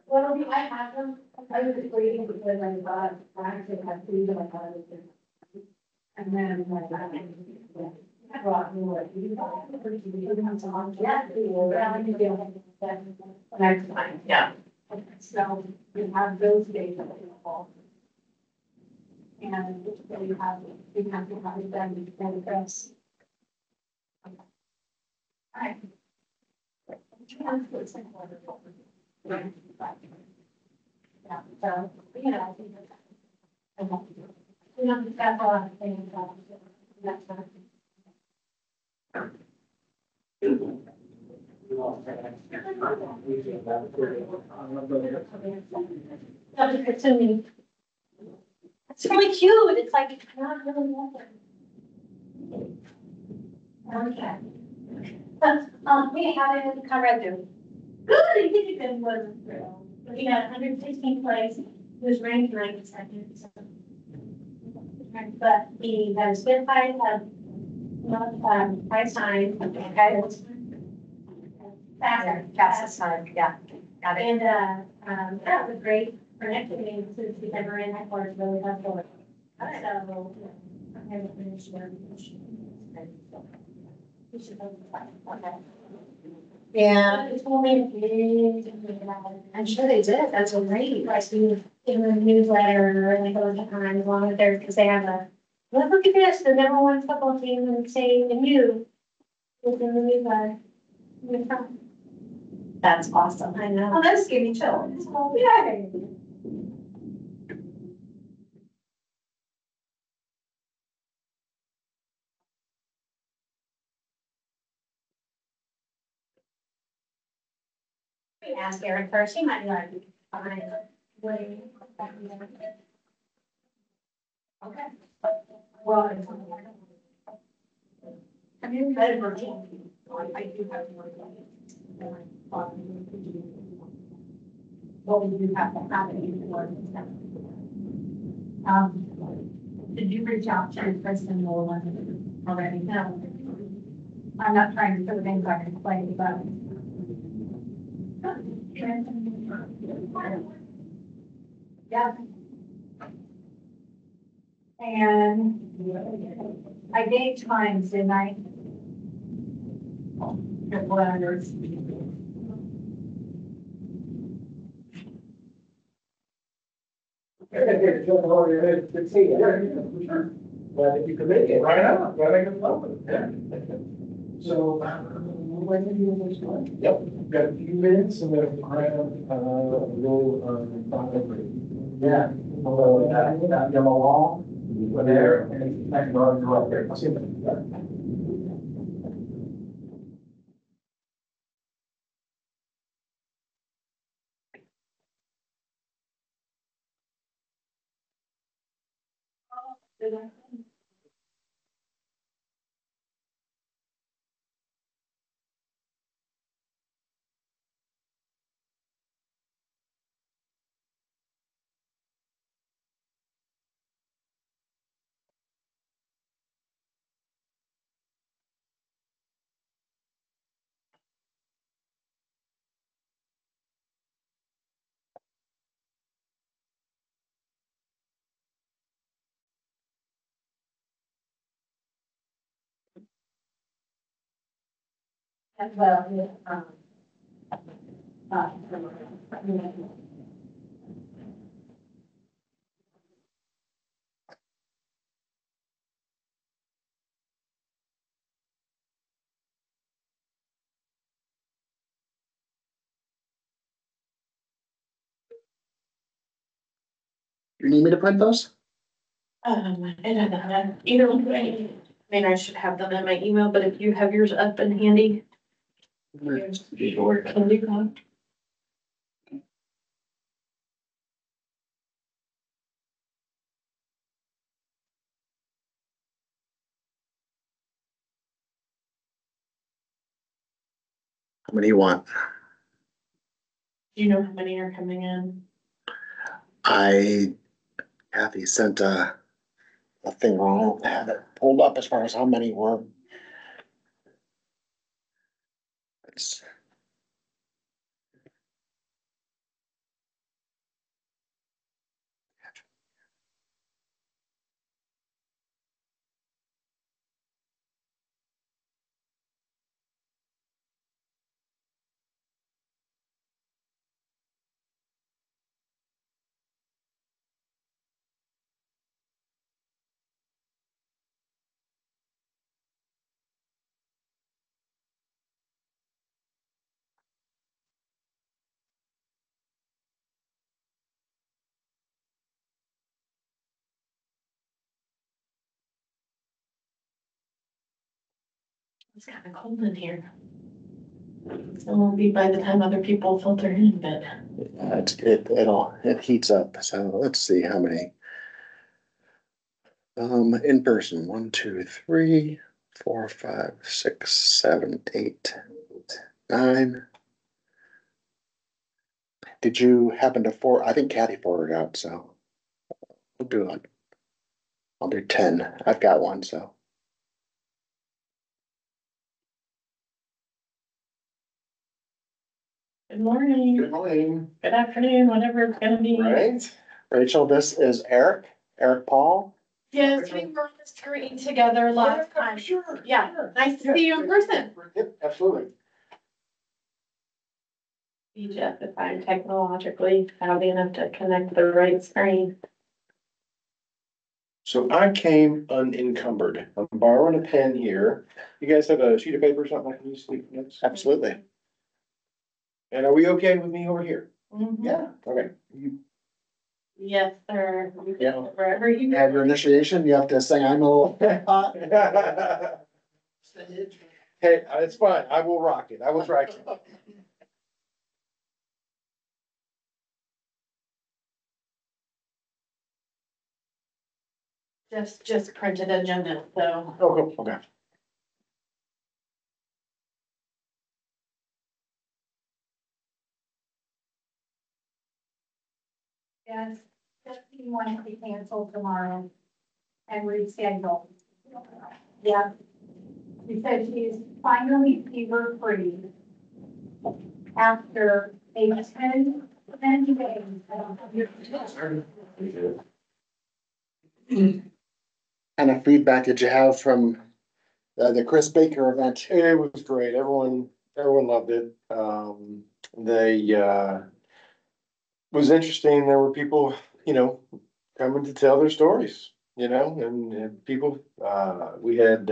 Well, I have them. I was just waiting because I thought I actually had food and I thought it was. And then like that. Brought more. Next time, yeah. So we have those days available. And we have to have it done before this. Alright. Yeah, so, you know, we don't discuss a lot of things. That's not. It's really cute. It's like not really nothing. Okay. But we haven't covered them. Good, he did a good one. He got 116 place. He was ranked 92nd. So. But he got a spit fight of price sign. Okay. Faster sign. Yeah. Got it. And that was great for next meeting since he's never in that course really helpful. So I haven't finished there. Okay. Yeah. I'm sure they did. That's great. Like in the newsletter and like all the time, as long as they're because they have a look at this, the number one football team and saying and you within the newsletter. That's awesome. I know. Oh, that's gave me chills. Yeah. Ask Erin first. She might be like, fine. Okay. Well, have you read virtual? I do have more. What we do have to have it before. Did you reach out to Kristen Nolan already? No. I'm not trying to put things on his plate, but. Yeah. And I gave times, didn't I? Letters. Good to see you. Glad that you could make it. Right on. Glad I could help it. Yeah. So, when do you want to start? Yep. Got a few minutes and then yeah. Come along. We're there and thank you all there. I'll see you. As well, You need me to print those? And either way, I mean, I should have them in my email, but if you have yours up and handy. Sure, can do that. How many do you want? Do you know how many are coming in? I Kathy sent a thing wrong. I don't have it pulled up as far as how many were. It's, It's kind of cold in here. So it won't be by the time other people filter in, but. it heats up. So let's see how many. In person, 1, 2, 3, 4, 5, 6, 7, 8, 9. Did you happen to I think Kathy forwarded out, so we'll do it. I'll do 10. I've got one, so. Good morning, Good morning. good afternoon, whatever it's gonna be. Right. Rachel, this is Eric Paul. Yes, we were on the screen together last time. Sure. Yeah, sure. nice to see you in person. Yep, absolutely. See Jeff if I'm technologically savvy enough to connect the right screen. So I came unencumbered. I'm borrowing a pen here. You guys have a sheet of paper or something I can use to take notes? Absolutely. And are we okay with me over here? Mhm. Yeah. Okay. Yes, sir. Yeah. Wherever you Have your initiation, you have to sing I'm a little. Hey, it's fine. I will rock it. I will try it. just printed agenda, so. Oh, cool. Okay. Yes, Justine wants to cancel tomorrow and reschedule. Yeah. She said she is finally fever free after a 10 days. Kind of feedback did you have from the Chris Baker event? It was great. Everyone loved it. Was interesting. There were people, coming to tell their stories, and people, we had,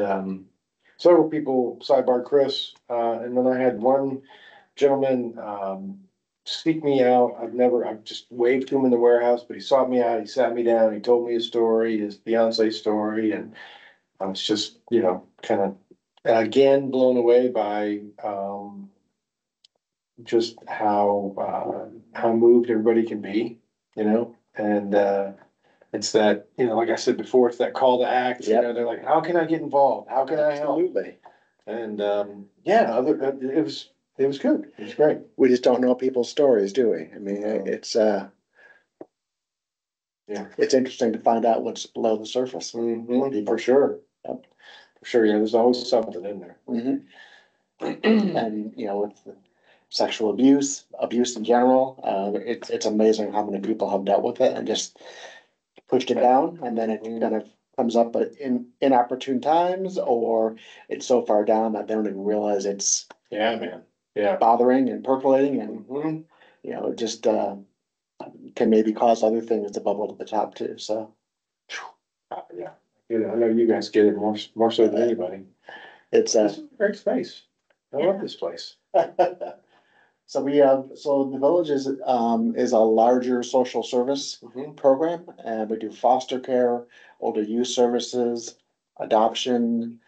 several people sidebar Chris, and then I had one gentleman, seek me out. I've just waved to him in the warehouse, but he sought me out. He sat me down. He told me his story, his fiance story, and I was just, kind of again blown away by just how moved everybody can be, and it's that, like I said before, it's that call to act. Yep. They're like, how can I get involved? How can I help? Absolutely. And it was good. It was great. We just don't know people's stories, do we? I mean, it's Yeah. it's interesting to find out what's below the surface. Mhm, for sure. Yep. For sure. Yeah, there's always something in there. Mhm. And with sexual abuse in general, it's amazing how many people have dealt with it and just pushed it down, and then it kind of comes up in inopportune times, or it's so far down that they don't even realize it's Yeah, man. Yeah. bothering and percolating, and Mhm. it just can maybe cause other things to bubble to the top too. So Yeah. I know you guys get it more so than anybody. it's This is a great space. I love this place. so the village is a larger social service Mhm. program, and we do foster care, older youth services, adoption,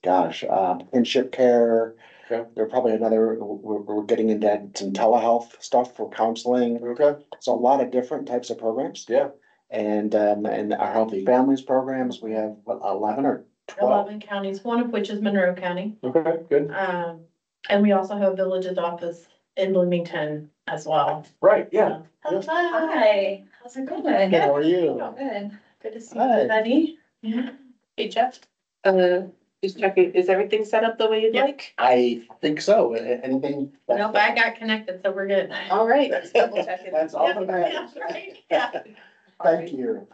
kinship care. Okay. There are probably we're getting into some telehealth stuff for counseling. Okay. So a lot of different types of programs. Yeah. And our Healthy Families programs, we have 11 or 12. 11 counties, one of which is Monroe County. Okay, good. And we also have Village's office in Bloomington as well. Right, yeah. Hi. Hi. How's it going? Good, how are you? Good. Good to see Hi. everybody. Yeah. Hey, Jeff. Just checking, is everything set up the way you'd like? I think so. Anything? Nope, I got connected, so we're good. All right. Just double checking. That's all Yeah, that matters. yeah, right, yeah. Thank you.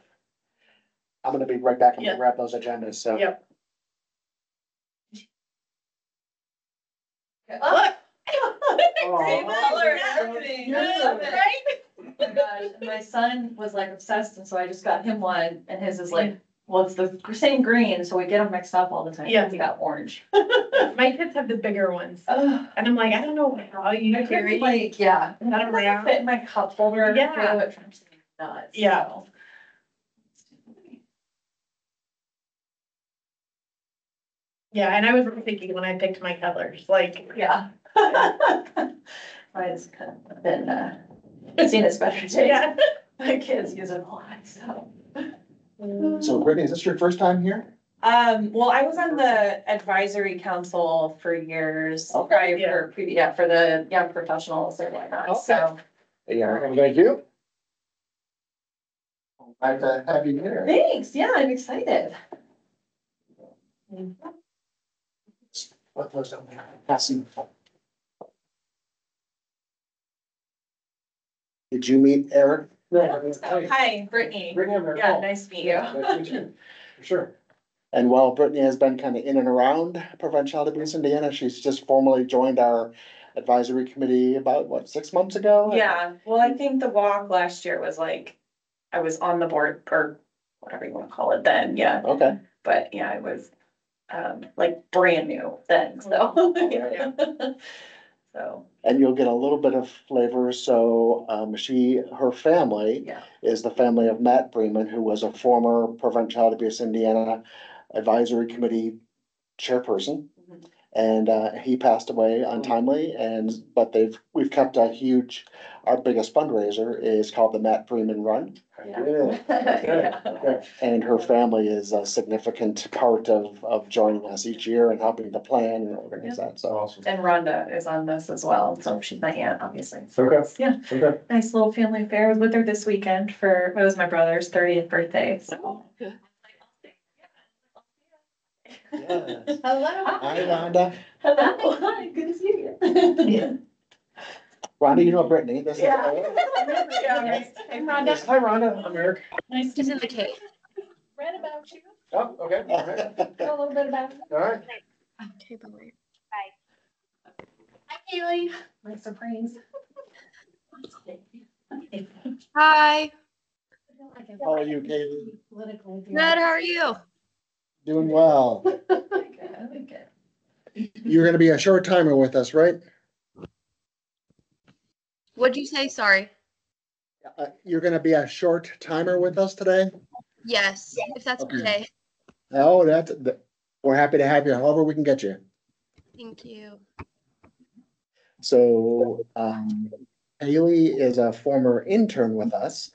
I'm gonna be right back and Yeah. grab those agendas, so. Yep. Oh, Same color and everything. Right? oh my gosh, and my son was like obsessed, and so I just got him one, and his is like, well, it's the same green, so we get them mixed up all the time. Yeah. He got orange. My kids have the bigger ones, Ugh. and I'm like, I don't know how you I carry. couldn't like, yeah, and I don't Yeah. fit in my cup holder. Yeah. too, it drives me nuts, Yeah. so. Yeah, and I was really picky when I picked my colors, like, Yeah. Mine's kind of been, seen its better days. yeah. My kids use it a lot, so. So Brittany, is this your first time here? Well, I was on the advisory council for years, Okay. prior for the young professionals and whatnot, so. Yeah, thank you. Glad to have you here. Thanks, yeah, I'm excited. What those down there? Passing. Did you meet Eric? Hi, Brittany. Yeah, nice to meet you. For sure. And while Brittany has been kind of in and around Prevent Child Abuse Indiana, she's just formally joined our advisory committee about, what, 6 months ago? Yeah, well, I think the walk last year was like, I was on the board or whatever you wanna call it then, yeah, Okay. but yeah, I was, like brand new then, so. Yeah. So, And you'll get a little bit of flavor, so, her family Yeah. is the family of Matt Bremen, who was a former Prevent Child Abuse Indiana Advisory Committee chairperson. Mhm. And, he passed away untimely, but we've kept our biggest fundraiser is called the Matt Bremen Run. Yeah. And her family is a significant part of joining us each year and helping to plan and organize that, so. Awesome. and Rhonda is on this as well, so she's my aunt, obviously. Okay. Yeah. Okay. Nice little family affair. I was with her this weekend it was my brother's 30th birthday, so. Yes. Hello. Hi, Rhonda. Hello, hi, good to see you. Rhonda, you know Brittany, this is. Yeah. Yeah, right. Hey, Rhonda. Hi, Rhonda, I'm Eric. Nice to She's in the cave. read about you. Oh, okay. All right. Know a little bit about you. All right. Okay, bye. Hi, Kaylee. My surprise. Hi, How are you, Katie? good, how are you? Doing well. You're gonna be a short timer with us, right? What'd you say? Sorry. You're gonna be a short timer with us today? Yes, if that's Okay. okay. Oh, we're happy to have you, however we can get you. Thank you. So, Haley is a former intern with us.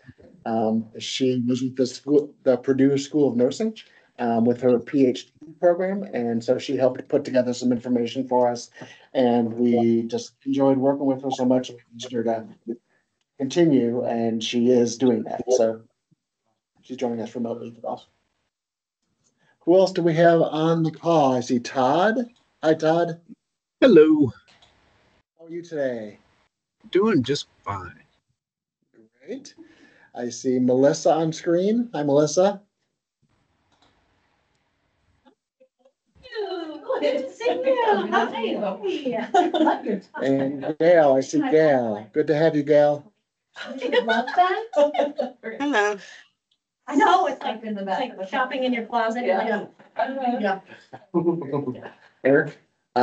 She was with the Purdue School of Nursing, with her PhD program, and so she helped put together some information for us. And we just enjoyed working with her so much, we asked her to continue, and she is doing that, so she's joining us remotely with us. Who else do we have on the call? I see Todd. Hi, Todd. Hello, How are you today? doing just fine. Great. I see Melissa on screen. Hi, Melissa. Good to see you. Hi. And Gail, I see Gail. Good to have you, Gail. Love that. Hello. I know, it's like in the It's back. like shopping in your closet. Yeah. Yeah. Eric,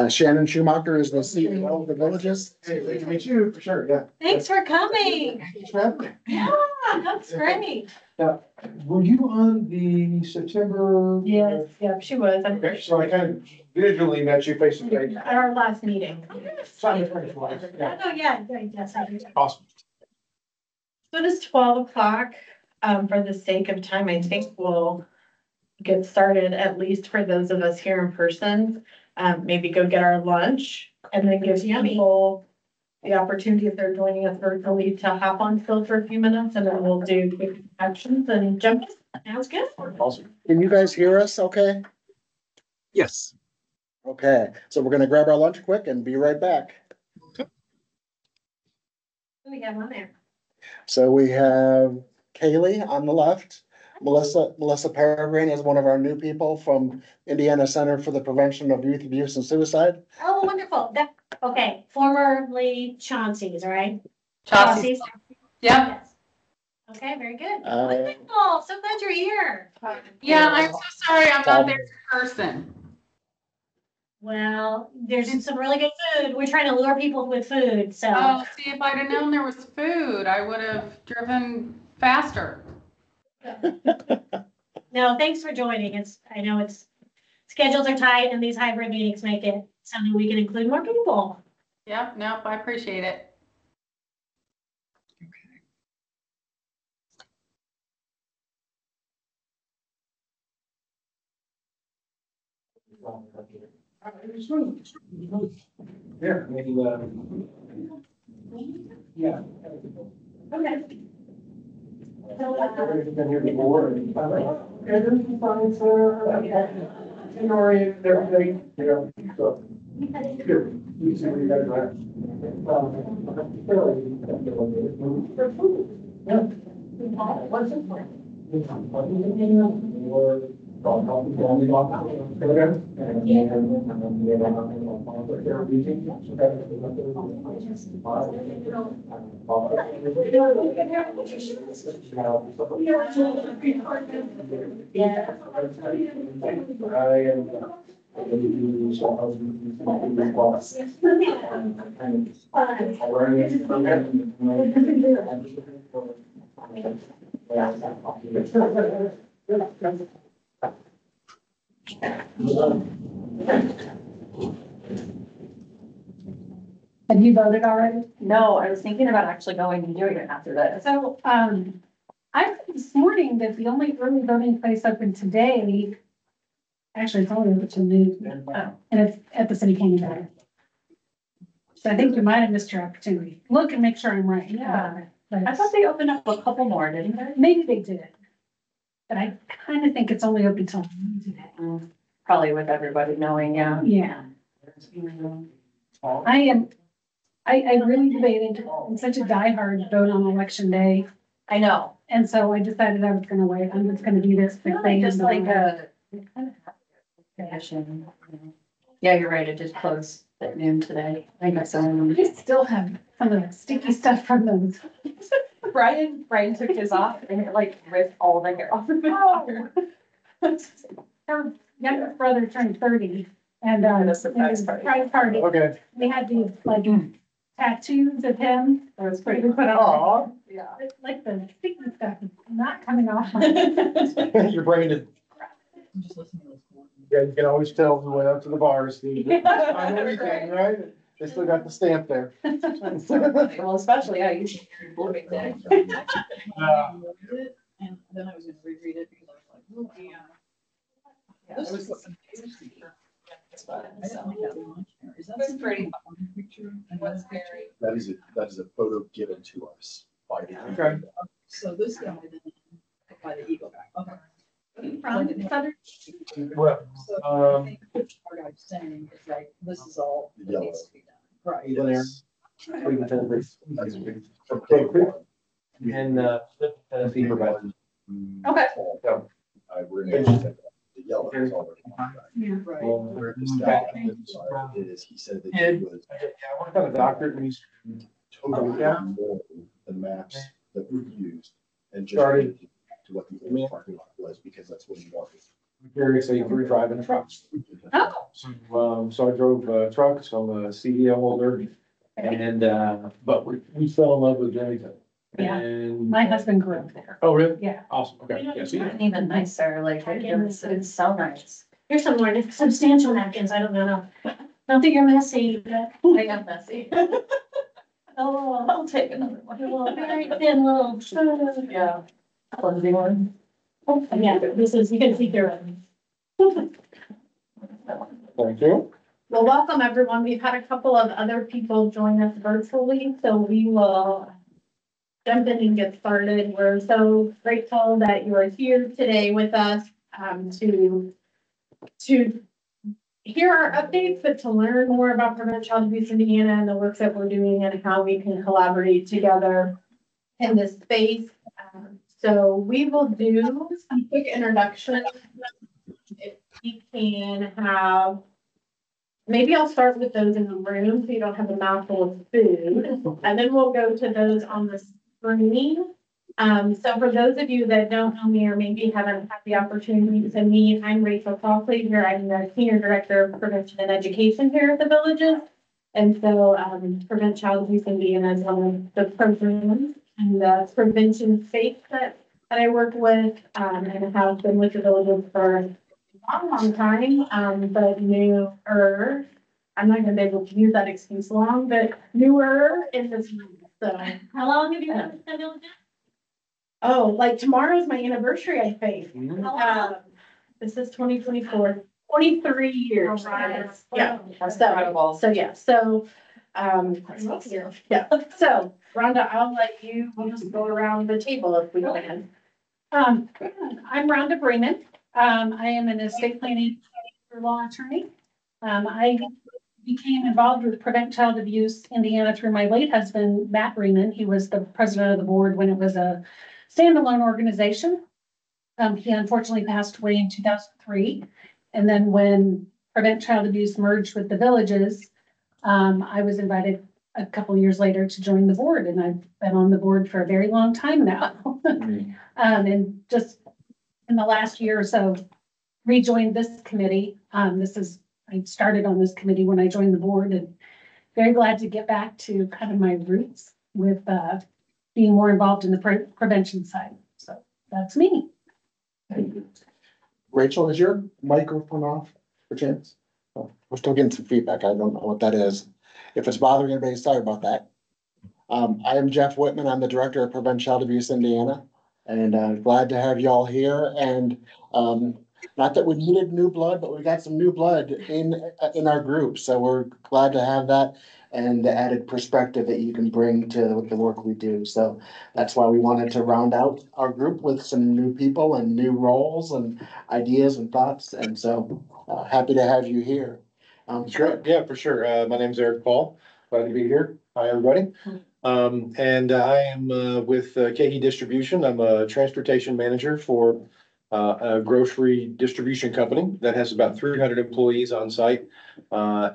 Shannon Schumacher is the CEO of the Villages. Hey, great to meet you, for sure, yeah. Thanks for coming. Thanks for having me. Yeah, that's great. Were you on the September? Yes, yeah, she was. Okay, so I kind of visually met you face to face. At our last meeting. Oh, yeah, yes, I do. Awesome. So it is 12 o'clock. For the sake of time, I think we'll get started, at least for those of us here in person. Maybe go get our lunch and then give people the opportunity, if they're joining us virtually, to hop on still for a few minutes, and then we'll do quick actions and jump in. Sounds good. Awesome. Can you guys hear us okay? Yes. Okay, so we're gonna grab our lunch quick and be right back. Who we have on there? So we have Kaylee on the left. Melissa Peregrine is one of our new people from Indiana Center for the Prevention of Youth Abuse and Suicide. Oh, wonderful. Okay, formerly Chauncey's, right? Chauncey's. Yeah, Yes. Okay, very good. Uh, Wonderful. So glad you're here. yeah, I'm so sorry I'm not there in person. Well, there's some really good food. We're trying to lure people with food, so. Oh, see, if I'd have known there was food, I would have driven faster. No, thanks for joining. I know schedules are tight and these hybrid meetings make it something we can include more people. Yep, nope, I appreciate it. Yeah, maybe, yeah. Okay. Been here before. Everything's fine, sir. Oriented, everything, you know, so. Good. You see what you guys are. Yeah. What's it? Have you voted already? No, I was thinking about actually going and doing it after this. So, I read this morning that the only early voting place open today, actually, it's only open to noon, and it's at the City Canyon Center. So I think you might have missed your opportunity. Look and make sure I'm right. Yeah. But I thought they opened up a couple more, didn't they? maybe they did. But I kind of think it's only open till noon today. Probably with everybody knowing, yeah. Yeah. I really debated. I'm such a diehard vote on election day. I know. And so I decided I was gonna wait. I'm just gonna do this big thing. Just like a. Condition. Yeah, you're right, it just closed at noon today. I think I saw them. I still have some of the sticky stuff from those. Brian took his off and it like ripped all the hair off of his car. Her youngest brother turned 30 and, a surprise it was a party. surprise party. Okay. They had these like tattoos of him. It was Pretty pretty. put on. Aw, yeah. It's like the sticky stuff is not coming off. Your brain is. Yeah, you can always tell who went up to the bars. On everything, right? They still got the stamp there. Well, especially, yeah, you should hear blooming day. And then I was gonna reread it because I was like, oh, yeah. This is what. It's fun, I so. don't like that much. Is that It's pretty. one picture? And What's one picture? very. That is a photo given to us by the. Okay. So this guy then, by the Eagle guy, okay. From Southern. Well, So I think the part I'm saying is like, this is all that Yellow. needs to be done. Right. Yes. in, Tennessee for about. Okay. We're gonna use the yellow. is already. Yeah. Right. Where the staff is, he said that he was Yeah, I worked on a doctorate and he's totally Yeah. ignoring the maps that we used and just Started. went to what the old parking lot was, because that's what he wanted. very safe for driving trucks. Oh. So I drove trucks, I'm a CDL holder, and, but we fell in love with Jamaica. Yeah. And, My husband grew up there. oh, really? Yeah. Awesome, okay, yeah, see, And even nicer, like, it's so nice. Here's some more substantial napkins. I don't know. Not that you're messy, but. I am messy. Oh, I'll take another a one. little, very thin little. Yeah. Clumsy one. Oh, yeah, this is, you can see through it. thank you. Well, welcome everyone. We've had a couple of other people join us virtually, so we will jump in and get started. We're so grateful that you are here today with us to hear our updates, but to learn more about Prevent Child Abuse Indiana and the work that we're doing and how we can collaborate together in this space. So we will do some quick introductions. If we can have, maybe I'll start with those in the room so you don't have a mouthful of food, and then we'll go to those on the screen. So for those of you that don't know me or maybe haven't had the opportunity to meet, I'm Rachel Copley here. I'm the Senior Director of Prevention and Education here at the Villages. And so Prevent Child Abuse Indiana is one of the programs and the prevention space that I work with and have been with the Villages for a long time, but newer. I'm not gonna be able to use that excuse long, but newer in this room. So How long have you been with the Villages? oh, like tomorrow's my anniversary, I think. This is 2024, 23 years. Right. Yeah. That's So- incredible. So, yeah, so, yeah, so Rhonda, I'll let you, we'll just go around the table if we can. I'm Rhonda Bremen. I am an estate planning law attorney. I became involved with Prevent Child Abuse Indiana through my late husband, Matt Bremen. He was the president of the board when it was a standalone organization. He unfortunately passed away in 2003. And then when Prevent Child Abuse merged with the Villages, I was invited a couple years later to join the board, and I've been on the board for a very long time now. And just in the last year or so, rejoined this committee. I started on this committee when I joined the board, and very glad to get back to kind of my roots with being more involved in the prevention side. So that's me. Thank you. Rachel, is your microphone off for chance? Oh, we're still getting some feedback. I don't know what that is. If it's bothering anybody, sorry about that. I am Jeff Whitman. I'm the Director of Prevent Child Abuse Indiana, and glad to have y'all here. And not that we needed new blood, but we got some new blood in our group. So we're glad to have that and the added perspective that you can bring to the work we do. So that's why we wanted to round out our group with some new people and new roles and ideas and thoughts. And so happy to have you here. Sure, yeah, for sure. My name's Eric Paul. Glad to be here. Hi, everybody. And I am with KE Distribution. I'm a transportation manager for a grocery distribution company that has about 300 employees on site. I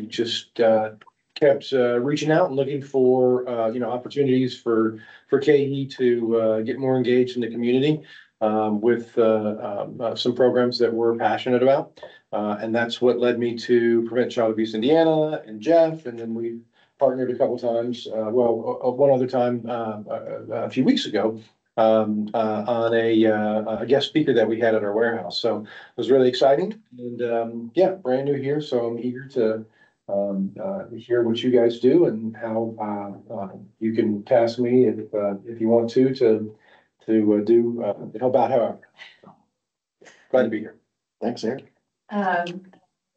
just kept reaching out and looking for opportunities for KE to get more engaged in the community with some programs that we're passionate about. And that's what led me to Prevent Child Abuse Indiana and Jeff, and then we partnered a couple times, one other time a few weeks ago on a guest speaker that we had at our warehouse. So it was really exciting, and yeah, brand new here, so I'm eager to hear what you guys do and how you can task me if you want to help out however. Glad to be here. Thanks, Eric. I'm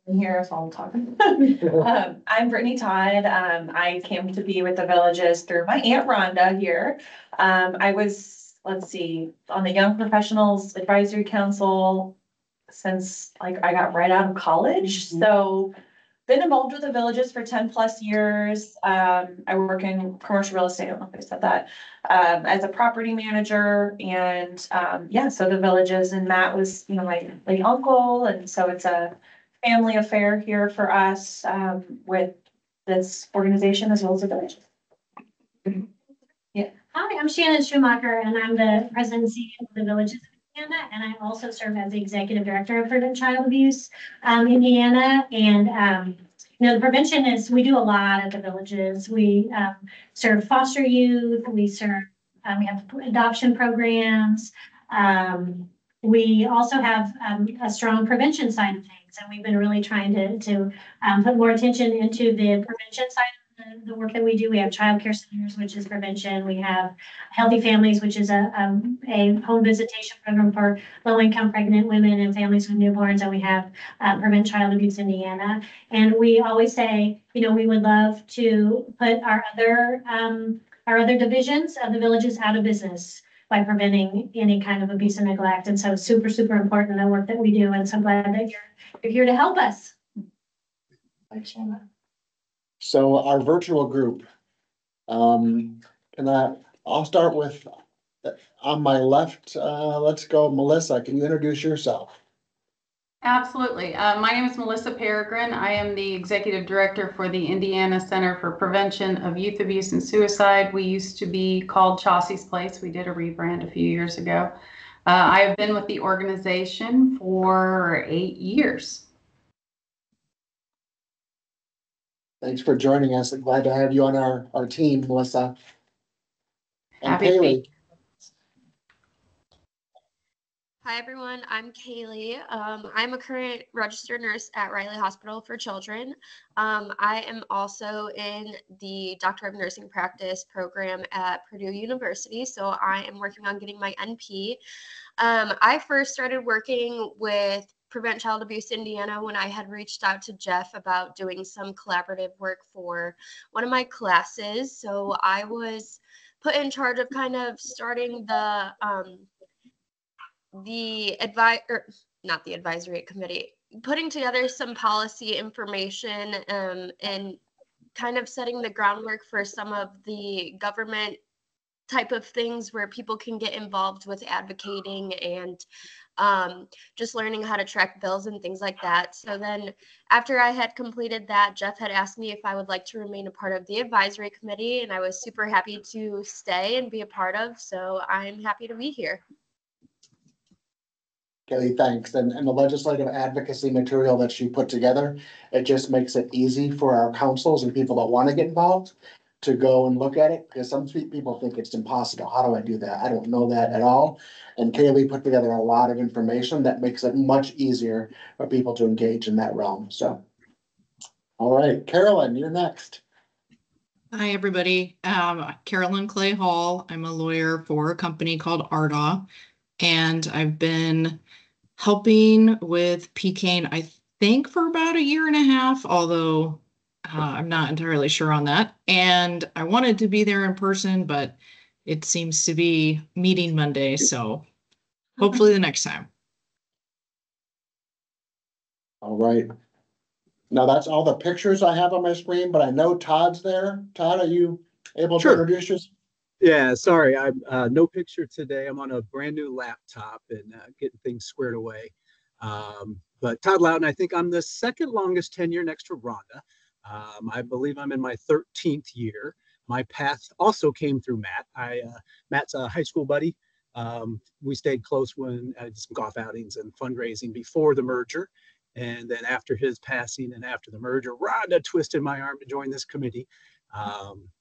here, so I'll talk. I'm Brittany Todd. I came to be with the Villages through my Aunt Rhonda here. I was, let's see, on the Young Professionals Advisory Council since like I got right out of college. So been involved with the Villages for 10+ years. I work in commercial real estate. I don't know if I said that, as a property manager. And yeah, so the Villages, and Matt was, my late uncle. And so it's a family affair here for us with this organization as well as the Villages. Hi, I'm Shannon Schumacher, and I'm the president and CEO of the Villages of Indiana, and I also serve as the executive director of Prevent Child Abuse Indiana. And the prevention is, we do a lot at the Villages. We serve foster youth, we have adoption programs. We also have a strong prevention side of things, and we've been really trying to put more attention into the prevention side the work that we do. We have childcare centers, which is prevention. We have Healthy Families, which is a home visitation program for low-income pregnant women and families with newborns. And we have Prevent Child Abuse Indiana. And we always say, you know, we would love to put our other divisions of the villages out of business by preventing any kind of abuse and neglect. And so super, super important, the work that we do. And so I'm glad that you're here to help us. Thanks, Hannah. So our virtual group, and I'll start with, on my left, let's go, Melissa, can you introduce yourself? Absolutely. My name is Melissa Peregrine. I am the Executive Director for the Indiana Center for Prevention of Youth Abuse and Suicide. We used to be called Chassie's Place. We did a rebrand a few years ago. I have been with the organization for 8 years. Thanks for joining us. I'm glad to have you on our team, Melissa. And Happy to be. Kaylee. Hi, everyone. I'm Kaylee. I'm a current registered nurse at Riley Hospital for Children. I am also in the Doctor of Nursing Practice program at Purdue University, so I am working on getting my NP. I first started working with Prevent Child Abuse Indiana when I had reached out to Jeff about doing some collaborative work for one of my classes. So I was put in charge of kind of starting not the advisory committee, putting together some policy information and kind of setting the groundwork for some of the government type of things where people can get involved with advocating and just learning how to track bills and things like that. So then after I had completed that, Jeff had asked me if I would like to remain a part of the advisory committee, and I was super happy to stay and be a part of. So I'm happy to be here. Kelly, thanks. And the legislative advocacy material that she put together, it just makes it easy for our councils and people that want to get involved to go and look at it, because some people think it's impossible. How do I do that? I don't know that at all. And Kaylee put together a lot of information that makes it much easier for people to engage in that realm. So, all right, Carolyn, you're next. Hi, everybody. Carolyn Clay Hall. I'm a lawyer for a company called Ardaw, and I've been helping with PCAIN, I think, for about 1.5 years, although I'm not entirely sure on that. And I wanted to be there in person, but it seems to be meeting Monday, so hopefully the next time. All right. Now that's all the pictures I have on my screen, but I know Todd's there. Todd, are you able to introduce yourself? Yeah, sorry, I'm no picture today. I'm on a brand new laptop and getting things squared away. But Todd Loudon, I think I'm the second longest tenure next to Rhonda. I believe I'm in my 13th year. My path also came through Matt. Matt's a high school buddy. We stayed close when I did some golf outings and fundraising before the merger. And then after his passing and after the merger, Rhonda twisted my arm to join this committee.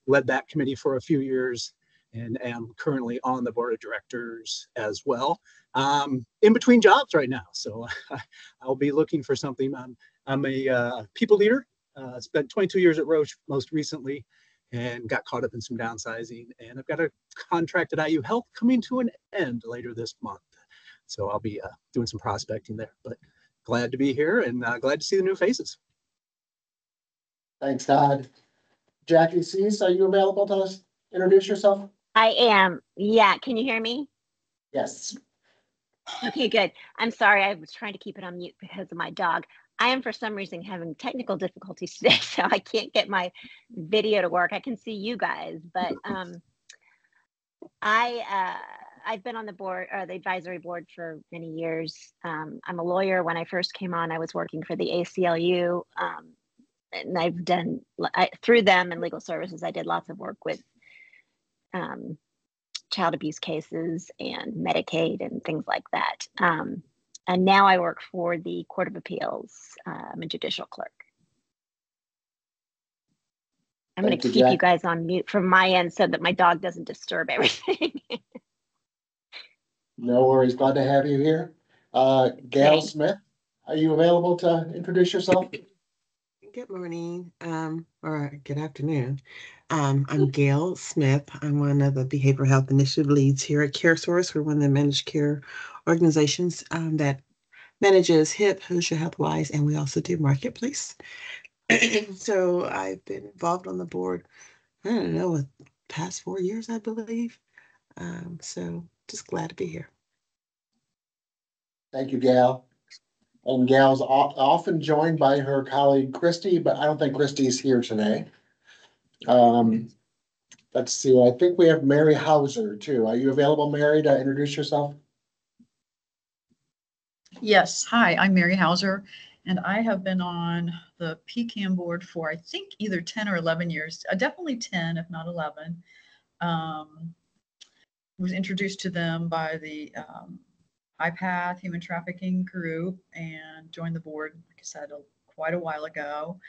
Led that committee for a few years and am currently on the board of directors as well. In between jobs right now. So I'll be looking for something. I'm a people leader. Spent 22 years at Roche most recently and got caught up in some downsizing. And I've got a contract at IU Health coming to an end later this month. So I'll be doing some prospecting there, but glad to be here and glad to see the new faces. Thanks, Todd. Jackie Cease, are you available to introduce yourself? I am. Yeah. Can you hear me? Yes. Okay, good. I'm sorry. I was trying to keep it on mute because of my dog. I am, for some reason, having technical difficulties today, so I can't get my video to work. I can see you guys, but I've been on the board or the advisory board for many years. I'm a lawyer. When I first came on, I was working for the ACLU, and I've done through them and legal services. I did lots of work with child abuse cases and Medicaid and things like that. And now I work for the Court of Appeals. I'm a judicial clerk. I'm going to keep you guys on mute from my end so that my dog doesn't disturb everything. No worries. Glad to have you here. Gail Smith, are you available to introduce yourself? Good morning, or good afternoon. I'm Gail Smith. I'm one of the behavioral health initiative leads here at CareSource. We're one of the managed care organizations that manages HIP, Hoosier Healthwise, and we also do Marketplace. So I've been involved on the board, I don't know, the past 4 years, I believe. So just glad to be here. Thank you, Gail. And Gail's often joined by her colleague Christy, but I don't think Christy's here today. Let's see, I think we have Mary Hauser too. Are you available, Mary, to introduce yourself? Yes, hi, I'm Mary Hauser, and I have been on the PCAIN board for, I think, either 10 or 11 years, definitely 10, if not 11. Was introduced to them by the IPATH human trafficking group and joined the board, like I said, quite a while ago.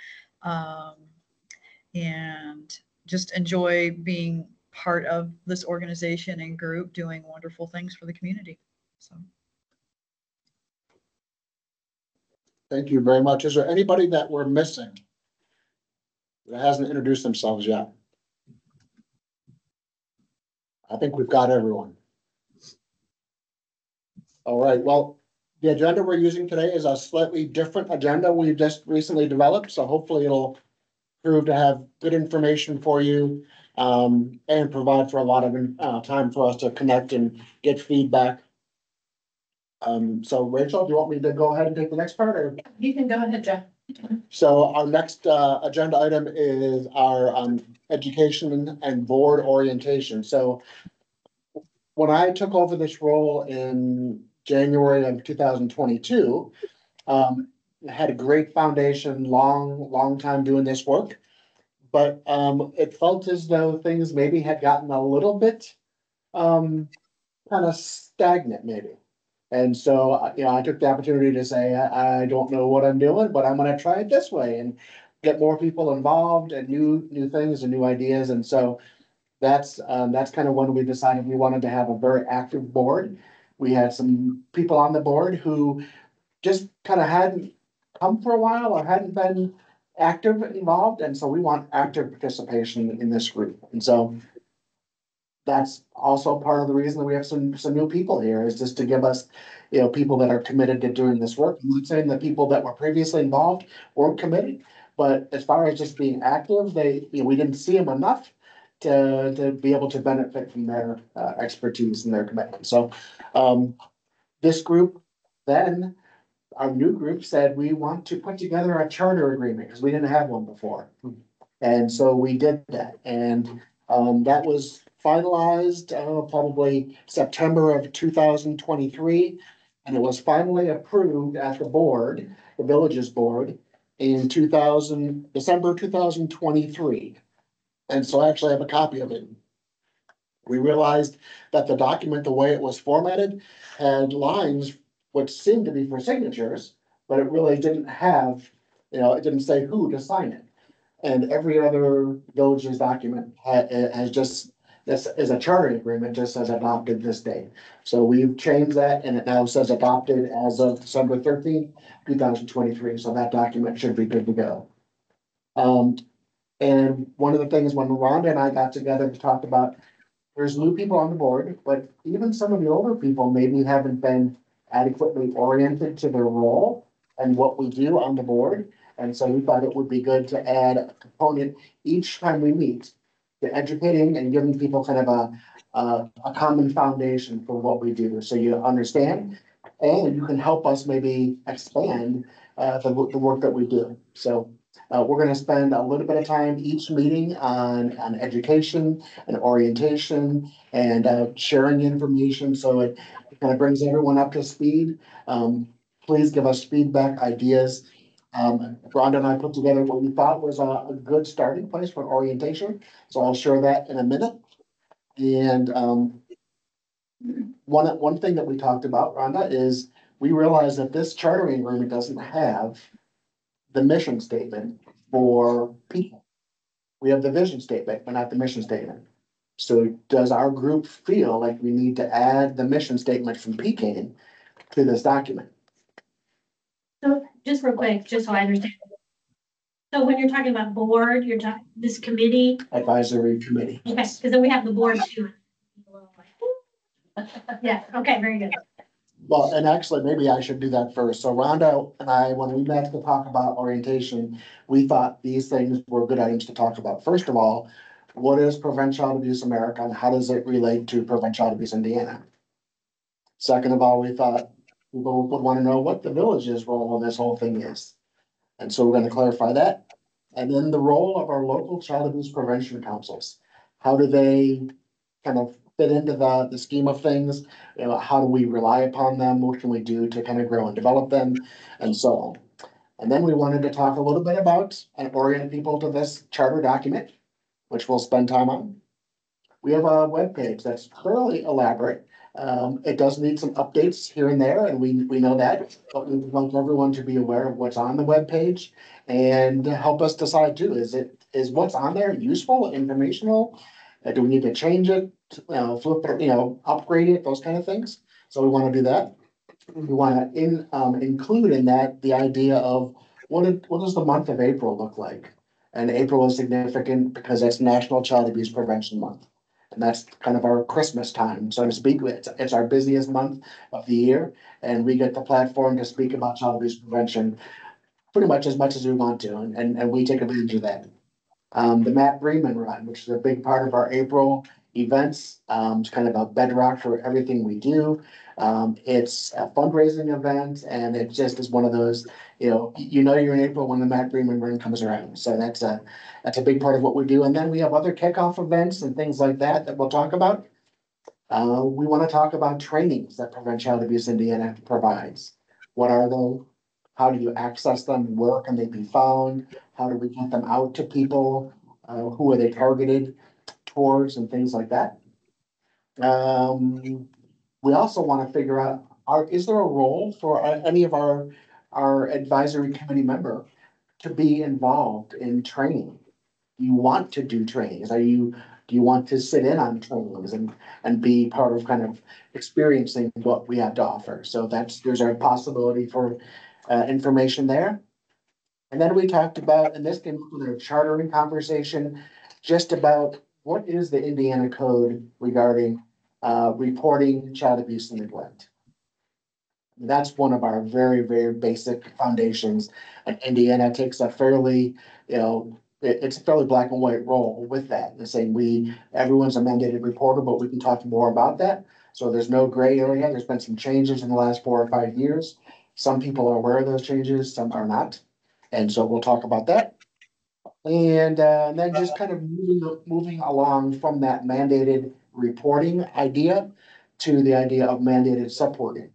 And just enjoy being part of this organization and group doing wonderful things for the community. So. Thank you very much. Is there anybody that we're missing that hasn't introduced themselves yet? I think we've got everyone. All right, well, the agenda we're using today is a slightly different agenda we've just recently developed, so hopefully it'll prove to have good information for you and provide for a lot of time for us to connect and get feedback. So Rachel, do you want me to go ahead and take the next part? Or? You can go ahead, Jeff. So our next agenda item is our education and board orientation. So when I took over this role in January of 2022, had a great foundation, long time doing this work. But it felt as though things maybe had gotten a little bit kind of stagnant maybe. And so, I took the opportunity to say, I don't know what I'm doing, but I'm going to try it this way and get more people involved and new things and new ideas. And so that's kind of when we decided we wanted to have a very active board. We had some people on the board who just kind of hadn't come for a while or hadn't been active involved. And so we want active participation in this group. And so that's also part of the reason that we have some new people here is just to give us, people that are committed to doing this work. I'm not saying the people that were previously involved weren't committed, but as far as just being active, we didn't see them enough to be able to benefit from their expertise and their commitment. So this group, then our new group said we want to put together a charter agreement because we didn't have one before. And so we did that. And that was finalized probably September of 2023. And it was finally approved at the board, the village's board, in December 2023. And so I actually have a copy of it. We realized that the document, the way it was formatted, had lines which seemed to be for signatures, but it really didn't have, it didn't say who to sign it. And every other village's document has just, this is a charter agreement, just says adopted this day. So we've changed that and it now says adopted as of December 13th, 2023. So that document should be good to go. And one of the things when Rhonda and I got together to talk about, there's new people on the board, but even some of the older people maybe haven't been adequately oriented to their role and what we do on the board. And so we thought it would be good to add a component each time we meet to educating and giving people kind of a common foundation for what we do. So you understand and you can help us maybe expand the work that we do. So we're going to spend a little bit of time each meeting on education and orientation and sharing information. So it kind of brings everyone up to speed. Please give us feedback, ideas. Rhonda and I put together what we thought was a good starting place for orientation. So I'll share that in a minute. And one thing that we talked about, Rhonda, is we realized that this chartering agreement doesn't have the mission statement for people. We have the vision statement, but not the mission statement. So does our group feel like we need to add the mission statement from PCAIN to this document? So just real quick, just so I understand. So when you're talking about board, you're talking this committee, Advisory committee. okay, because then we have the board too. Yeah, okay, very good. Well, and actually, maybe I should do that first. So Rhonda and I, when we met to talk about orientation, we thought these things were good items to talk about. First of all, what is Prevent Child Abuse America and how does it relate to Prevent Child Abuse Indiana? Second of all, we thought people would want to know what the village's role in this whole thing is. And so we're gonna clarify that. And then the role of our local child abuse prevention councils. How do they kind of fit into the scheme of things? You know, how do we rely upon them? What can we do to kind of grow and develop them and so on? And then we wanted to talk a little bit about and orient people to this charter document, which we'll spend time on. We have a webpage that's fairly elaborate. It does need some updates here and there, and we know that, but we want everyone to be aware of what's on the webpage and help us decide too, is what's on there useful, informational? Do we need to change it, flip it, upgrade it, those kind of things? So we wanna do that. We wanna include in that the idea of what does the month of April look like? And April is significant because that's National Child Abuse Prevention Month. And that's kind of our Christmas time, so to speak. It's our busiest month of the year, and we get the platform to speak about child abuse prevention pretty much as we want to, and we take advantage of that. The Matt Bremen Run, which is a big part of our April events. It's kind of a bedrock for everything we do. It's a fundraising event and it just is one of those, you're in April when the Matt Bremen Run comes around. So that's a big part of what we do. And then we have other kickoff events and things like that we'll talk about. We want to talk about trainings that Prevent Child Abuse Indiana provides. What are they? How do you access them? Where can they be found? How do we get them out to people? Who are they targeted towards and things like that? We also want to figure out, is there a role for any of our advisory committee member to be involved in training? You want to do trainings? Do you want to sit in on trainings and be part of kind of experiencing what we have to offer? So there's a possibility for information there. And then we talked about, and this came up with a chartering conversation, just about what is the Indiana code regarding reporting child abuse and neglect. That's one of our very, very basic foundations. And Indiana takes a fairly, it's a fairly black and white role with that. The saying everyone's a mandated reporter, but we can talk more about that. So there's no gray area. There's been some changes in the last 4 or 5 years. Some people are aware of those changes, some are not. And so we'll talk about that. And then just kind of moving along from that mandated reporting idea to the idea of mandated supporting.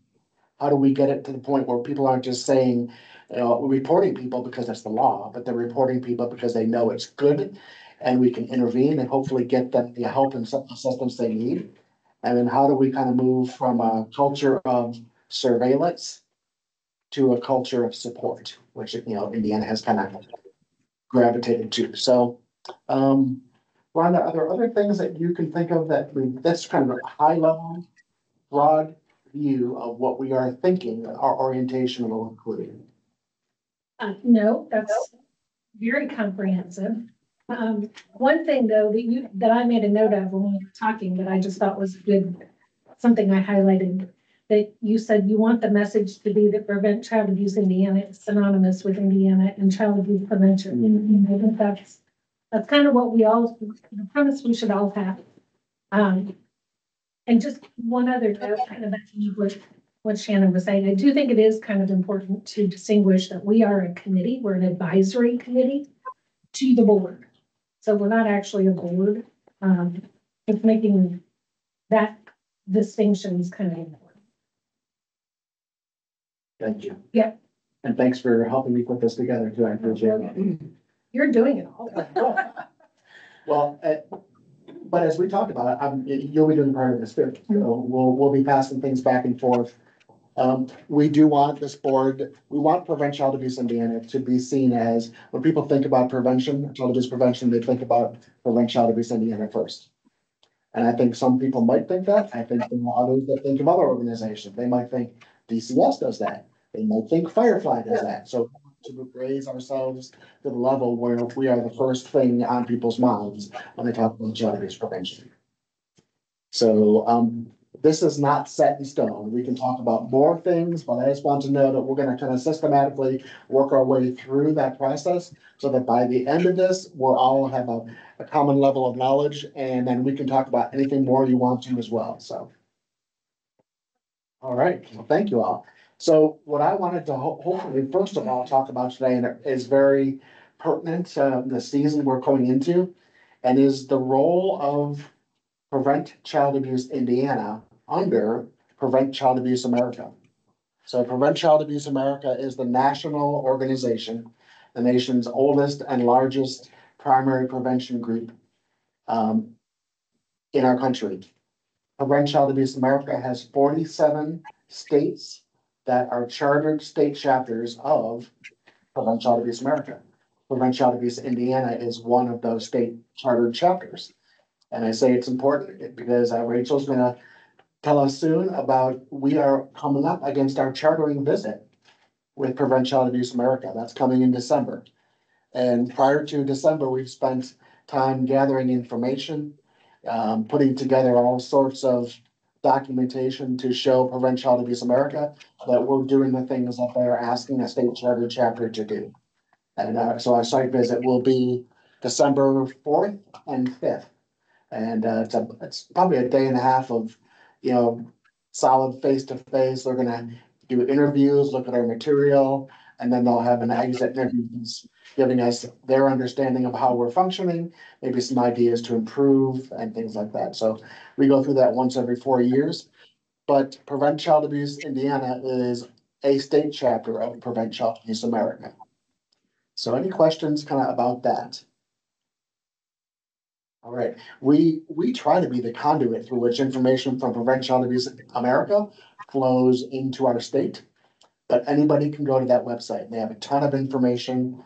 How do we get it to the point where people aren't just saying, reporting people because that's the law, but they're reporting people because they know it's good and we can intervene and hopefully get them the help and assistance they need. And then how do we kind of move from a culture of surveillance to a culture of support, which, Indiana has kind of gravitated to. So, Rhonda, are there other things that you can think of that's kind of a high level, broad view of what we are thinking our orientation will include? No, that's very comprehensive. One thing though that I made a note of when we were talking that I just thought was good, something I highlighted, that you said you want the message to be that Prevent Child Abuse Indiana is synonymous with Indiana and child abuse prevention. And I think that's kind of what the premise we should all have. And just one other note, kind of backing up what Shannon was saying, I do think it is kind of important to distinguish that we are a committee, we're an advisory committee to the board. So we're not actually a board. It's making that distinction is kind of important. Thank you. Yeah. And thanks for helping me put this together too. I appreciate it. You're doing it all. Well, but as we talked about, you'll be doing part of this too. So we'll be passing things back and forth. We do want this board, we want Prevent Child Abuse Indiana to be seen as, when people think about prevention, child abuse prevention, they think about Prevent Child Abuse Indiana first. And I think some people might think that. I think there are others that think of other organizations. They might think DCS does that. They might think Firefly does that. So to raise ourselves to the level where we are the first thing on people's minds when they talk about child abuse prevention. So, this is not set in stone. We can talk about more things, but I just want to know that we're gonna kind of systematically work our way through that process so that by the end of this, we'll all have a common level of knowledge, and then we can talk about anything more you want to as well, so. All right, well, thank you all. So what I wanted to hopefully, first of all, talk about today, and it is very pertinent to the season we're going into, and is the role of Prevent Child Abuse Indiana under Prevent Child Abuse America. So Prevent Child Abuse America is the national organization, the nation's oldest and largest primary prevention group in our country. Prevent Child Abuse America has 47 states that are chartered state chapters of Prevent Child Abuse America. Prevent Child Abuse Indiana is one of those state chartered chapters. And I say it's important because Rachel's gonna tell us soon about, we are coming up against our chartering visit with Prevent Child Abuse America. That's coming in December. And prior to December, we've spent time gathering information, putting together all sorts of documentation to show Prevent Child Abuse America that we're doing the things that they're asking a state charter chapter to do. And so our site visit will be December 4th and 5th. And it's probably a day and a half of, solid face-to-face. They're gonna do interviews, look at our material, and then they'll have an exit interviews giving us their understanding of how we're functioning, maybe some ideas to improve and things like that. So we go through that once every 4 years. But Prevent Child Abuse Indiana is a state chapter of Prevent Child Abuse America. So any questions kind of about that? All right, we try to be the conduit through which information from Prevent Child Abuse America flows into our state. But anybody can go to that website. They have a ton of information.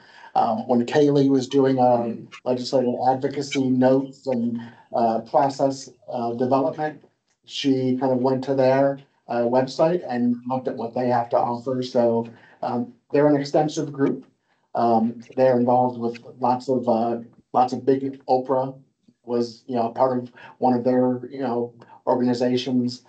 When Kaylee was doing our legislative advocacy notes and process development, she kind of went to their website and looked at what they have to offer. So they're an extensive group. They're involved with lots of big Oprah was, part of one of their, organizations.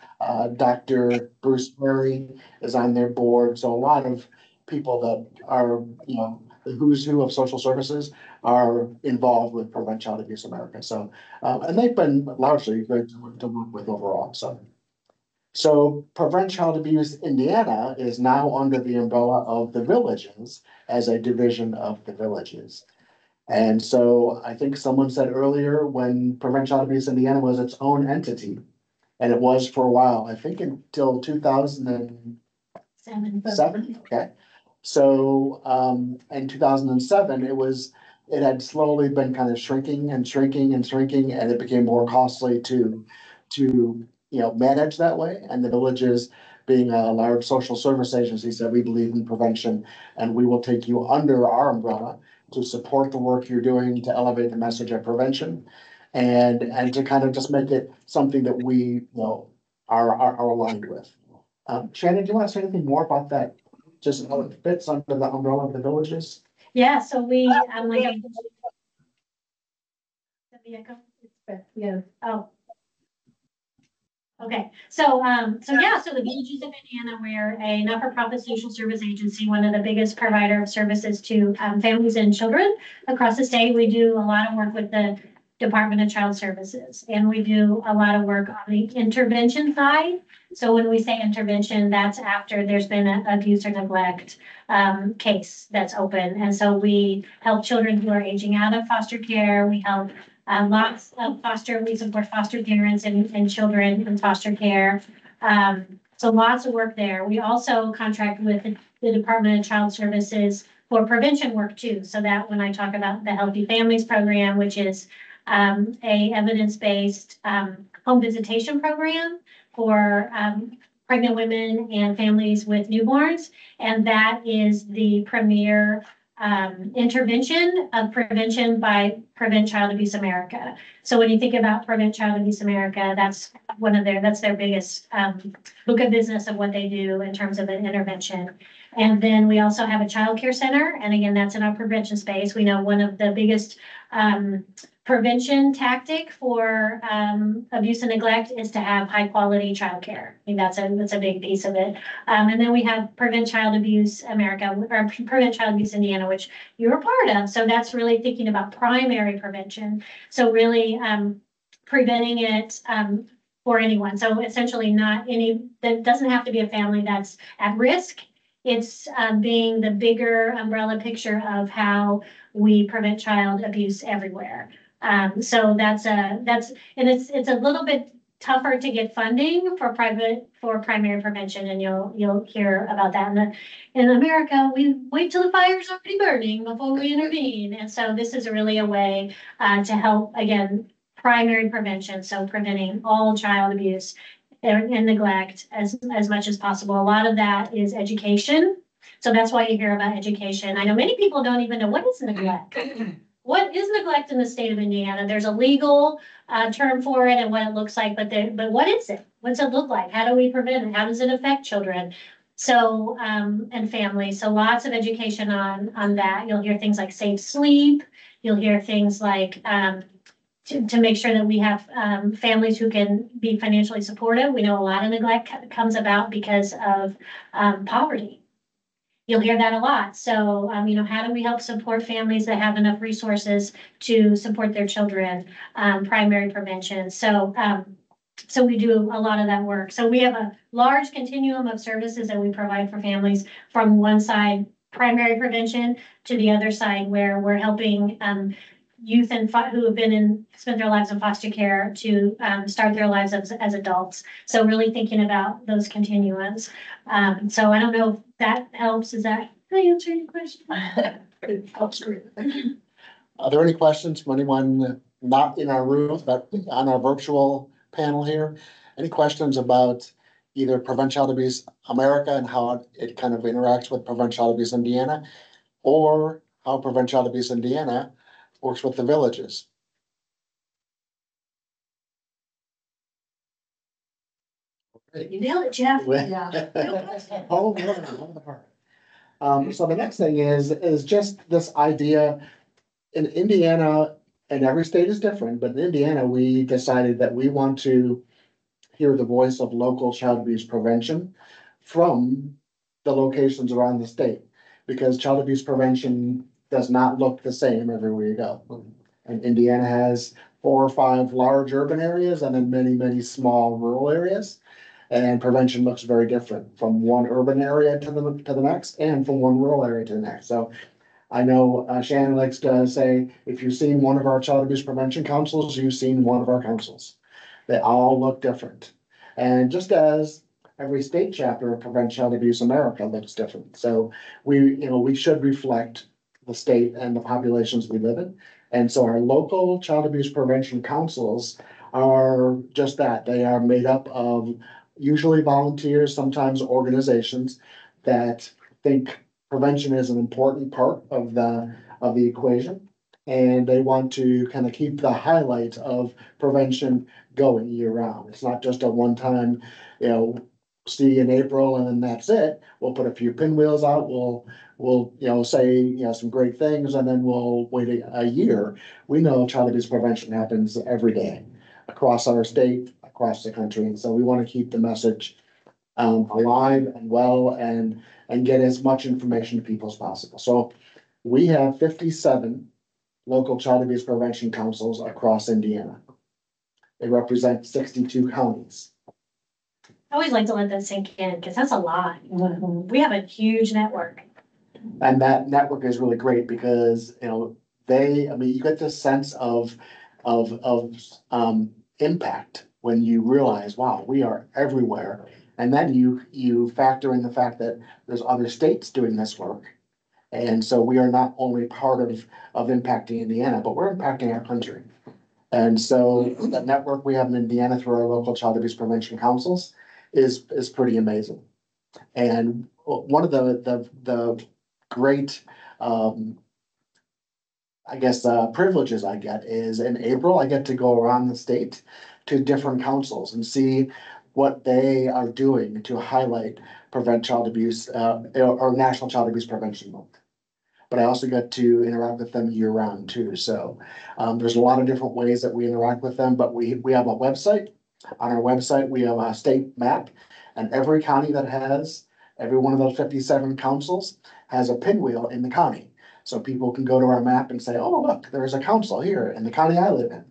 Dr. Bruce Murray is on their board. So a lot of people that are, the who's who of social services are involved with Prevent Child Abuse America. So, and they've been largely great to work with overall. So Prevent Child Abuse Indiana is now under the umbrella of the Villages as a division of the Villages. And so I think someone said earlier, when Prevent Child Abuse Indiana was its own entity, and it was for a while, I think until 2007. Okay. So in 2007, it had slowly been kind of shrinking and shrinking and shrinking, and it became more costly to manage that way. And the Villages, being a large social service agency, said, we believe in prevention, and we will take you under our umbrella to support the work you're doing to elevate the message of prevention, and to kind of just make it something that we are aligned with. Shannon, do you want to say anything more about that? Just how it fits under the umbrella of the Villages? Yeah, so we, yeah, oh. Okay, so the Villages of Indiana, we're a not-for-profit social service agency, one of the biggest provider of services to families and children across the state. We do a lot of work with the Department of Child Services, and we do a lot of work on the intervention side. So when we say intervention, that's after there's been an abuse or neglect case that's open. And so we help children who are aging out of foster care. We help we support foster parents and children in foster care. So lots of work there. We also contract with the Department of Child Services for prevention work too. So that when I talk about the Healthy Families Program, which is a evidence-based home visitation program for pregnant women and families with newborns. And that is the premier intervention of prevention by Prevent Child Abuse America. So when you think about Prevent Child Abuse America, that's their biggest book of business of what they do in terms of an intervention. And then we also have a childcare center. And again, that's in our prevention space. We know one of the biggest prevention tactic for abuse and neglect is to have high quality childcare. I mean, that's a big piece of it. And then we have Prevent Child Abuse America, or Prevent Child Abuse Indiana, which you're a part of. So that's really thinking about primary prevention. So really preventing it for anyone. So essentially that doesn't have to be a family that's at risk. It's being the bigger umbrella picture of how we prevent child abuse everywhere. So it's a little bit tougher to get funding for primary prevention, and you'll hear about that. In America, we wait till the fire's already burning before we intervene, and so this is really a way to help, again, primary prevention, so preventing all child abuse and neglect as much as possible. A lot of that is education, so that's why you hear about education. I know many people don't even know what is neglect. What is neglect in the state of Indiana? There's a legal term for it and what it looks like, but what is it? What's it look like? How do we prevent it? How does it affect children? So, and families. So lots of education on that. You'll hear things like safe sleep. You'll hear things like to make sure that we have families who can be financially supportive. We know a lot of neglect comes about because of poverty. You'll hear that a lot. So, how do we help support families that have enough resources to support their children? Primary prevention. So we do a lot of that work. So we have a large continuum of services that we provide for families, from one side, primary prevention, to the other side, where we're helping youth who have spent their lives in foster care to start their lives as adults. So really thinking about those continuums. So I don't know if that helps. Did I answer your question? It helps great. Thank you. Are there any questions from anyone not in our room, but on our virtual panel here? Any questions about either Prevent Child Abuse America and how it kind of interacts with Prevent Child Abuse Indiana, or how Prevent Child Abuse Indiana works with the villages? You nailed it, Jeff. Yeah. Oh, yeah. So the next thing is just this idea in Indiana, and every state is different, but in Indiana, we decided that we want to hear the voice of local child abuse prevention from the locations around the state, because child abuse prevention does not look the same everywhere you go. And Indiana has 4 or 5 large urban areas and then many, many small rural areas. And prevention looks very different from one urban area to the next, and from one rural area to the next. So I know Shannon likes to say, if you've seen one of our child abuse prevention councils, you've seen one of our councils. They all look different. And just as every state chapter of Prevent Child Abuse America looks different. So we should reflect the state and the populations we live in. And so our local child abuse prevention councils are just that. They are made up of usually volunteers, sometimes organizations that think prevention is an important part of the equation. And they want to kind of keep the highlight of prevention going year round. It's not just a one-time, see in April and then that's it. We'll put a few pinwheels out. We'll say, some great things, and then we'll wait a year. We know child abuse prevention happens every day across our state, across the country. And so we want to keep the message alive and well, and get as much information to people as possible. So we have 57 local child abuse prevention councils across Indiana. They represent 62 counties. I always like to let that sink in, because that's a lot. We have a huge network. And that network is really great because, you get this sense of impact when you realize, wow, we are everywhere. And then you factor in the fact that there's other states doing this work. And so we are not only part of impacting Indiana, but we're impacting our country. And so the network we have in Indiana through our local child abuse prevention councils is pretty amazing. And one of the great, privileges I get is in April, I get to go around the state to different councils and see what they are doing to highlight prevent child abuse, or National Child Abuse Prevention Month. But I also get to interact with them year round too. So there's a lot of different ways that we interact with them, but we have a website. On our website, we have a state map, and every county that has, every one of those 57 councils has a pinwheel in the county. So people can go to our map and say, oh, look, there's a council here in the county I live in.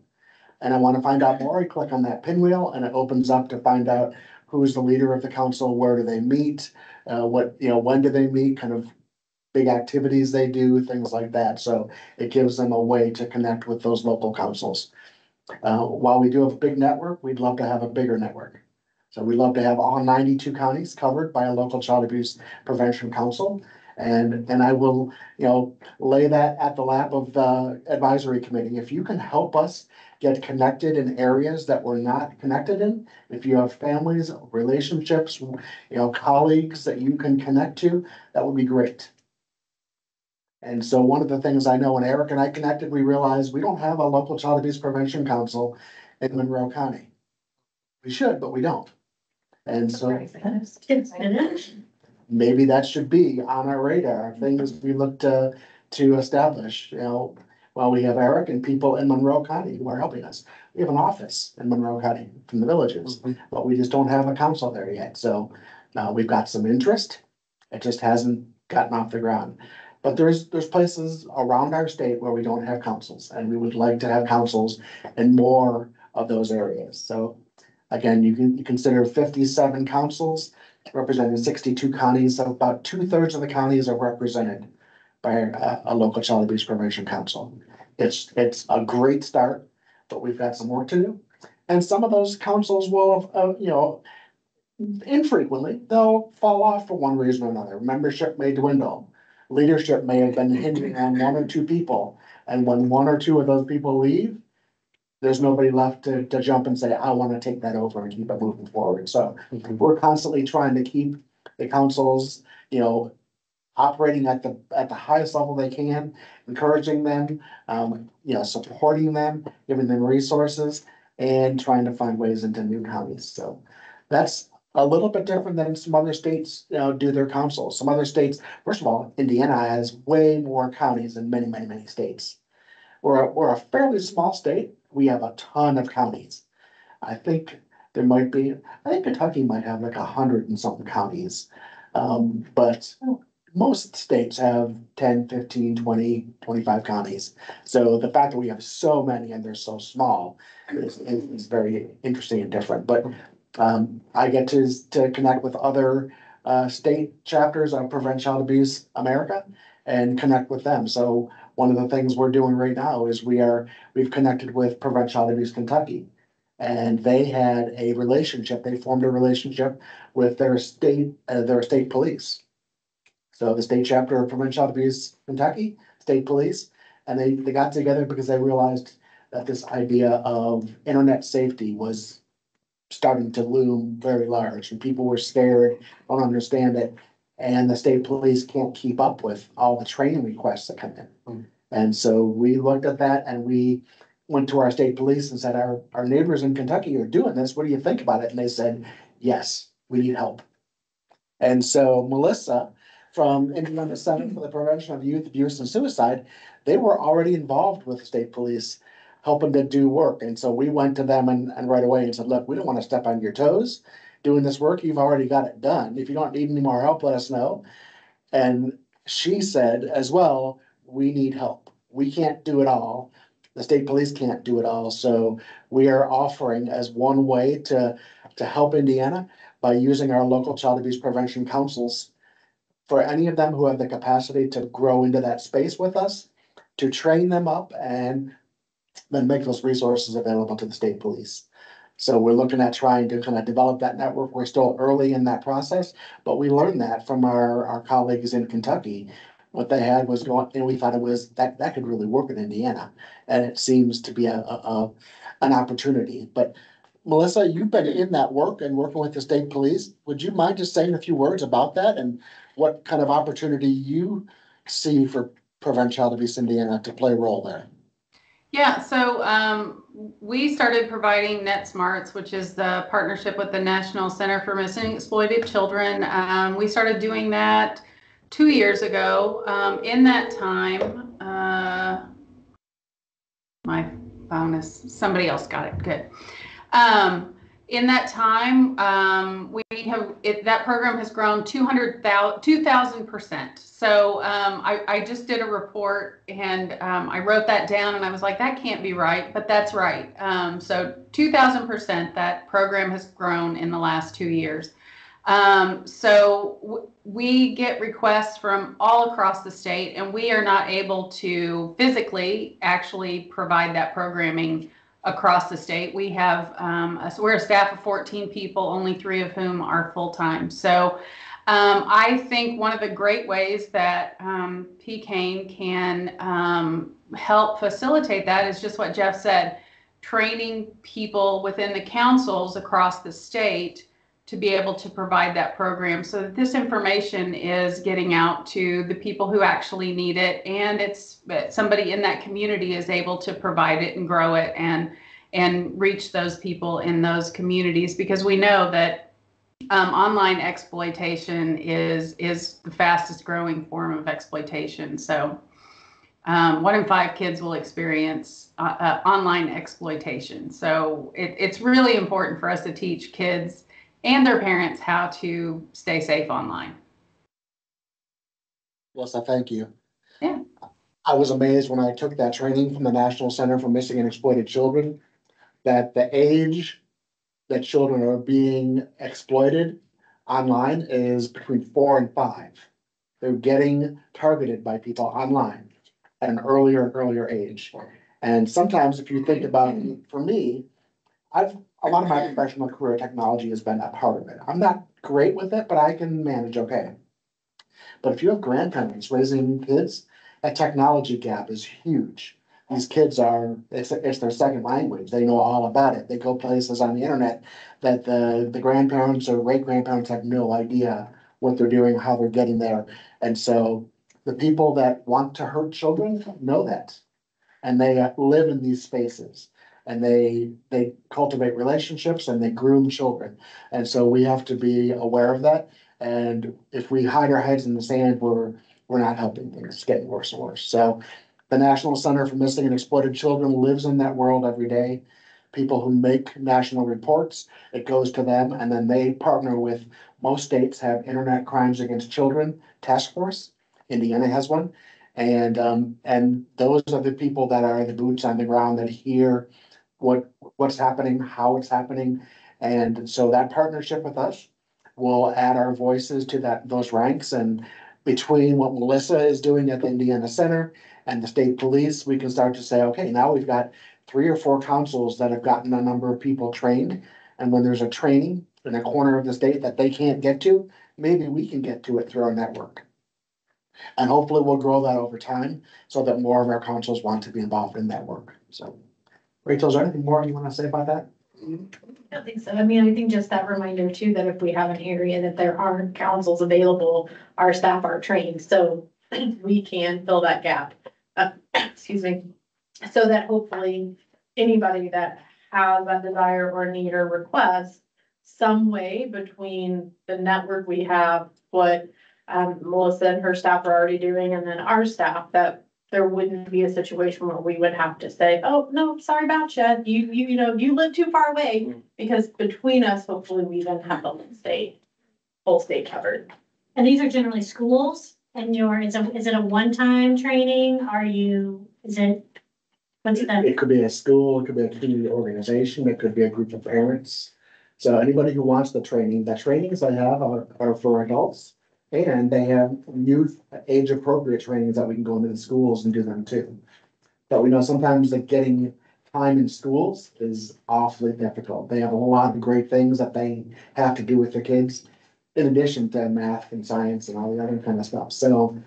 And I want to find out more, I click on that pinwheel and it opens up to find out who's the leader of the council, where do they meet, when do they meet, kind of big activities they do, things like that. So it gives them a way to connect with those local councils. While we do have a big network, we'd love to have a bigger network. So we'd love to have all 92 counties covered by a local child abuse prevention council. And I will, lay that at the lap of the advisory committee. If you can help us get connected in areas that we're not connected in, if you have families, relationships, colleagues that you can connect to, that would be great. And so one of the things I know when Eric and I connected, we realized we don't have a local child abuse prevention council in Monroe County. We should, but we don't. And so maybe that should be on our radar, things we look to establish, while we have Eric and people in Monroe County who are helping us. We have an office in Monroe County from the villages, but we just don't have a council there yet. So we've got some interest. It just hasn't gotten off the ground. But there's places around our state where we don't have councils, and we would like to have councils in more of those areas. So again, you can consider 57 councils representing 62 counties. So about 2/3 of the counties are represented by a local child abuse prevention council. It's a great start, but we've got some work to do. And some of those councils will, infrequently, they'll fall off for one reason or another. Membership may dwindle. Leadership may have been hinging on one or two people. And when one or two of those people leave, there's nobody left to jump and say, I want to take that over and keep it moving forward. So we're constantly trying to keep the councils, operating at the highest level they can, encouraging them, supporting them, giving them resources, and trying to find ways into new counties. So that's a little bit different than some other states, do their councils. Some other states, first of all, Indiana has way more counties than many, many, many states. We're a fairly small state. We have a ton of counties. I think Kentucky might have like 100 and something counties. But most states have 10, 15, 20, 25 counties. So the fact that we have so many and they're so small is very interesting and different. But I get to connect with other state chapters of Prevent Child Abuse America and connect with them. So one of the things we're doing right now is we've connected with Prevent Child Abuse Kentucky. And they had a relationship, they formed a relationship with their state police. So the state chapter of Prevent Child Abuse Kentucky, state police, and they got together because they realized that this idea of internet safety was starting to loom very large, and people were scared, don't understand it, and the state police can't keep up with all the training requests that come in. And so we looked at that and we went to our state police and said, our neighbors in Kentucky are doing this. What do you think about it? And they said, yes, we need help. And so Melissa from Indiana Center for the Prevention of Youth Abuse and Suicide, they were already involved with the state police helping to do work. And so we went to them and right away and said, look, we don't want to step on your toes doing this work. You've already got it done. If you don't need any more help, let us know. And she said as well, we need help. We can't do it all. The state police can't do it all. So we are offering as one way to help Indiana by using our local child abuse prevention councils for any of them who have the capacity to grow into that space with us, to train them up and then make those resources available to the state police. So we're looking at trying to kind of develop that network. We're still early in that process, but we learned that from our colleagues in Kentucky. What they had was going, and we thought it was that could really work in Indiana, and it seems to be an opportunity. But Melissa, you've been in that work and working with the state police. Would you mind just saying a few words about that and what kind of opportunity you see for Prevent Child Abuse Indiana to play a role there? Yeah, so we started providing Net Smarts, which is the partnership with the National Center for Missing and Exploited Children. We started doing that 2 years ago. In that time, my phone is, somebody else got it, good. In that time, that program has grown 2,000%. So I just did a report and I wrote that down and I was like, that can't be right, but that's right. So 2,000% that program has grown in the last 2 years. So we get requests from all across the state and we are not able to physically actually provide that programming across the state. We have, we're a staff of 14 people, only 3 of whom are full-time. So I think one of the great ways that PCAIN can help facilitate that is just what Jeff said, training people within the councils across the state to be able to provide that program so that this information is getting out to the people who actually need it, and it's somebody in that community is able to provide it and grow it and reach those people in those communities, because we know that online exploitation is the fastest growing form of exploitation. So 1 in 5 kids will experience online exploitation. So it's really important for us to teach kids and their parents how to stay safe online. Melissa, thank you. Yeah. I was amazed when I took that training from the National Center for Missing and Exploited Children that the age that children are being exploited online is between 4 and 5. They're getting targeted by people online at an earlier and earlier age. And sometimes if you think about it, for me, a lot of my professional career, technology has been a part of it. I'm not great with it, but I can manage okay. But if you have grandparents raising kids, that technology gap is huge. These kids it's their second language. They know all about it. They go places on the internet that the grandparents or great grandparents have no idea what they're doing, how they're getting there. And so the people that want to hurt children know that. And they live in these spaces. And they cultivate relationships and they groom children. And so we have to be aware of that. And if we hide our heads in the sand, we're not helping things. It's getting worse and worse. So the National Center for Missing and Exploited Children lives in that world every day. People who make national reports, it goes to them, and then they partner with, most states have Internet Crimes Against Children Task Force. Indiana has one. And those are the people that are the boots on the ground that hear what's happening, how it's happening. And so that partnership with us will add our voices to those ranks. And between what Melissa is doing at the Indiana Center and the state police, we can start to say, okay, now we've got 3 or 4 councils that have gotten a number of people trained. And when there's a training in a corner of the state that they can't get to, maybe we can get to it through our network. And hopefully we'll grow that over time so that more of our councils want to be involved in that work. So, Rachel, is there anything more you want to say about that? I don't think so. I mean, I think just that reminder too, that if we have an area that there aren't councils available, our staff are trained, so we can fill that gap. Excuse me. So that hopefully anybody that has that desire or need or request some way between the network we have, what Melissa and her staff are already doing, and then our staff, that there wouldn't be a situation where we would have to say, oh, no, sorry about you. You live too far away, because between us, hopefully we then have the whole state covered. And these are generally schools, and is it a one-time training? It could be a school, it could be a community organization, it could be a group of parents. So anybody who wants the trainings I have are for adults. And they have youth age appropriate trainings that we can go into the schools and do them too. But we know sometimes that getting time in schools is awfully difficult. They have a whole lot of great things that they have to do with their kids, in addition to math and science and all the other kind of stuff. So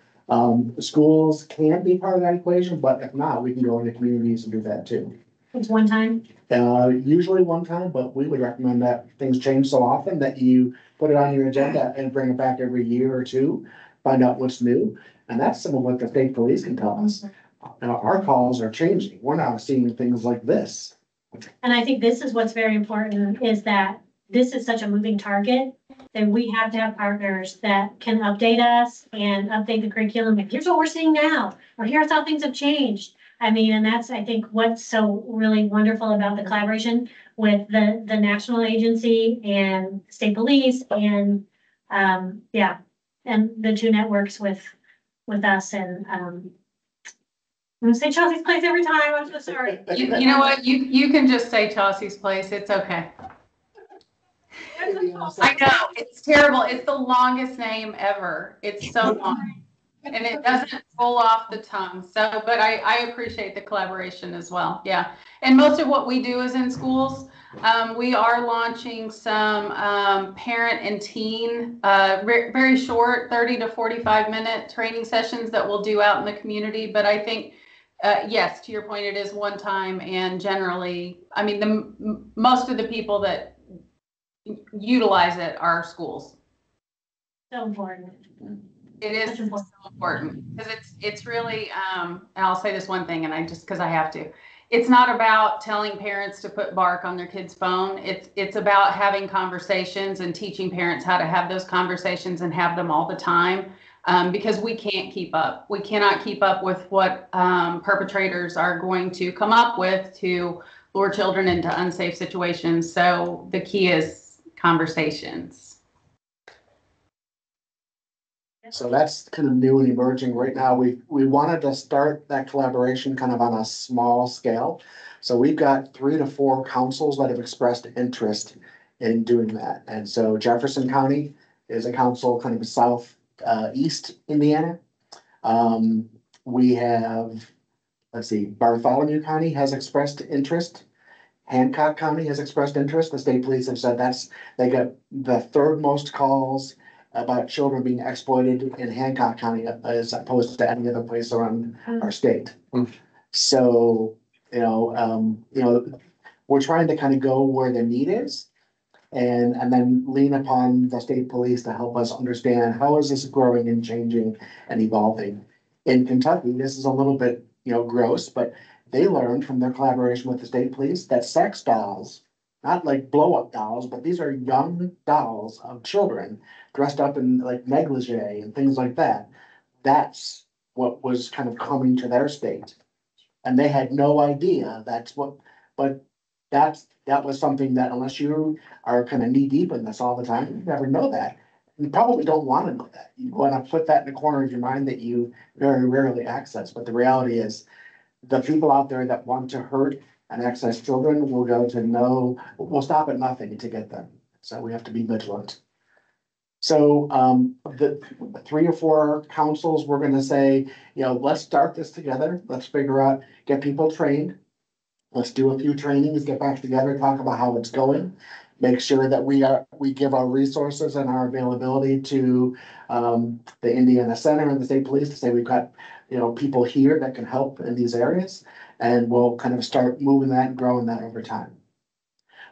schools can be part of that equation, but if not, we can go into communities and do that too. It's one time? Usually one time, but we would recommend that things change so often that you put it on your agenda and bring it back every year or two, find out what's new. And that's some of what the state police can tell us. our calls are changing. We're now seeing things like this. And I think this is what's very important is that this is such a moving target that we have to have partners that can update us and update the curriculum. And here's what we're seeing now, or here's how things have changed. I mean, and that's, I think, what's so really wonderful about the collaboration with the national agency and state police and, yeah, and the two networks with us and, I'm gonna say Chelsea's Place every time, I'm so sorry. You know what? You can just say Chelsea's Place. It's okay. I know, it's terrible. It's the longest name ever. It's so long. And it doesn't roll off the tongue. So, but I appreciate the collaboration as well. Yeah. And most of what we do is in schools. We are launching some parent and teen, very short, 30 to 45-minute training sessions that we'll do out in the community. But I think, yes, to your point, it is one time. And generally, I mean, most of the people that utilize it are schools. So important. It is so important because it's really, and I'll say this one thing, and because I have to, it's not about telling parents to put bark on their kid's phone. It's about having conversations and teaching parents how to have those conversations and have them all the time, because we can't keep up. We cannot keep up with what perpetrators are going to come up with to lure children into unsafe situations. So the key is conversations. So that's kind of new and emerging right now. We wanted to start that collaboration kind of on a small scale. So we've got 3 to 4 councils that have expressed interest in doing that. And so Jefferson County is a council kind of southeast Indiana. We have, let's see, Bartholomew County has expressed interest. Hancock County has expressed interest. The state police have said they got the 3rd most calls about children being exploited in Hancock County as opposed to any other place around our state. So, we're trying to kind of go where the need is and then lean upon the state police to help us understand how is this growing and changing and evolving. In Kentucky, this is a little bit, gross, but they learned from their collaboration with the state police that sex dolls, not like blow-up dolls, but these are young dolls of children dressed up in like negligee and things like that. That's what was kind of coming to their state. And they had no idea but that was something that unless you are kind of knee deep in this all the time, you never know that. You probably don't want to know that. You want to put that in the corner of your mind that you very rarely access. But the reality is the people out there that want to hurt and access children will stop at nothing to get them. So we have to be vigilant. So the 3 or 4 councils, we're gonna say, let's start this together. Let's figure out, get people trained. Let's do a few trainings, get back together, talk about how it's going. Make sure that we give our resources and our availability to the Indiana Center and the state police to say we've got, people here that can help in these areas. And we'll kind of start moving that and growing that over time.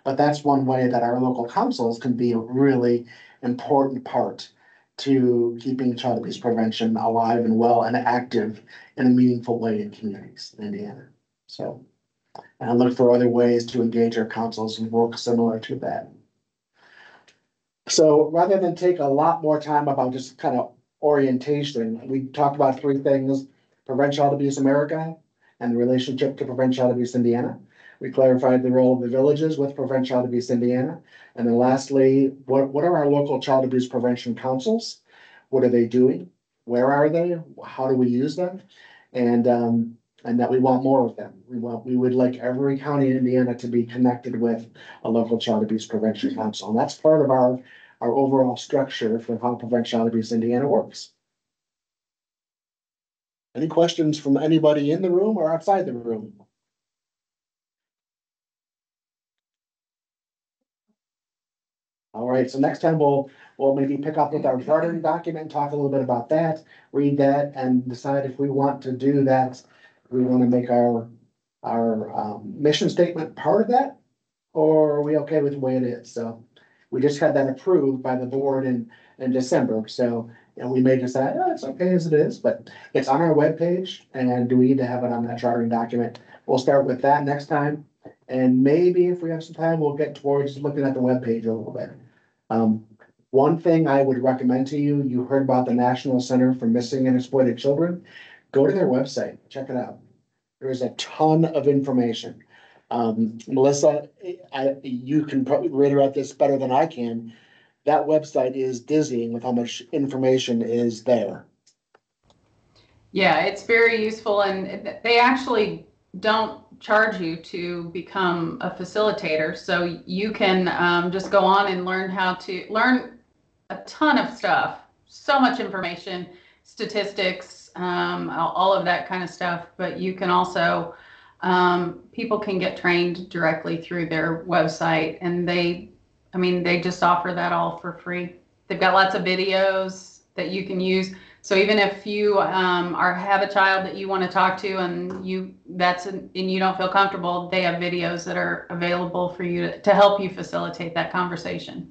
But that's one way that our local councils can be a really important part to keeping child abuse prevention alive and well and active in a meaningful way in communities in Indiana. So, and I look for other ways to engage our councils and work similar to that. So rather than take a lot more time about just kind of orientation, we talked about 3 things: Prevent Child Abuse America and the relationship to Prevent Child Abuse Indiana. We clarified the role of the villages with Prevent Child Abuse Indiana. And then lastly, what are our local child abuse prevention councils? What are they doing? Where are they? How do we use them? And that we want more of them. We would like every county in Indiana to be connected with a local child abuse prevention council. And that's part of our overall structure for how Prevent Child Abuse Indiana works. Any questions from anybody in the room or outside the room? All right, so next time we'll maybe pick up with our chartering document, talk a little bit about that, read that, and decide if we want to do that. We want to make our mission statement part of that, or are we okay with the way it is? So we just had that approved by the board in December. So And we may just say, oh, it's okay as it is, but it's on our webpage, and do we need to have it on that chartering document? We'll start with that next time. And maybe if we have some time, we'll get towards looking at the webpage a little bit. One thing I would recommend to you, you heard about the National Center for Missing and Exploited Children. Go to their website, check it out. There is a ton of information. Melissa, you can probably reiterate this better than I can. That website is dizzying with how much information is there. Yeah, it's very useful, and they actually don't charge you to become a facilitator. So you can just go on and learn how to learn a ton of stuff, so much information, statistics, all of that kind of stuff. But you can also, people can get trained directly through their website, and they just offer that all for free. They've got lots of videos that you can use. So even if you have a child that you want to talk to and you don't feel comfortable, they have videos that are available for you to help you facilitate that conversation.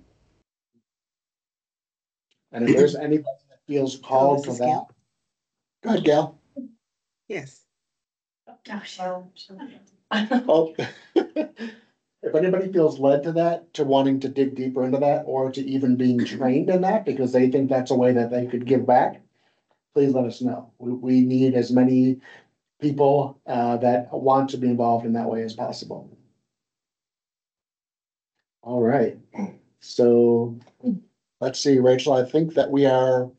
And if there's anybody that feels called to that, Gail. go ahead, Gail. Yes. Oh. If anybody feels led to that, to wanting to dig deeper into that, or to even being trained in that because they think that's a way that they could give back, please let us know. We need as many people that want to be involved in that way as possible. All right, so let's see, Rachel, I think that we are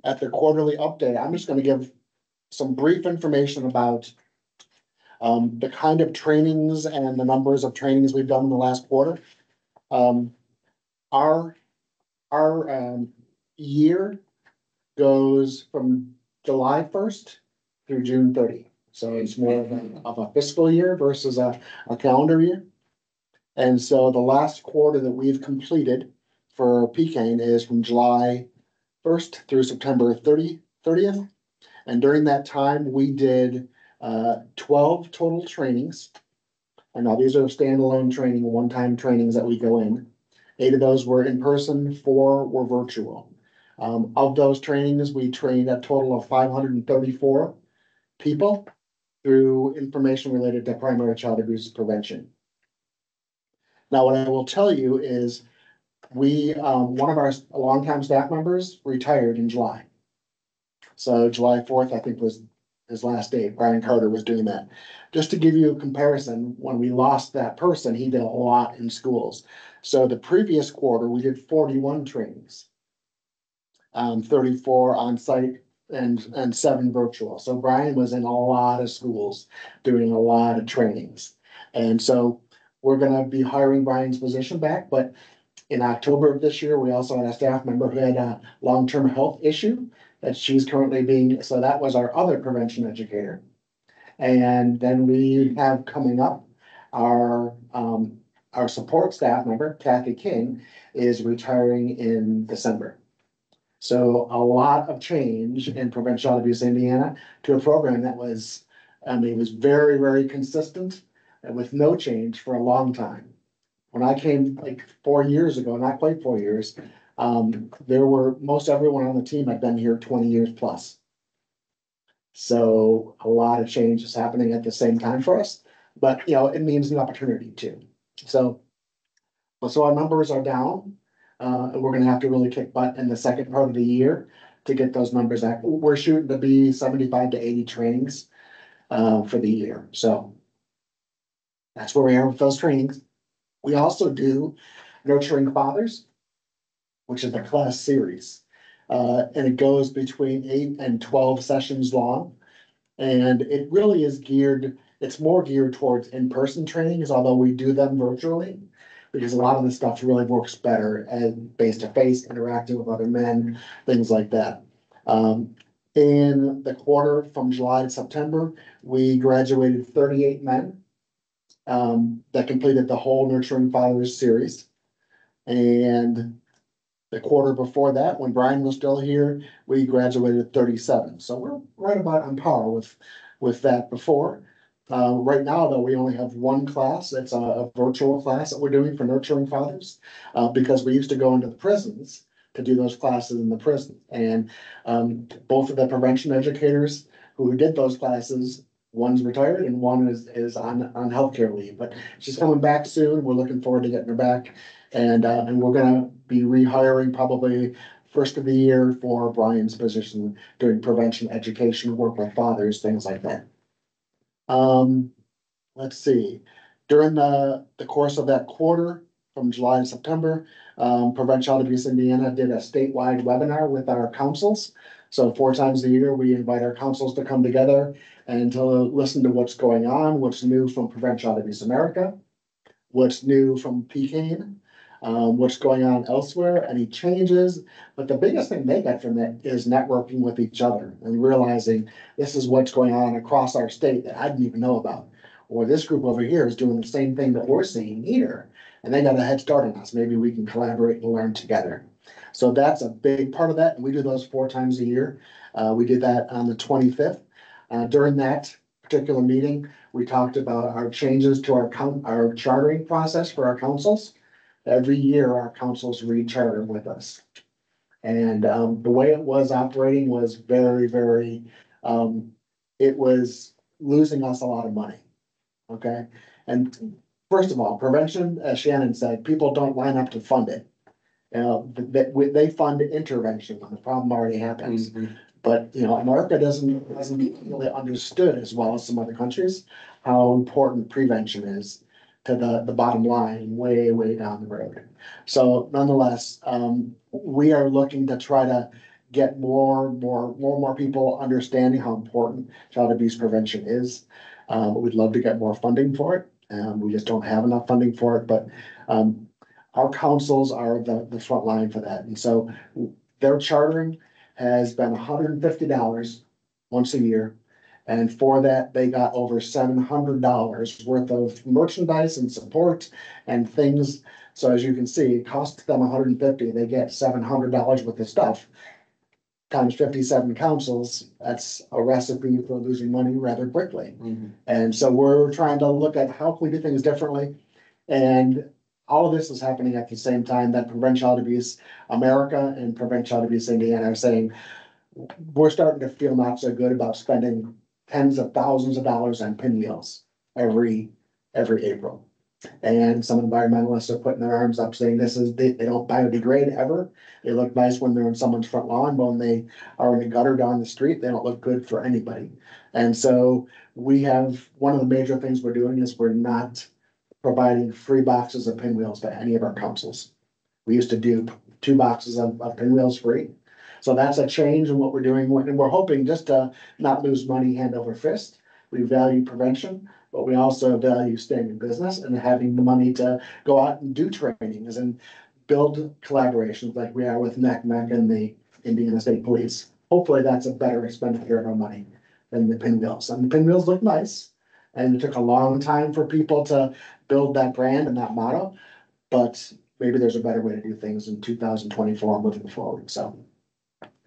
at the quarterly update. I'm just going to give some brief information about the kind of trainings and the numbers of trainings we've done in the last quarter. Our year goes from July 1st through June 30. So it's more of a fiscal year versus a calendar year. And so the last quarter that we've completed for PCAIN is from July 1st through September 30th. And during that time, we did 12 total trainings. And now these are standalone training, one-time trainings that we go in. 8 of those were in person, 4 were virtual. Of those trainings, we trained a total of 534 people through information related to primary child abuse prevention. Now, what I will tell you is one of our longtime staff members retired in July. So July 4th, I think, was his last day. Brian Carter was doing that. Just to give you a comparison, when we lost that person, he did a lot in schools. So the previous quarter, we did 41 trainings, 34 on site and 7 virtual. So Brian was in a lot of schools doing a lot of trainings. And so we're going to be hiring Brian's position back. But in October of this year, we also had a staff member who had a long-term health issue that she's currently so that was our other prevention educator. And then we have coming up our support staff member, Kathy King, is retiring in December. So a lot of change in Prevent Child Abuse Indiana to a program that was very, very consistent and with no change for a long time. When I came like 4 years ago, not quite 4 years, most everyone on the team had been here 20 years plus. So a lot of change is happening at the same time for us, but it means an opportunity too. So our numbers are down, and we're gonna have to really kick butt in the second part of the year to get those numbers back. We're shooting to be 75 to 80 trainings for the year. So that's where we are with those trainings. We also do Nurturing Fathers, which is a class series. And it goes between 8 and 12 sessions long. And it really is it's more geared towards in-person trainings, although we do them virtually, because a lot of the stuff really works better and face-to-face, interacting with other men, things like that. In the quarter from July to September, we graduated 38 men that completed the whole Nurturing Fathers series. And the quarter before that, when Brian was still here, we graduated 37. So we're right about on par with that before. Right now, though, we only have one class. It's a virtual class that we're doing for Nurturing Fathers, because we used to go into the prisons to do those classes in the prison. And both of the prevention educators who did those classes, one's retired and one is on healthcare leave, but she's coming back soon. We're looking forward to getting her back. And we're gonna be rehiring probably first of the year for Brian's position doing prevention education, work with fathers, things like that. Let's see, during the course of that quarter, from July to September, Prevent Child Abuse Indiana did a statewide webinar with our councils. So 4 times a year, we invite our councils to come together and to listen to what's going on, what's new from Prevent Child Abuse America, what's new from PCAIN, what's going on elsewhere, any changes. But the biggest thing they get from that is networking with each other and realizing this is what's going on across our state that I didn't even know about. Or this group over here is doing the same thing that we're seeing here, and they got a head start on us. Maybe we can collaborate and learn together. So that's a big part of that. And we do those 4 times a year. We did that on the 25th. During that particular meeting, we talked about our changes to our chartering process for our councils. Every year, our councils re-charter with us. And the way it was operating was very, very, it was losing us a lot of money. Okay, and first of all, prevention, as Shannon said, people don't line up to fund it. They fund intervention when the problem already happens. But, you know, America hasn't really understood as well as some other countries how important prevention is to the bottom line way, way down the road. So nonetheless, we are looking to try to get more people understanding how important child abuse prevention is. We'd love to get more funding for it. We just don't have enough funding for it, but our councils are the front line for that. And so their chartering has been $150 once a year. And for that, they got over $700 worth of merchandise and support and things. So as you can see, it costs them $150. They get $700 worth of stuff. Times 57 councils, that's a recipe for losing money rather quickly. And so we're trying to look at how can we do things differently. And all of this is happening at the same time that Prevent Child Abuse America and Prevent Child Abuse Indiana are saying, we're starting to feel not so good about spending tens of thousands of dollars on pinwheels every April. And some environmentalists are putting their arms up saying they don't biodegrade ever. They look nice when they're in someone's front lawn, but when they are in the gutter down the street, they don't look good for anybody. And so we have, one of the major things we're doing is we're not providing free boxes of pinwheels to any of our councils. We used to do 2 boxes of pinwheels free. So that's a change in what we're doing, and we're hoping just to not lose money hand over fist. We value prevention, but we also value staying in business and having the money to go out and do trainings and build collaborations like we are with NACMEC and the Indiana State Police. Hopefully that's a better expenditure of our money than the pinwheels. And the pinwheels look nice, and it took a long time for people to build that brand and that motto, but maybe there's a better way to do things in 2024 moving forward, so.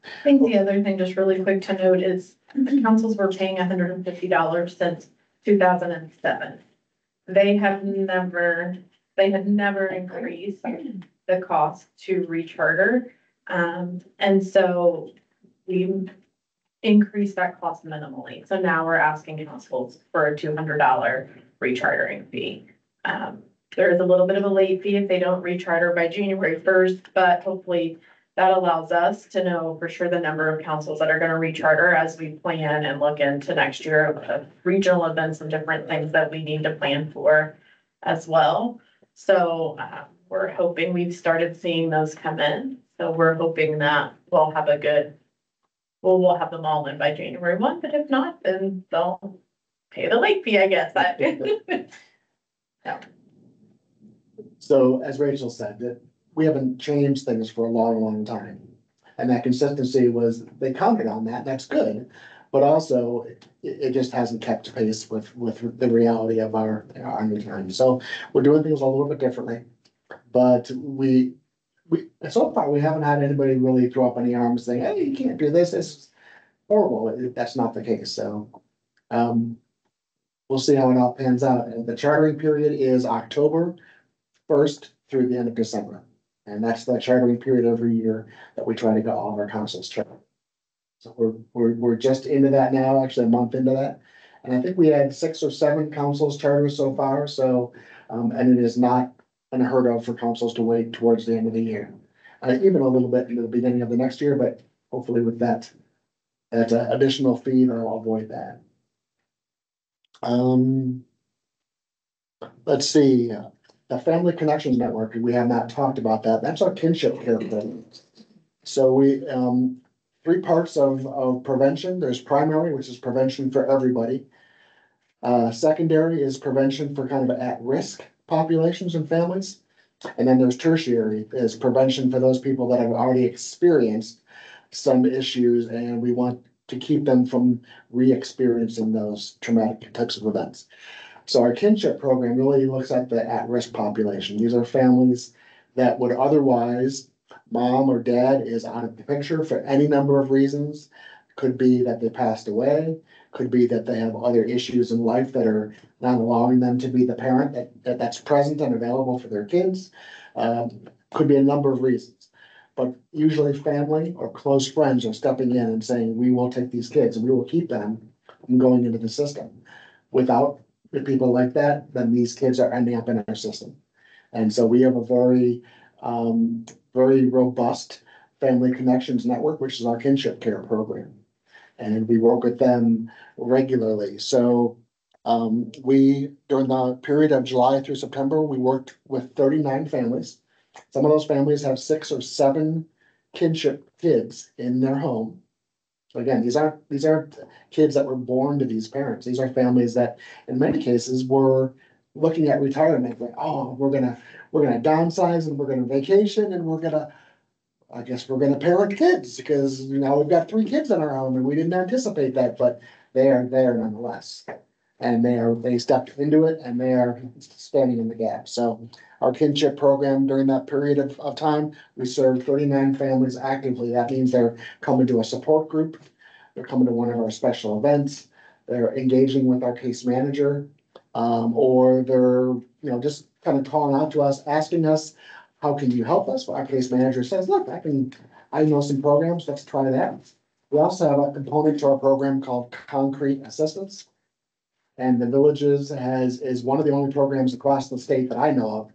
I think the other thing, just really quick to note, is the councils were paying $150 since 2007. They had never increased the cost to recharter. And so we increased that cost minimally. So now we're asking councils for a $200 rechartering fee. There is a little bit of a late fee if they don't recharter by January 1st, but hopefully that allows us to know for sure the number of councils that are going to recharter as we plan and look into next year of regional events and different things that we need to plan for as well. So we're hoping we've started seeing those come in. So we're hoping that we'll have we'll have them all in by January 1, but if not, then they'll pay the late fee, I guess. So as Rachel said, that we haven't changed things for a long, long time. And that consistency was, they counted on that, that's good. But also, it just hasn't kept pace with the reality of our new time. So we're doing things a little bit differently. But we so far, we haven't had anybody really throw up any arms saying, hey, you can't do this, this is horrible. That's not the case. So we'll see how it all pans out. And the chartering period is October 1st through the end of December. And that's the chartering period every year that we try to get all of our councils chartered. So we're just into that now, actually a month into that. And I think we had 6 or 7 councils chartered so far, so, and it is not unheard of for councils to wait towards the end of the year. Even a little bit into the beginning of the next year, but hopefully with that additional fee, they'll avoid that. Let's see, the Family Connections Network, we have not talked about that. That's our kinship care program. So we, 3 parts of prevention. There's primary, which is prevention for everybody. Secondary is prevention for kind of at-risk populations and families. And then there's tertiary, is prevention for those people that have already experienced some issues and we want to keep them from re-experiencing those traumatic types of events. So our kinship program really looks at the at-risk population. These are families that would otherwise, mom or dad is out of the picture for any number of reasons. Could be that they passed away, could be that they have other issues in life that are not allowing them to be the parent that's present and available for their kids. Could be a number of reasons. But usually family or close friends are stepping in and saying, we will take these kids and we will keep them from going into the system. Without people like that, then these kids are ending up in our system. And so we have a very, very robust Family Connections Network, which is our kinship care program. And we work with them regularly. So we, during the period of July through September, we worked with 39 families. Some of those families have 6 or 7 kinship kids in their home. So again, these aren't kids that were born to these parents. These are families that, in many cases, were looking at retirement. Like, oh, we're gonna downsize and we're gonna vacation and I guess we're gonna parent kids because now we've got 3 kids in our home and we didn't anticipate that, but they are there nonetheless. And they stepped into it and they are standing in the gap. So our kinship program during that period of time, we served 39 families actively. That means they're coming to a support group, they're coming to one of our special events, they're engaging with our case manager, or they're just kind of calling out to us, asking us, how can you help us? Our case manager says, look, I know some programs, let's try that. We also have a component to our program called Concrete Assistance. And the Villages is one of the only programs across the state that I know of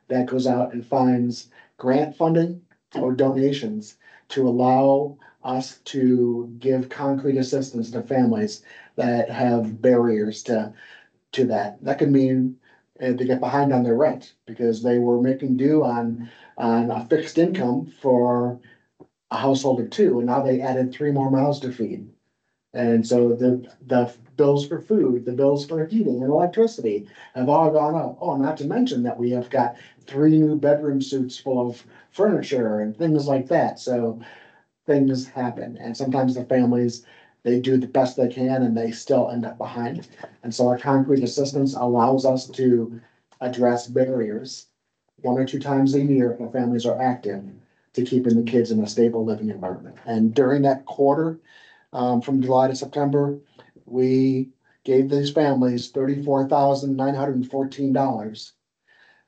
that goes out and finds grant funding or donations to allow us to give concrete assistance to families that have barriers to that. That could mean they get behind on their rent because they were making due on a fixed income for a household of 2, and now they added 3 more mouths to feed. And so the bills for food, the bills for heating and electricity have all gone up. Oh, not to mention that we have got 3 new bedroom suites full of furniture and things like that. So things happen. And sometimes the families, they do the best they can and they still end up behind. And so our concrete assistance allows us to address barriers 1 or 2 times a year if the families are active to keeping the kids in a stable living environment. And during that quarter, from July to September, we gave these families $34,914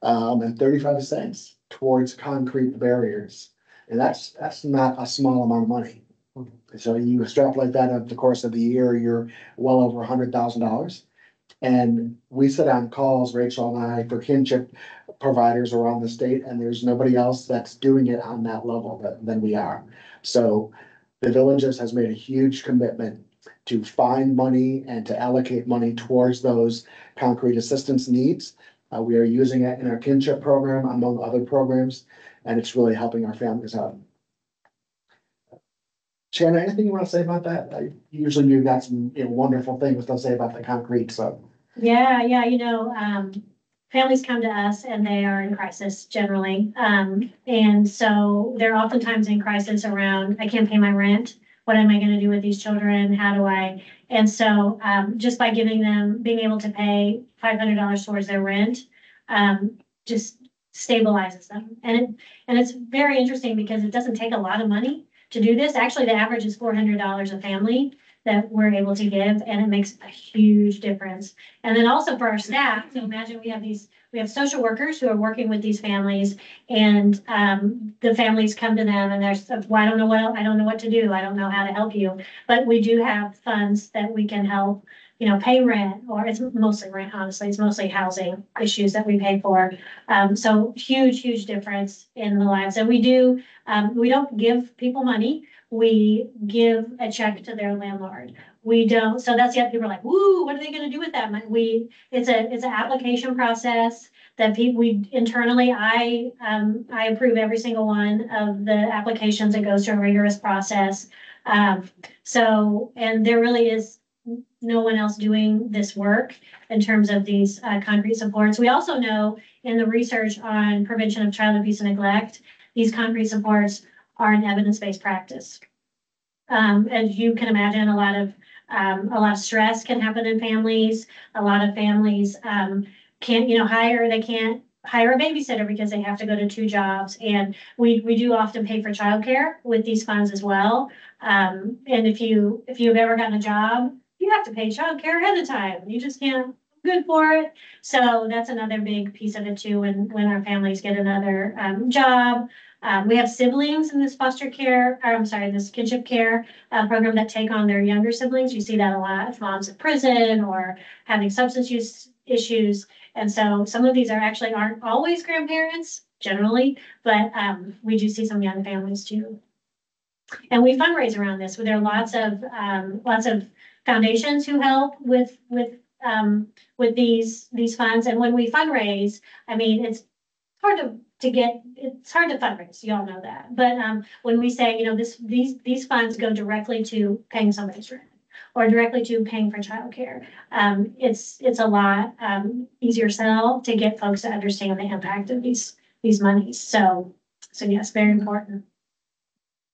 and 35 cents towards concrete barriers. And that's not a small amount of money. So you extrapolate that over the course of the year, you're well over $100,000. And we sit on calls, Rachel and I, for kinship providers around the state, and there's nobody else that's doing it on that level than we are. So the Villages has made a huge commitment to find money and to allocate money towards those concrete assistance needs. We are using it in our kinship program, among other programs, and it's really helping our families out. Shannon, anything you want to say about that? Usually you've got some wonderful things to say about the concrete, so. Yeah, families come to us and they are in crisis generally. And so they're oftentimes in crisis around, I can't pay my rent. What am I going to do with these children? How do I? And so just by being able to pay $500 towards their rent, just stabilizes them. And it's very interesting because it doesn't take a lot of money to do this. Actually, the average is $400 a family that we're able to give, and it makes a huge difference. And then also for our staff, so imagine we have social workers who are working with these families, and the families come to them and they're, well, I don't know what to do. I don't know how to help you. But we do have funds that we can help, pay rent, or it's mostly rent, honestly. It's mostly housing issues that we pay for. So huge difference in the lives. And we don't give people money. We give a check to their landlord. We don't, so that's the other people are like, woo, what are they gonna do with that money? It's an application process that we internally, I approve every single one of the applications. It goes through a rigorous process. So, and there really is no one else doing this work in terms of these concrete supports. We also know in the research on prevention of child abuse and neglect, these concrete supports are an evidence-based practice. As you can imagine, a lot of stress can happen in families. A lot of families can't hire a babysitter because they have to go to 2 jobs. And we do often pay for childcare with these funds as well. And if you've ever gotten a job, you have to pay childcare ahead of time. You just can't, good for it. So that's another big piece of it too, when our families get another job. We have siblings in this this kinship care program that take on their younger siblings. You see that a lot if mom's in prison or having substance use issues. And so some of these aren't always grandparents generally, but we do see some young families too. And we fundraise around this. There are lots of foundations who help with these funds. And when we fundraise, I mean, it's hard to fundraise. You all know that. But when we say, these funds go directly to paying somebody's rent or directly to paying for childcare, it's a lot easier sell to get folks to understand the impact of these monies. So yes, very important.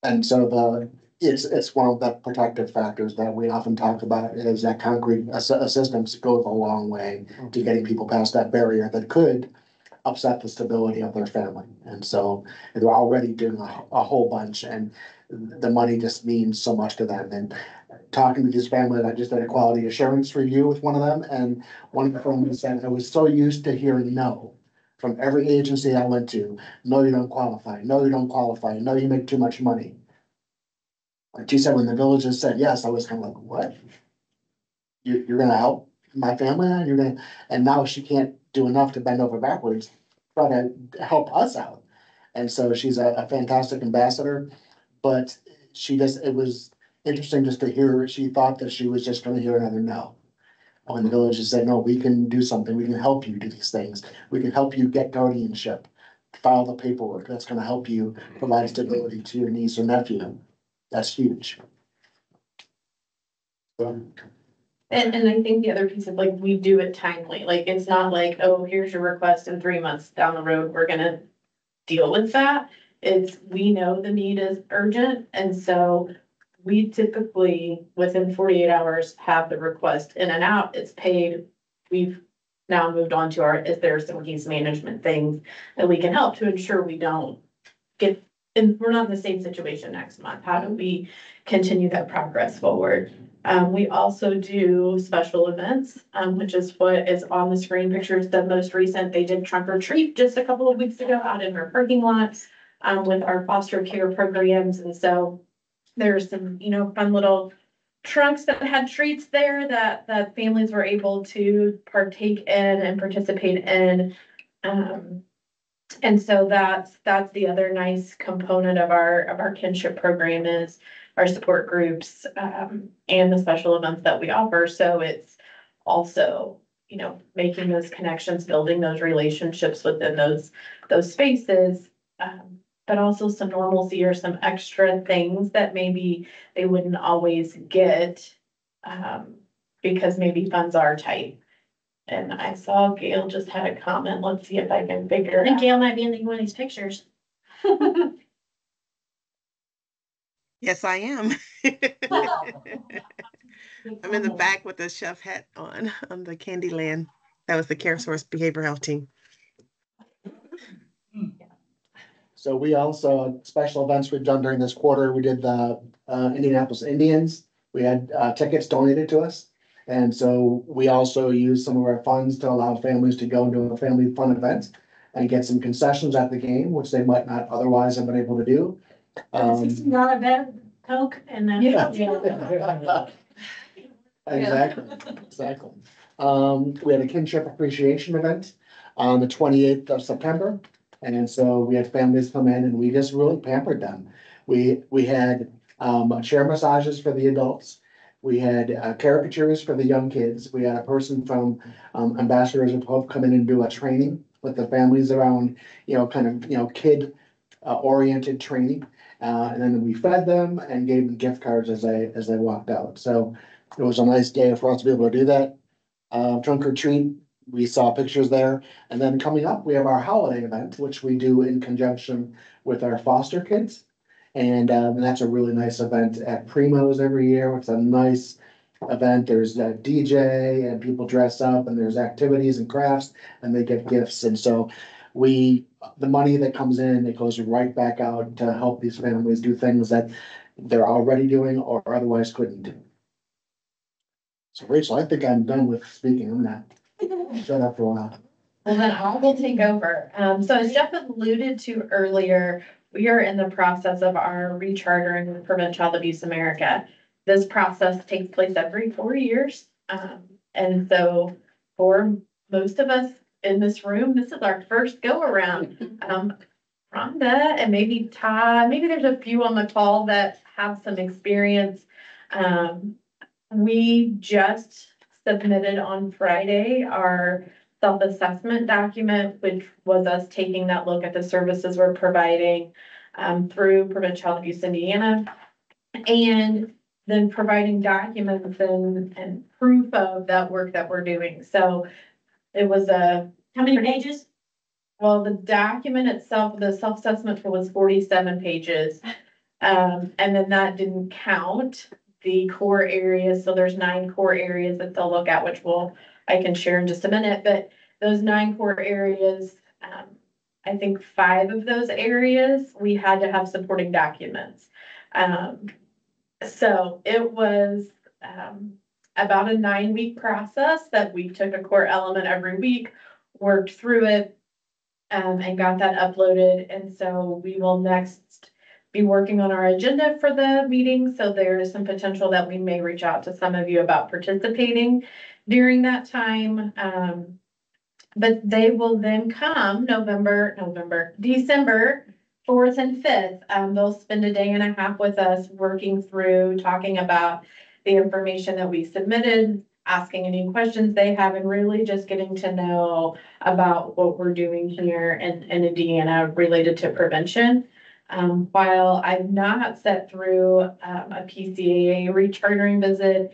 And so it's one of the protective factors that we often talk about is that concrete assistance goes a long way to getting people past that barrier that could upset the stability of their family. And so they're already doing a whole bunch, and the money just means so much to them. And talking to this family, I just did a quality assurance review with one of them, and one of the families said, I was so used to hearing no from every agency I went to. No, you don't qualify. No, you don't qualify. No, you make too much money. Like she said, when the villagers said yes, I was kind of like, what? You're gonna help my family? And now she can't do enough to bend over backwards, try to help us out. And so she's a fantastic ambassador, but it was interesting just to hear her. She thought that she was just gonna hear another no. When the villagers said, no, we can do something. We can help you do these things. We can help you get guardianship, file the paperwork. That's gonna help you provide stability to your niece or nephew. That's huge. And I think the other piece of we do it timely. It's not like, oh, here's your request and 3 months down the road, we're gonna deal with that. We know the need is urgent. And so we typically within 48 hours have the request in and out. It's paid. We've now moved on to is there some case management things that we can help to ensure we don't get, and we're not in the same situation next month. How do we continue that progress forward? We also do special events, which is what is on the screen pictures. The most recent, they did trunk or treat just a couple of weeks ago out in our parking lots with our foster care programs. And so there's some, fun little trunks that had treats there that families were able to partake in and participate in. And so that's the other nice component of our kinship program is our support groups and the special events that we offer. So it's also, making those connections, building those relationships within those spaces, but also some normalcy or some extra things that maybe they wouldn't always get because maybe funds are tight. And I saw Gail just had a comment. Let's see if I can figure it out. Gail might be in one of these pictures. Yes, I am. I'm in the back with the chef hat on the Candyland. That was the CareSource Behavioral Health team. So we also, special events we've done during this quarter, we did the Indianapolis Indians. We had tickets donated to us. And so we also use some of our funds to allow families to go to a family fun event and get some concessions at the game, which they might not otherwise have been able to do. Not a bad Coke and then. Exactly, exactly. We had a kinship appreciation event on the 28th of September. And so we had families come in and we just really pampered them. We had chair massages for the adults. We had caricatures for the young kids. We had a person from Ambassadors of Hope come in and do a training with the families around, kid oriented training. And then we fed them and gave them gift cards as they walked out. So it was a nice day for us to be able to do that. Trunk or treat, we saw pictures there. And then coming up, we have our holiday event, which we do in conjunction with our foster kids. And that's a really nice event at Primo's every year. It's a nice event. There's a DJ and people dress up and there's activities and crafts and they get gifts. And so the money that comes in, it goes right back out to help these families do things that they're already doing or otherwise couldn't do. So Rachel, I think I'm done with speaking. I'm gonna shut up for a while. Well, then I will take over. So as Jeff alluded to earlier, we are in the process of our rechartering with Prevent Child Abuse America. This process takes place every 4 years. And so for most of us in this room, this is our first go around. Rhonda and maybe Todd, maybe there's a few on the call that have some experience. We just submitted on Friday our self-assessment document, which was us taking that look at the services we're providing through Prevent Child Abuse Indiana, and then providing documents and proof of that work that we're doing. So it was how many pages? Well, the document itself, the self-assessment was 47 pages. And then that didn't count the core areas. So there's 9 core areas that they'll look at, which I can share in just a minute. But those 9 core areas, I think 5 of those areas, we had to have supporting documents. So it was about a 9-week process that we took a core element every week, worked through it, and got that uploaded. And so we will next be working on our agenda for the meeting. So there is some potential that we may reach out to some of you about participating during that time. But they will then come December 4th and 5th. They'll spend a day and a half with us working through, talking about the information that we submitted, asking any questions they have, and really just getting to know about what we're doing here in Indiana related to prevention. While I've not sat through a PCAA rechartering visit,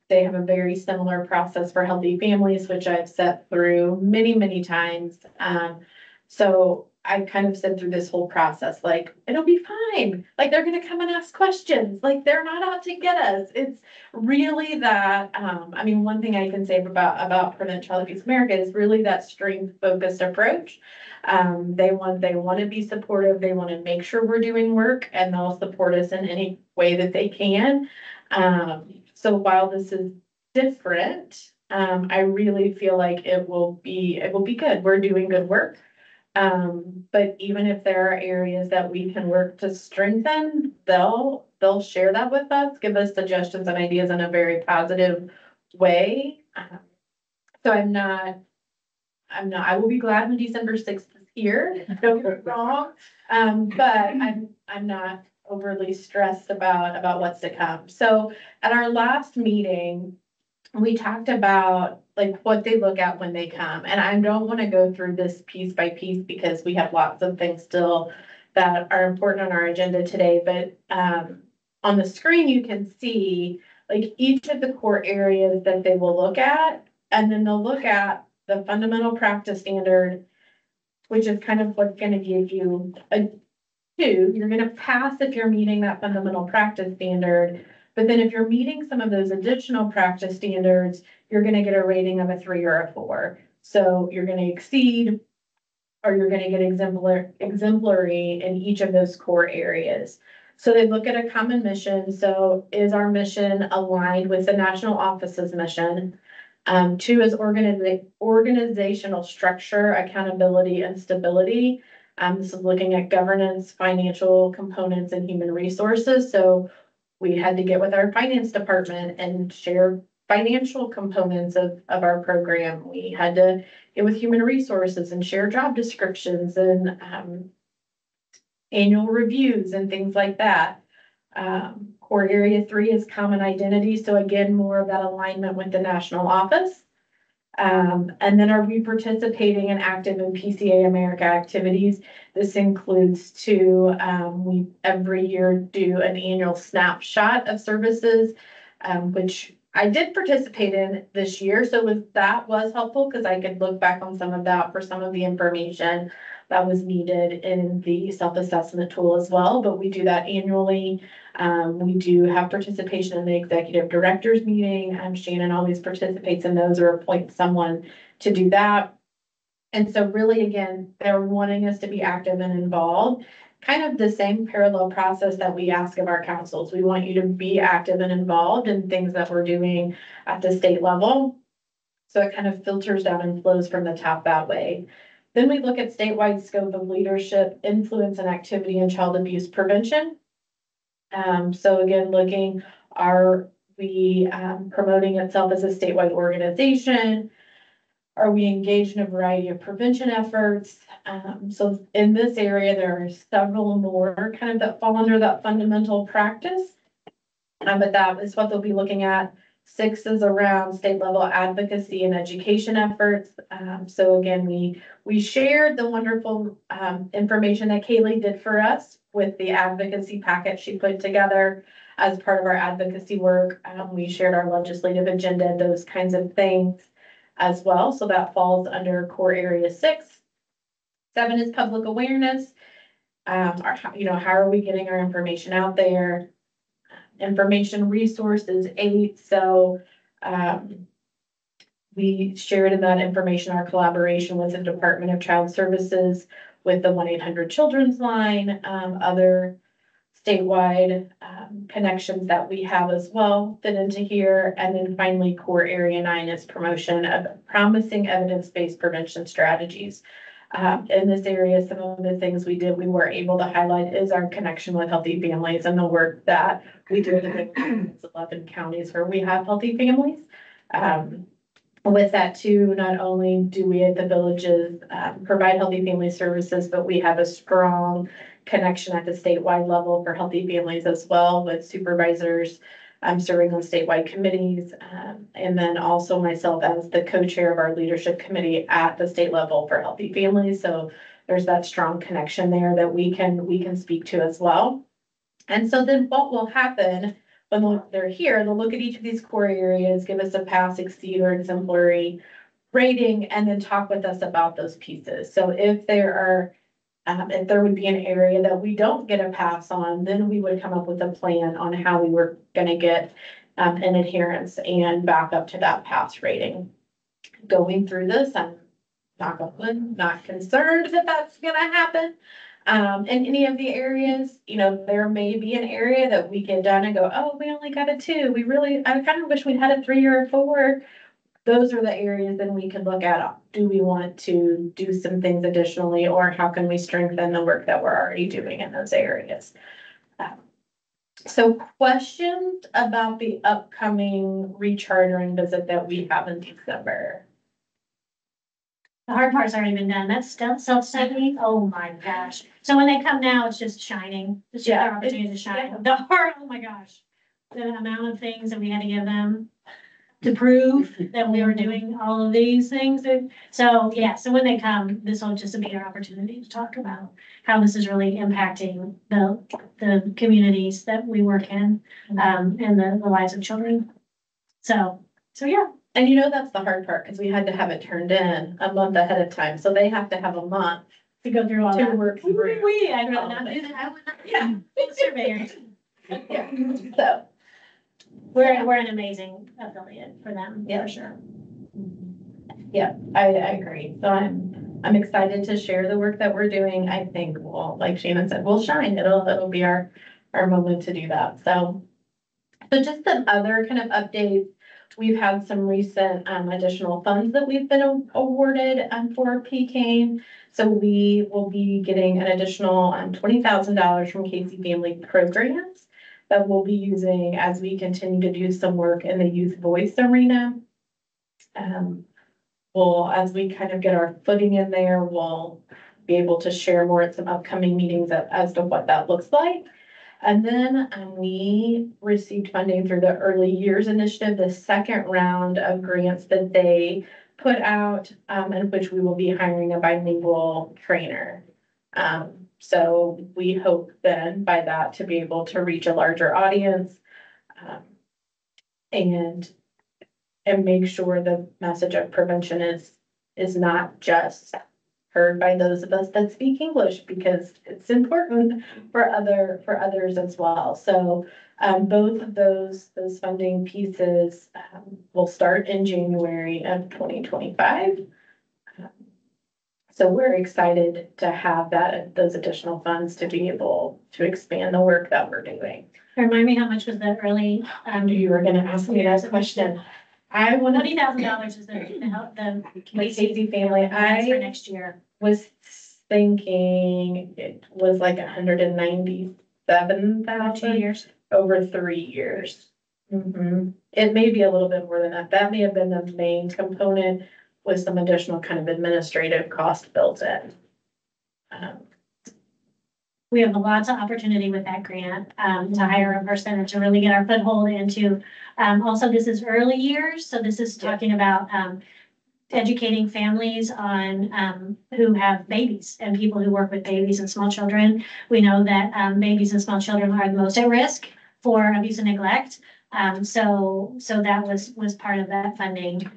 they have a very similar process for healthy families, which I've sat through many, many times. So I kind of said through this whole process, like, it'll be fine. Like, they're going to come and ask questions. Like, they're not out to get us. It's really that, one thing I can say about Prevent Child Abuse America is really that strength-focused approach. They want to be supportive. They want to make sure we're doing work, and they'll support us in any way that they can. So while this is different, I really feel like it will be good. We're doing good work. But even if there are areas that we can work to strengthen, they'll share that with us, give us suggestions and ideas in a very positive way. So I will be glad when December 6th is here. Don't get me wrong. But I'm not overly stressed about what's to come. So at our last meeting, we talked about like what they look at when they come. And I don't want to go through this piece by piece because we have lots of things still that are important on our agenda today. But on the screen, you can see like each of the core areas that they will look at. And then they'll look at the fundamental practice standard, which is kind of what's going to give you a 2. You're going to pass if you're meeting that fundamental practice standard. But then if you're meeting some of those additional practice standards, you're going to get a rating of a 3 or a 4. So you're going to exceed or you're going to get exemplary in each of those core areas. So they look at a common mission. So is our mission aligned with the national office's mission? Two is organizational structure, accountability, and stability. This is looking at governance, financial components, and human resources. So we had to get with our finance department and share financial components of our program. We had to get with human resources and share job descriptions and annual reviews and things like that. Core area 3 is common identity. So again, more of that alignment with the national office. And then are we participating and active in PCA America activities? This includes we every year do an annual snapshot of services, which I did participate in this year. So that was helpful because I could look back on some of that for some of the information that was needed in the self-assessment tool as well. But we do that annually. We do have participation in the executive directors meeting. Shannon always participates in those or appoints someone to do that. And so really, again, they're wanting us to be active and involved. Kind of the same parallel process that we ask of our councils. We want you to be active and involved in things that we're doing at the state level. So it kind of filters down and flows from the top that way. Then we look at statewide scope of leadership, influence, and activity in child abuse prevention. So again, looking, are we promoting itself as a statewide organization? Are we engaged in a variety of prevention efforts? So in this area, there are several more kind of that fall under that fundamental practice. But that is what they'll be looking at. 6 is around state level advocacy and education efforts. So again, we shared the wonderful information that Kaylee did for us with the advocacy packet she put together as part of our advocacy work. We shared our legislative agenda, those kinds of things as well. So that falls under core area 6. 7 is public awareness. How are we getting our information out there? Information resources 8. So we shared in that information our collaboration with the Department of Child Services with the 1-800 Children's Line, other statewide connections that we have as well fit into here. And then finally, core area 9 is promotion of promising evidence-based prevention strategies. In this area, some of the things we were able to highlight is our connection with healthy families and the work that we do in 11 counties where we have healthy families. With that too, not only do we at the villages provide healthy family services, but we have a strong connection at the statewide level for healthy families as well, with supervisors serving on statewide committees, and then also myself as the co-chair of our leadership committee at the state level for healthy families. So there's that strong connection there that we can speak to as well. And so then what will happen when they're here, they'll look at each of these core areas, give us a pass, exceed, or exemplary rating, and then talk with us about those pieces. So if there would be an area that we don't get a pass on, then we would come up with a plan on how we were going to get an adherence and back up to that pass rating. Going through this, I'm not concerned that that's going to happen. In any of the areas, there may be an area that we get done and go, oh, we only got a 2. I kind of wish we'd had a 3 or a 4. Those are the areas then we can look at. Do we want to do some things additionally, or how can we strengthen the work that we're already doing in those areas? So questions about the upcoming rechartering visit that we have in December? The hard part's already been done. That's still self-study. Oh my gosh. So when they come now, it's just shining. It's just their opportunity to shine. The hard, oh my gosh. The amount of things that we had to give them to prove that we were doing all of these things. So when they come, this will just be our opportunity to talk about how this is really impacting the communities that we work in, and the lives of children. So yeah. And that's the hard part, because we had to have it turned in a month ahead of time. So they have to have a month to go through all that. Work through. I'd rather not do that. I would not. Yeah. Surveyors. Yeah. So we're an amazing affiliate for them. Yeah. For sure. Yeah, I agree. So I'm excited to share the work that we're doing. I think like Shannon said, we'll shine. It'll be our our moment to do that. So just some other kind of updates. We've had some recent additional funds that we've been awarded for PCAIN. So we will be getting an additional $20,000 from Casey Family Programs that we'll be using as we continue to do some work in the youth voice arena. As we kind of get our footing in there, we'll be able to share more at some upcoming meetings as to what that looks like. And then we received funding through the Early Years Initiative, the second round of grants that they put out, in which we will be hiring a bilingual trainer. So we hope then by that to be able to reach a larger audience and make sure the message of prevention is not just heard by those of us that speak English, because it's important for others as well. So both of those funding pieces will start in January of 2025. So we're excited to have those additional funds to be able to expand the work that we're doing. Remind me, how much was the early? You were going to ask me that question. I want $20,000 is the help the Casey Family. for next year. Was thinking it was like 197,000 2 years. over 3 years. It may be a little bit more than that. That may have been the main component with some additional kind of administrative cost built in. We have lots of opportunity with that grant to hire a person and to really get our foothold into. Also, this is early years, so this is talking about educating families on who have babies and people who work with babies and small children. We know that babies and small children are the most at risk for abuse and neglect. So that was part of that funding,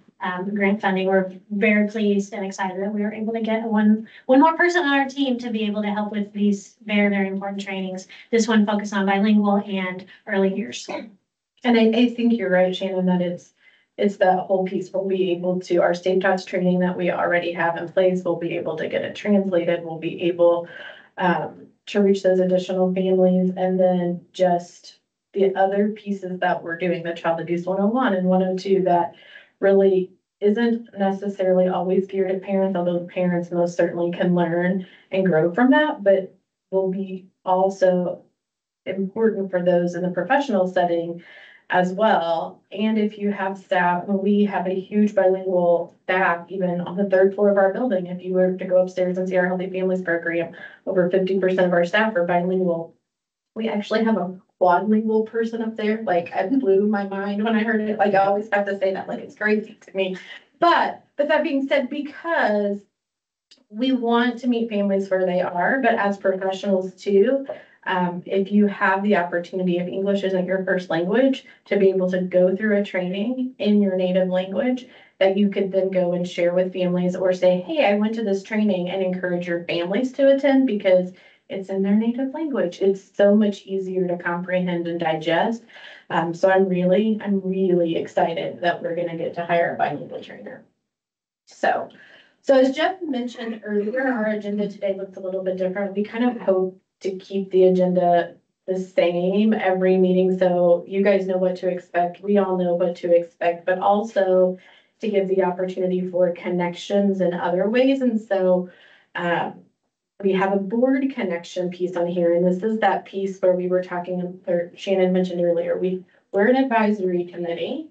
grant funding. We're very pleased and excited that we were able to get one more person on our team to be able to help with these very, very important trainings. This one focused on bilingual and early years. And I think you're right, Shannon, that it's that whole piece. We'll be able to, our state jobs training that we already have in place, we'll be able to get it translated. We'll be able to reach those additional families. And then just the other pieces that we're doing, the Child Abuse 101 and 102, that really isn't necessarily always geared at parents, although parents most certainly can learn and grow from that, but will be also important for those in the professional setting as well. And if you have staff, we have a huge bilingual staff, even on the 3rd floor of our building. If you were to go upstairs and see our Healthy Families program, over 50% of our staff are bilingual. We actually have a quadlingual person up there. Like, it blew my mind when I heard it. Like, I always have to say that, like, it's crazy to me. But that being said, because we want to meet families where they are, but as professionals too, if you have the opportunity, if English isn't your first language, to be able to go through a training in your native language that you could then go and share with families, or say, hey, I went to this training, and encourage your families to attend because it's in their native language. It's so much easier to comprehend and digest. So I'm really excited that we're going to get to hire a bilingual trainer. So as Jeff mentioned earlier, our agenda today looks a little bit different. We kind of hope to keep the agenda the same every meeting, so you guys know what to expect. We all know what to expect, but also to give the opportunity for connections in other ways. And so we have a board connection piece on here, and this is that piece where we were talking, or Shannon mentioned earlier, we're an advisory committee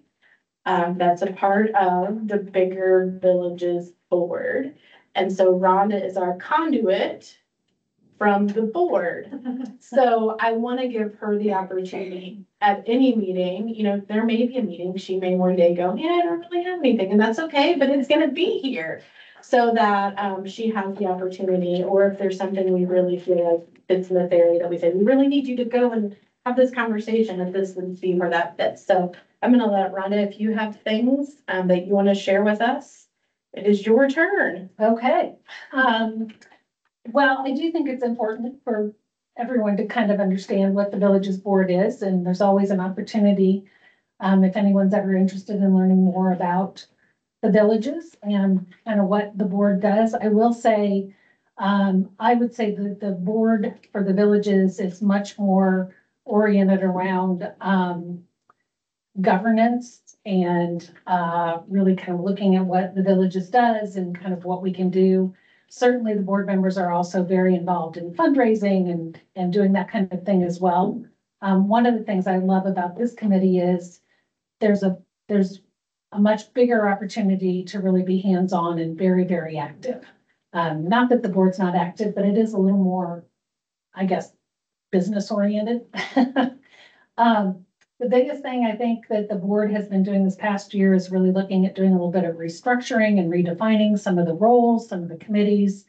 that's a part of the Bigger Villages board. And so Rhonda is our conduit from the board. So I want to give her the opportunity at any meeting. You know, there may be a meeting, she may one day go, yeah, I don't really have anything, and that's okay, but it's going to be here, so that she has the opportunity. Or if there's something we really feel like fits in this area that we say, we really need you to go and have this conversation, if this would be where that fits. So I'm going to let Rhonda, if you have things that you want to share with us, it is your turn. Okay. Well, I do think it's important for everyone to kind of understand what the Villages Board is, and there's always an opportunity if anyone's ever interested in learning more about the villages and kind of what the board does. I will say, I would say that the board for the villages is much more oriented around, governance and, really kind of looking at what the villages does and kind of what we can do. Certainly, the board members are also very involved in fundraising and doing that kind of thing as well. One of the things I love about this committee is there's a much bigger opportunity to really be hands-on and very, very active. Not that the board's not active, but it is a little more, I guess, business oriented. The biggest thing I think that the board has been doing this past year is really looking at doing a little bit of restructuring and redefining some of the roles, some of the committees.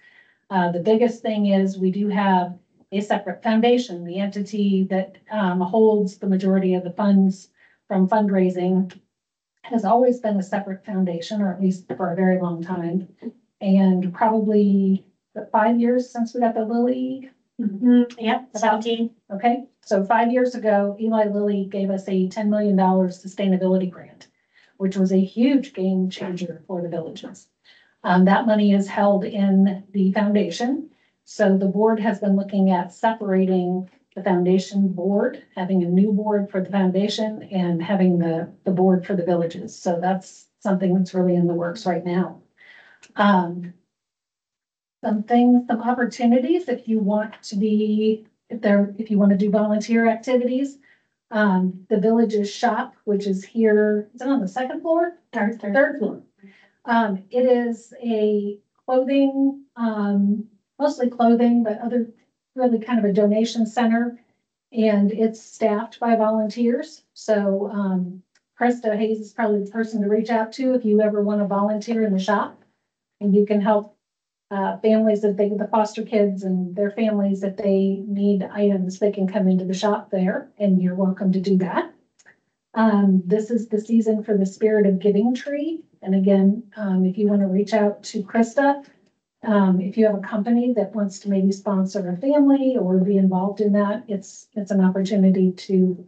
The biggest thing is we do have a separate foundation, the entity that holds the majority of the funds from fundraising has always been a separate foundation, or at least for a very long time. And probably 5 years since we got the Lilly. Yep, 17. Okay, so 5 years ago, Eli Lilly gave us a $10 million sustainability grant, which was a huge game changer for the villages. That money is held in the foundation. So the board has been looking at separating the foundation board, having a new board for the foundation and having the board for the villages. So that's something that's really in the works right now. Some opportunities if you want to be, if you want to do volunteer activities. The villages shop, which is here, is it on the second floor? Third floor. It is a clothing, mostly clothing, but other really kind of a donation center. And it's staffed by volunteers. So Krista Hayes is probably the person to reach out to if you ever want to volunteer in the shop. And you can help families if they, the foster kids and their families, if they need items, they can come into the shop there and you're welcome to do that. This is the season for the Spirit of Giving tree. And again, if you want to reach out to Krista, if you have a company that wants to maybe sponsor a family or be involved in that, it's an opportunity to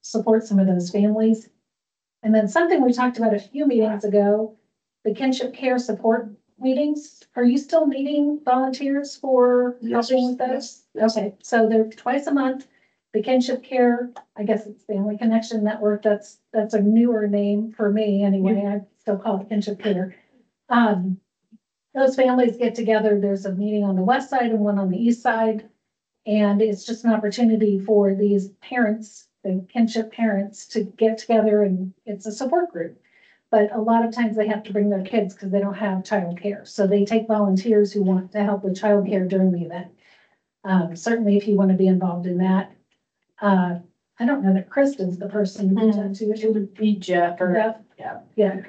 support some of those families. And then something we talked about a few meetings ago, the kinship care support meetings. Are you still needing volunteers for helping with those? Yes. Okay, so they're twice a month. The kinship care, I guess it's Family Connection Network. That's a newer name for me anyway. I still call it kinship care. Those families get together. There's a meeting on the west side and one on the east side. And it's just an opportunity for these parents, the kinship parents, to get together, and it's a support group. But a lot of times they have to bring their kids because they don't have childcare. So they take volunteers who want to help with childcare during the event. Certainly if you want to be involved in that. I don't know that Kristen's the person to reach out to. It would be Jeff or Jeff? Yeah.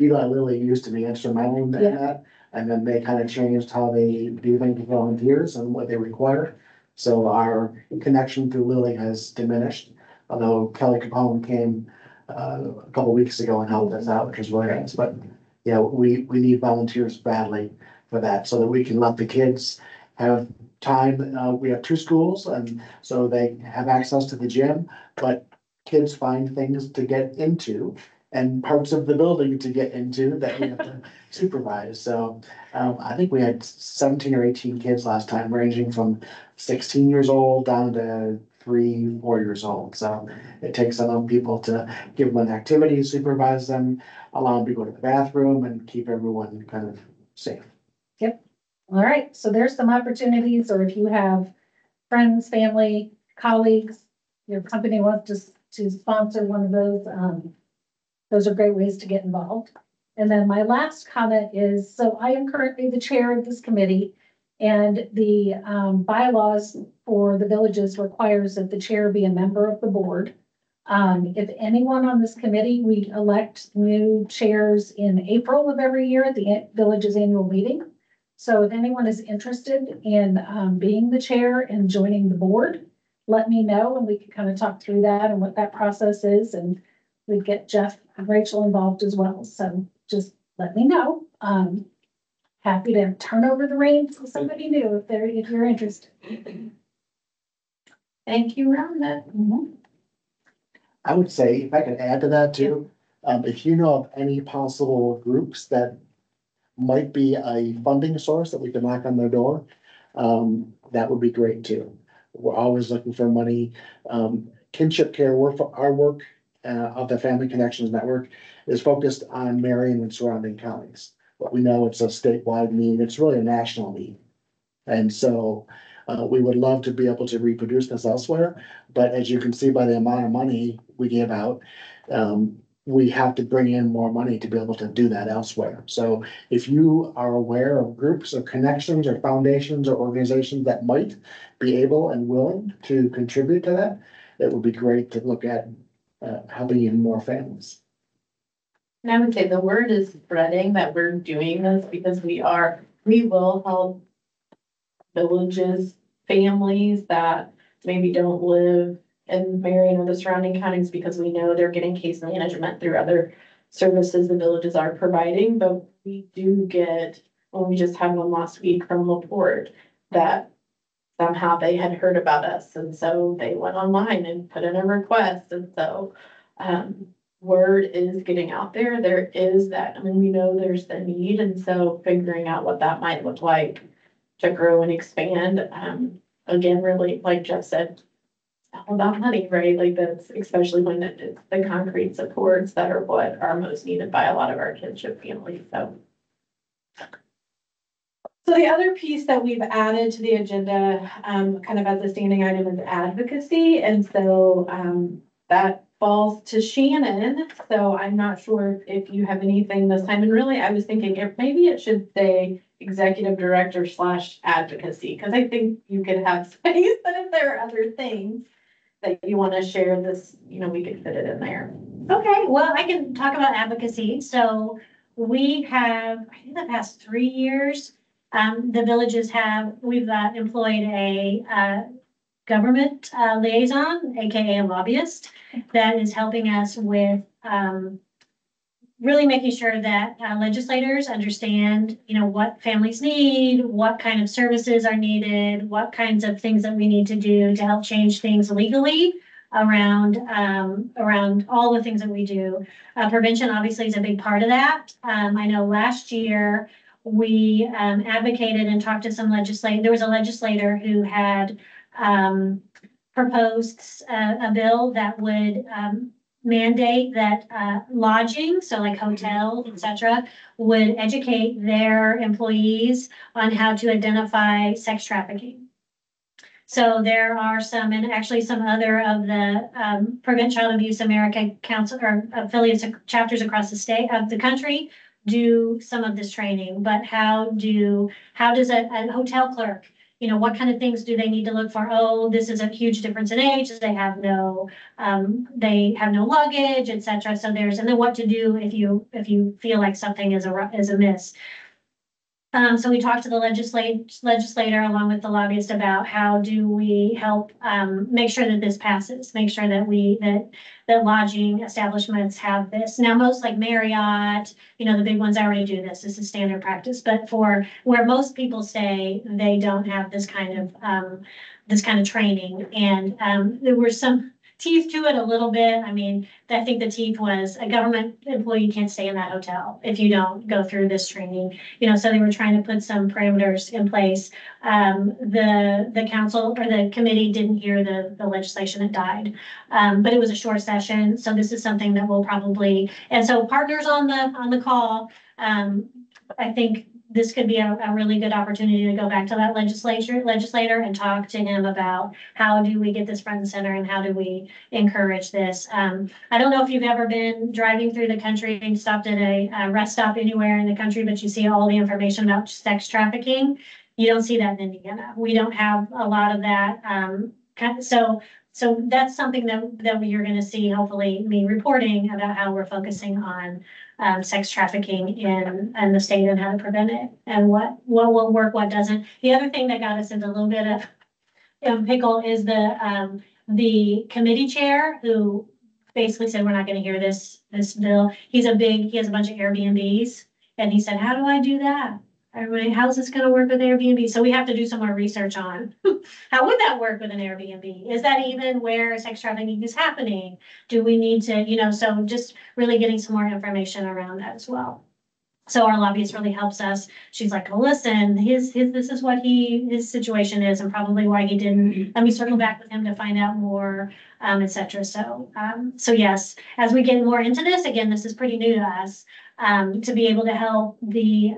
Eli Lilly used to be instrumental in that, and then they kind of changed how they do things with volunteers and what they require. So our connection through Lilly has diminished, although Kelly Capone came a couple weeks ago and helped us out, which was really nice. But yeah, we need volunteers badly for that, so that we can let the kids have time. We have 2 schools, and so they have access to the gym, but kids find things to get into and parts of the building to get into that we have to supervise. So I think we had 17 or 18 kids last time, ranging from 16 years old down to 3, 4 years old. So it takes enough people to give them an activity, supervise them, allow them to go to the bathroom, and keep everyone kind of safe. Yep. All right. So there's some opportunities, or if you have friends, family, colleagues, your company wants to sponsor one of those are great ways to get involved. And then my last comment is, so I am currently the chair of this committee, and the bylaws for the villages requires that the chair be a member of the board. If anyone on this committee, we elect new chairs in April of every year at the village's annual meeting. So if anyone is interested in being the chair and joining the board, let me know and we can kind of talk through that and what that process is. And we'd get Jeff and Rachel involved as well. So just let me know. Happy to turn over the reins to somebody new if you're interested. Thank you, Rhonda. I would say, if I could add to that too, if you know of any possible groups that might be a funding source that we can knock on their door, that would be great too. We're always looking for money. Kinship Care, our work of the Family Connections Network is focused on Marion and surrounding counties. But we know it's a statewide need. It's really a national need. And so we would love to be able to reproduce this elsewhere. But as you can see by the amount of money we give out, we have to bring in more money to be able to do that elsewhere. So if you are aware of groups or connections or foundations or organizations that might be able and willing to contribute to that, it would be great to look at helping even more families. And I would say the word is spreading that we're doing this because we will help villages, families that maybe don't live in Marion or the surrounding counties because we know they're getting case management through other services the villages are providing. But we do get, we just had one last week from LaPorte that somehow they had heard about us. And so they went online and put in a request. And so word is getting out there. There is that, we know there's the need. And so figuring out what that might look like to grow and expand. Again, really, like Jeff said, all about money, right? Like that's especially when it's the concrete supports that are what are most needed by a lot of our kinship families. So the other piece that we've added to the agenda, kind of as a standing item is advocacy. And so that falls to Shannon. So I'm not sure if you have anything this time. And really, I was thinking if maybe it should say executive director / advocacy, because I think you could have space, but if there are other things that you want to share this, we could fit it in there. Okay, well, I can talk about advocacy. So we have, I think the past 3 years, the villages we've employed a government liaison, AKA a lobbyist, that is helping us with really making sure that legislators understand, what families need, what kind of services are needed, what kinds of things that we need to do to help change things legally around all the things that we do. Prevention obviously is a big part of that. I know last year we advocated and talked to some legislators. There was a legislator who had proposed a bill that would mandate that lodging, so like hotels, etc., would educate their employees on how to identify sex trafficking. So there are some, and actually some other of the Prevent Child Abuse America Council or affiliates chapters across the state of the country do some of this training. But how does a hotel clerk, what kind of things do they need to look for? Oh, this is a huge difference in age. They have no luggage, etc. So and then what to do if you feel like something is amiss. So we talked to the legislator along with the lobbyist about how do we help make sure that this passes, make sure that that lodging establishments have this. Now, most like Marriott, the big ones already do this. This is standard practice. But for where most people stay, they don't have this kind of training. And there were some teeth to it a little bit. I think the teeth was a government employee can't stay in that hotel if you don't go through this training. So they were trying to put some parameters in place. The council or the committee didn't hear the legislation. It died. But it was a short session. So this is something that we'll probably, and so partners on the call, I think this could be a really good opportunity to go back to that legislator and talk to him about how do we get this front and center and how do we encourage this. I don't know if you've ever been driving through the country and stopped at a rest stop anywhere in the country, but you see all the information about sex trafficking. You don't see that in Indiana. We don't have a lot of that. So that's something that you're going to see, hopefully, me reporting about how we're focusing on sex trafficking in the state and how to prevent it and what will work, what doesn't. The other thing that got us into a little bit of pickle is the committee chair who basically said, we're not going to hear this bill. He has a bunch of Airbnbs, and he said, how do I do that? Everybody, how's this going to work with Airbnb? So we have to do some more research on how would that work with an Airbnb? Is that even where sex trafficking is happening? Do we need to, so just really getting some more information around that as well. So our lobbyist really helps us. She's like, oh, listen, this is what his situation is and probably why he didn't. Let me circle back with him to find out more, et cetera. So yes, as we get more into this, again, this is pretty new to us, to be able to help the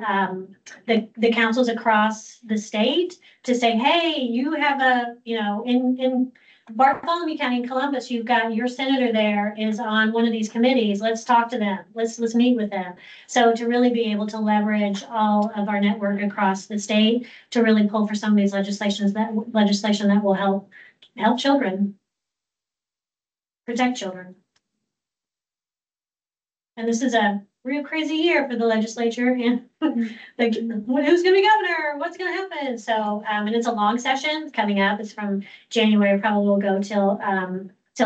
councils across the state to say, hey, you have in Bartholomew County in Columbus, you've got your senator there is on one of these committees. Let's talk to them. Let's meet with them. So to really be able to leverage all of our network across the state to really pull for some of these legislation that will help children, protect children. And this is a real crazy year for the legislature and like who's gonna be governor, what's gonna happen. So and it's a long session. It's coming up. It's from January, probably will go till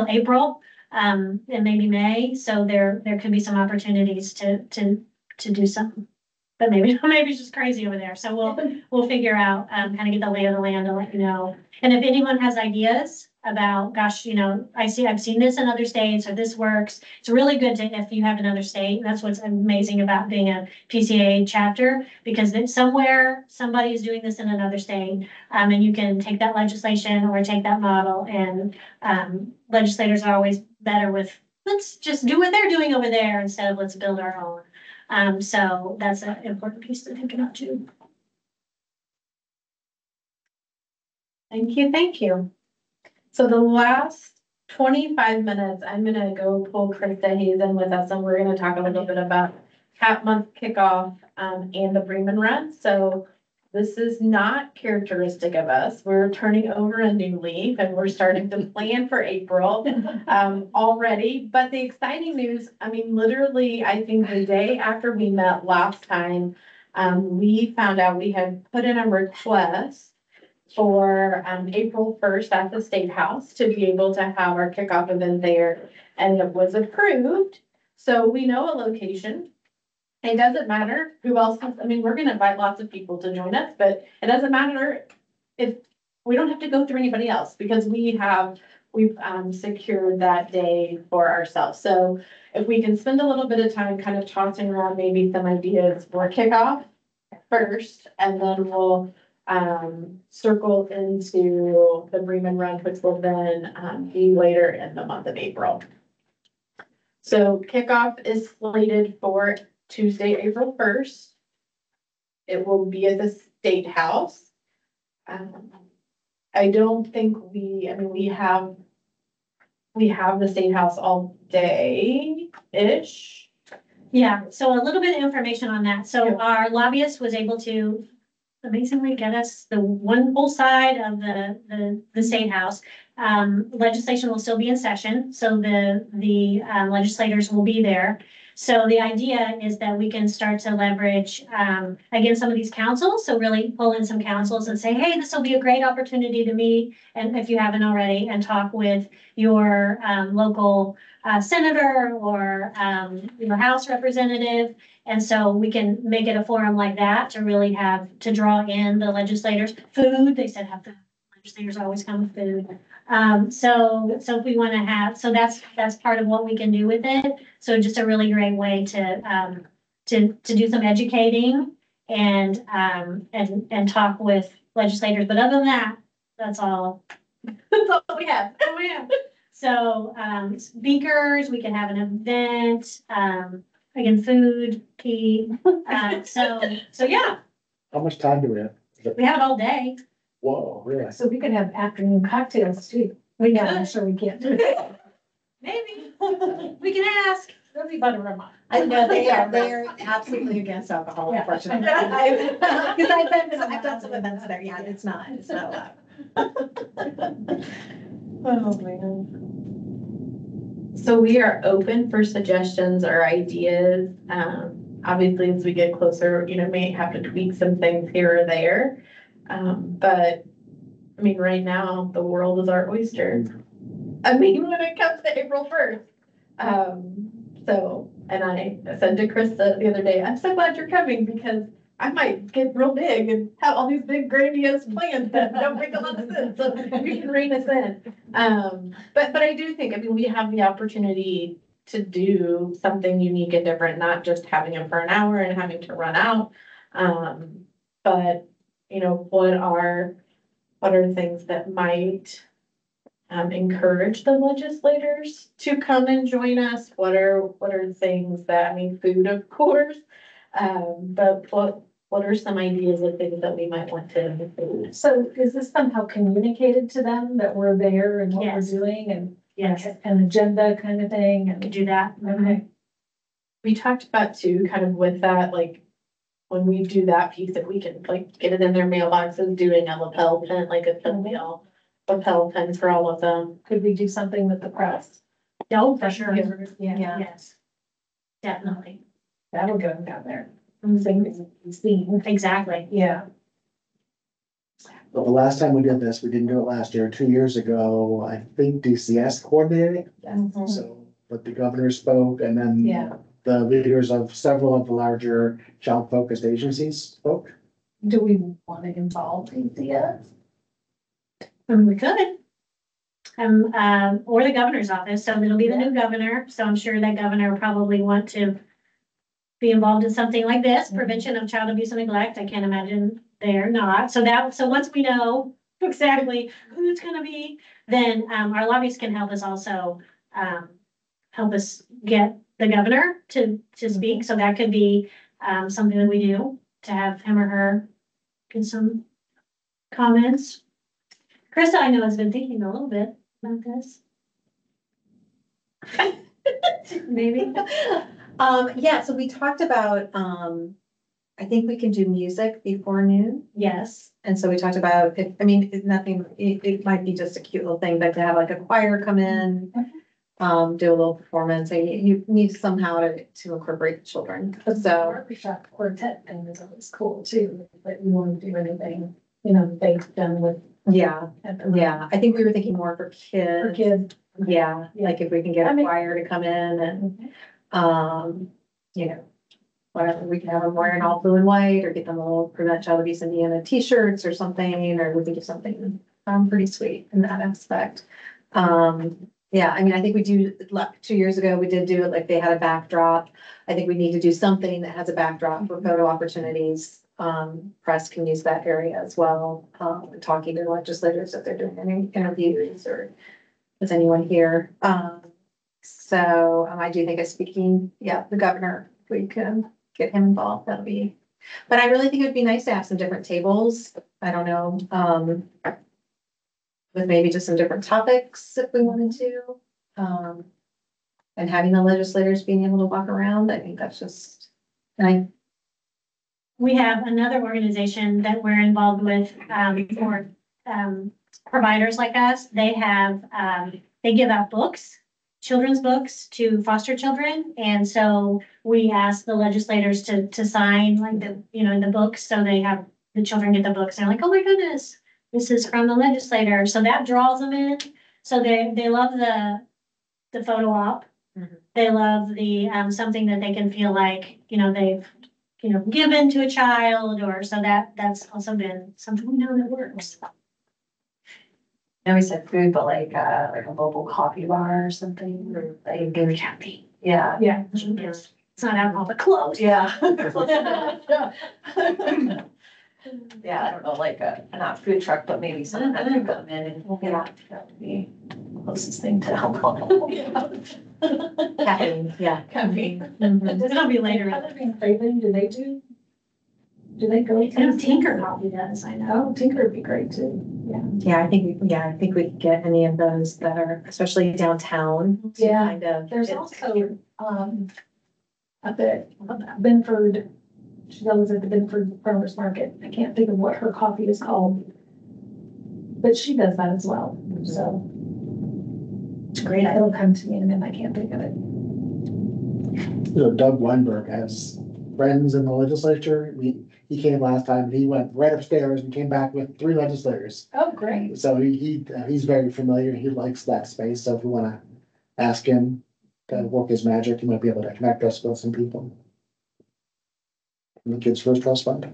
April, and maybe May. So there could be some opportunities to do something. But maybe it's just crazy over there. So we'll figure out kind of get the lay of the land and let you know. And if anyone has ideas about, gosh, I've seen this in other states or this works. It's really good to, if you have another state, that's what's amazing about being a PCAA chapter, because then somewhere somebody is doing this in another state, and you can take that legislation or take that model, and legislators are always better with, let's just do what they're doing over there instead of let's build our own. So that's an important piece to think about too. Thank you, thank you. So the last 25 minutes, I'm gonna go pull Krista Hayes in with us, and we're gonna talk a little bit about Cap Month kickoff and the Bremen Run. So this is not characteristic of us. We're turning over a new leaf and we're starting to plan for April already. But the exciting news, I mean, literally, I think the day after we met last time, we found out we had put in a request for April 1st at the State House to be able to have our kickoff event there, and it was approved. So we know a location. It doesn't matter who else has, I mean, we're gonna invite lots of people to join us, but it doesn't matter if we don't have to go through anybody else, because we've secured that day for ourselves. So if we can spend a little bit of time kind of tossing around maybe some ideas for kickoff first, and then we'll circle into the Bremen Run, which will then be later in the month of April. So kickoff is slated for Tuesday, April 1st. It will be at the State House. I don't think we have the State House all day-ish. Yeah, so a little bit of information on that. So our lobbyist was able to amazingly get us the one whole side of the State House. Legislation will still be in session, so the legislators will be there. So the idea is that we can start to leverage, again, some of these councils. So really pull in some councils and say, hey, this will be a great opportunity to meet, and if you haven't already, and talk with your local senator or your House representative. And so we can make it a forum like that to really to draw in the legislators. Food, they said have the legislators always come with food. So if we want to have, so that's part of what we can do with it. So just a really great way to do some educating and talk with legislators. But other than that, that's all. That's all we have. So speakers, we can have an event. Again, food, key. So yeah. How much time do we have? We have it all day. Whoa, really? So we could have afternoon cocktails too. I'm sure we can. Maybe. We can ask. There'll be butter on mine. I know they're absolutely against alcohol, unfortunately. Because I've done some events there. Yeah, it's not allowed. Oh, man. So we are open for suggestions or ideas. Obviously, as we get closer, may have to tweak some things here or there. But I mean, right now, the world is our oyster. I mean, when it comes to April 1st. And I said to Krista the other day, I'm so glad you're coming, because I might get real big and have all these big grandiose plans that don't make a lot of sense. So you can rein us in. But I do think, we have the opportunity to do something unique and different, not just having them for an hour and having to run out. But, you know, what are things that might encourage the legislators to come and join us? What are things that, I mean, food, of course. But what are some ideas of things that we might want to include? So is this somehow communicated to them that we're there and what we're Yes. doing and Yes, like an agenda kind of thing? could And do that. okay, We talked about too, kind of with that, like, when we do that piece, if we can like get it in their mailboxes, doing a lapel pin, like a pinwheel lapel pin for all of them. could we do something with the press? No, for sure. Yeah, Yes. Definitely. that'll go down there. Seen. Exactly. Yeah. But the last time we did this, we didn't do it last year, 2 years ago, I think DCS coordinated it. So, but the governor spoke and then Yeah. the leaders of several of the larger child-focused agencies spoke. Do we want to involve DCS? We could. Or the governor's office, so it'll be the new governor, so I'm sure that governor will probably want to be involved in something like this, prevention of child abuse and neglect. I can't imagine they're not. So once we know exactly who it's gonna be, then, our lobbyists can help us also, help us get the governor to speak. So that could be, something that we do, to have him or her get some comments. Krista, I know, has been thinking a little bit about this. Maybe. Yeah, so we talked about, I think we can do music before noon. Yes. And so we talked about, it's nothing, it might be just a cute little thing, but to have like a choir come in, do a little performance, and you need somehow to incorporate the children. So, Barbershop quartet thing is always cool too, but we want to do anything, you know, they've done with. yeah, I think we were thinking more for kids. For kids. Yeah, like if we can get I a mean- choir to come in and, you know, whatever, we can have them wearing all blue and white, or get them a little Prevent Child Abuse Indiana t-shirts or something, or we can do something, pretty sweet in that aspect. Yeah, I mean, I think we do, 2 years ago, we did do it, like they had a backdrop. I think we need to do something that has a backdrop for photo opportunities. Press can use that area as well, talking to legislators if they're doing any interviews, or is anyone here? So I do think of speaking, the governor, if we can get him involved, that'll be, but I really think it would be nice to have some different tables. I don't know, with maybe just some different topics if we wanted to. And having the legislators being able to walk around, I think that's just, We have another organization that we're involved with, for, providers like us. They have, they give out books, children's books to foster children. And so we ask the legislators to sign like the books. So they have, the children get the books. They're like, oh my goodness, this is from the legislator. So that draws them in. So they love the photo op. Mhm. They love the, something that they can feel like, they've, given to a child, or so that's also been something we know that works. now we said food, but like a local coffee bar or something, or like, Very happy. yeah. Yeah. Yes. It's not alcohol, but close. Yeah. Yeah, I don't know, like not food truck, but maybe something that could come in and, that would be the closest thing to alcohol. Caffeine, yeah. Caffeine. It's gonna be later. Other than Craven, do they go? I know Tinker probably does, I know. Oh, Tinker would be great too. Yeah, I think we could get any of those that are, especially downtown. to Yeah. Kind of. There's also, up at Benford, she goes at the Benford Farmers Market. I can't think of what her coffee is called. But she does that as well, so. It's great. It'll come to me and then I can't think of it. Doug Weinberg has friends in the legislature. He came last time, he went right upstairs and came back with 3 legislators. Oh, great. So he's very familiar, he likes that space, so if we wanna ask him to work his magic, he might be able to connect us with some people. And the Kids First Trust Fund.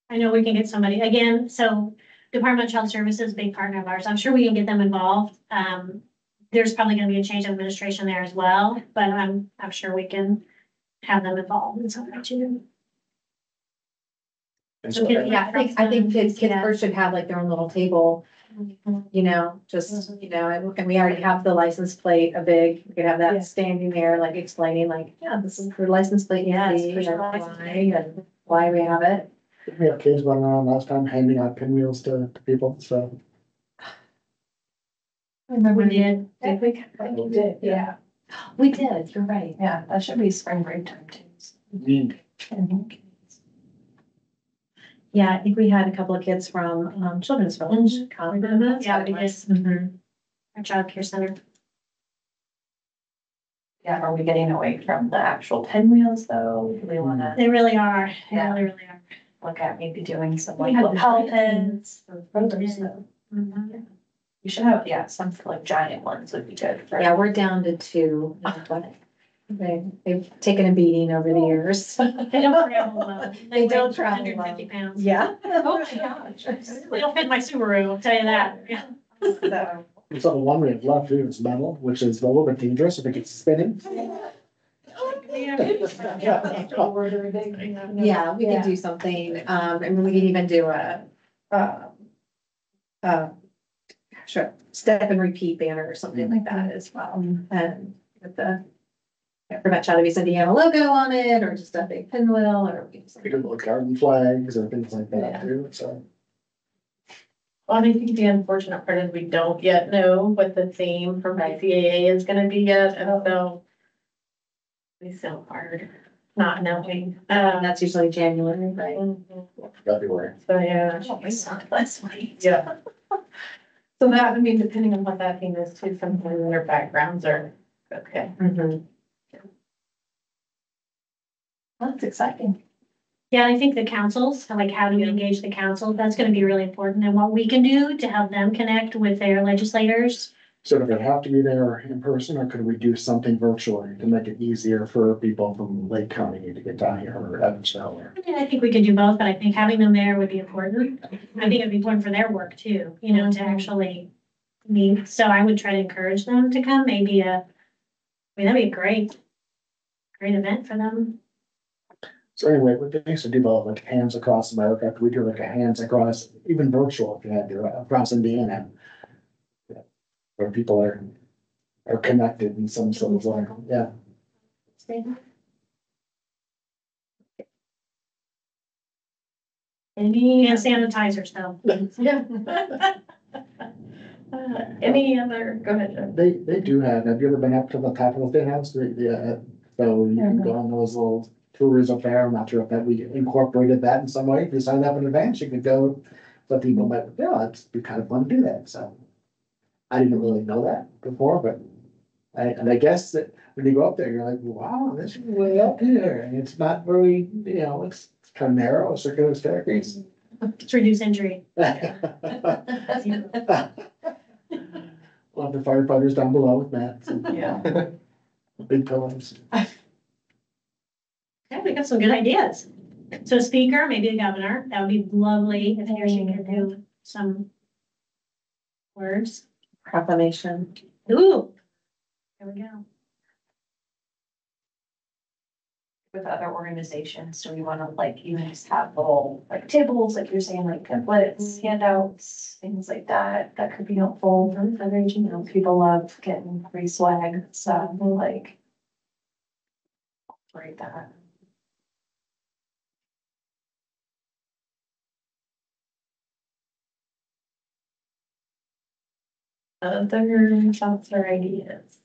I know we can get somebody, again, so Department of Child Services, big partner of ours. I'm sure we can get them involved. there's probably gonna be a change of administration there as well, but I'm sure we can have them involved in some way too. And So, so yeah, I think kids yeah. first should have like their own little table, you know, just, you know, and we already have the license plate, a big, we could have Yeah. that standing there, like explaining like, yeah, this is your license plate, Yes, see, for and sure. why we have it. We have kids running around last time handing out pinwheels to people, so. We did. Did we? We did, yeah. We did, you're right. Yeah, that should be spring break time too. Yeah, I think we had a couple of kids from Children's Village come. Mhm. Yeah, we did. Mhm. Our child care center. Yeah, are we getting away from the actual pinwheels though? Do we wanna They really are. They Yeah. really are. look at maybe doing some We like had lapel the- pins or others did. though? Mhm. We should have, yeah, some like giant ones would be good for. Yeah, we're down to 2. They've taken a beating over the years. They don't travel well. They don't weigh travel 150 pounds. Yeah. Oh my gosh. They don't fit my Subaru, I'll tell you that. Yeah. So, So the one we have left here is metal, which is a little bit dangerous if it gets spinning. Yeah, we could do something, and we could even do sure, step and repeat banner or something like that as well. And with the Prevent Child Abuse Indiana logo on it, or just a big pinwheel, or. We do little garden flags or things like that too, so. Well, I think the unfortunate part is we don't yet know what the theme for PCAA is gonna be yet, and so. We so hard not knowing. That's usually January, right? February. So, yeah. oh, we saw it last week. Yeah. So that, I mean, depending on what that theme is too, sometimes their backgrounds are, Okay, mhm. that's exciting. Yeah, I think the councils, like how do we engage the council, that's gonna be really important, and what we can do to help them connect with their legislators. So does it have to be there in person, or could we do something virtually to make it easier for people from Lake County to get down here or Evansville? Or I mean, I think we could do both, but I think having them there would be important. I think it'd be important for their work too, you know, to actually meet. So I would try to encourage them to come, maybe I mean, that'd be a great event for them. So anyway, we used to do about like Hands Across America. Could we do like a Hands Across, even virtual if you had to, across Indiana? Where people are connected in some sort of way, yeah. Any, And sanitizers though. yeah. Any other, go ahead, Jen. They do have you ever been up to the top of the State House? So you can go on those little tours up there. I'm not sure if that we incorporated that in some way. If you sign up in advance, you could go. But people might, yeah, it'd be kind of fun to do that, so. I didn't really know that before, but I guess that when you go up there, you're like, wow, this is way up here, and it's not very, it's kind of narrow, a circular staircase. To reduce injury. We'll have the firefighters down below with mats and Yeah. big pillars. Yeah, we got some good ideas. So speaker, maybe the governor, that would be lovely if he or she could do some words. Proclamation. Ooh, there we go. With other organizations, do we wanna like even just have little like tables, like you're saying, like templates, handouts, things like that, that could be helpful for fundraising, people love getting free swag, stuff, like. Right, that. Other thoughts or ideas?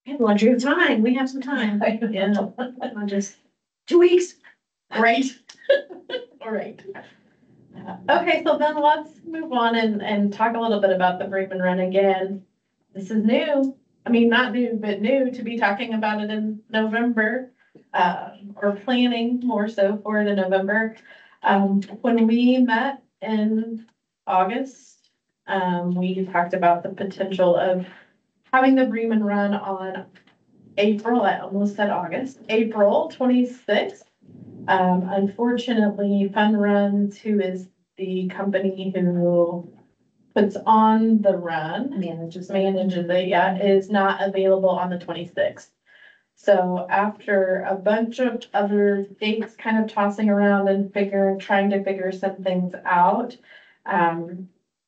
We have the luxury of time. We have some time. Yeah. I'll just 2 weeks. Great. All right. Okay, so then let's move on and talk a little bit about the Brakeman Run again. This is new. I mean, not new, but new to be talking about it in November, or planning more so for it in November. When we met in August, we talked about the potential of having the Bremen Run on April, I almost said August, April 26th. Unfortunately, Fun Runs, who is the company who puts on the run, manages it, yeah, is not available on the 26th. So after a bunch of other dates kind of tossing around and trying to figure some things out,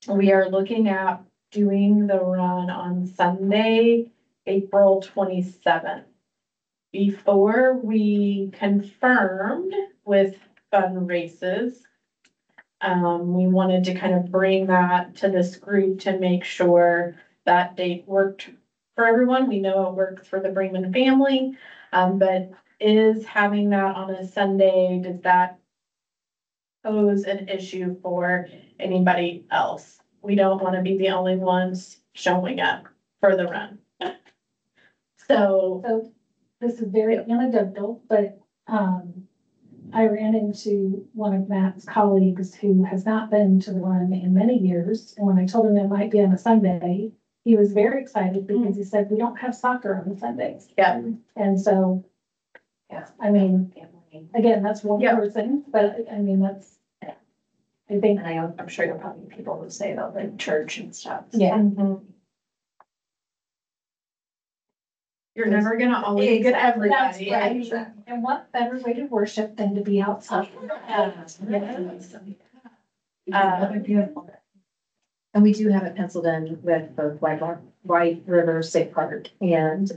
we are looking at doing the run on Sunday, April 27th. Before we confirmed with fun races, we wanted to kind of bring that to this group to make sure that date worked for everyone. We know it works for the Bremen family, but is having that on a Sunday, does that pose an issue for anybody else? We don't want to be the only ones showing up for the run. So this is very anecdotal, but, I ran into one of Matt's colleagues who has not been to the run in many years. And when I told him it might be on a Sunday, he was very excited because he said, we don't have soccer on Sundays. Yeah. And so, yeah, I mean, again, that's one person, but I mean, that's, I think. And I'm sure there'll probably be people who say about like church and stuff. Yeah. You're never gonna always get everybody. That's right. And what better way to worship than to be outside? Beautiful. And we do have it penciled in with both White River State Park and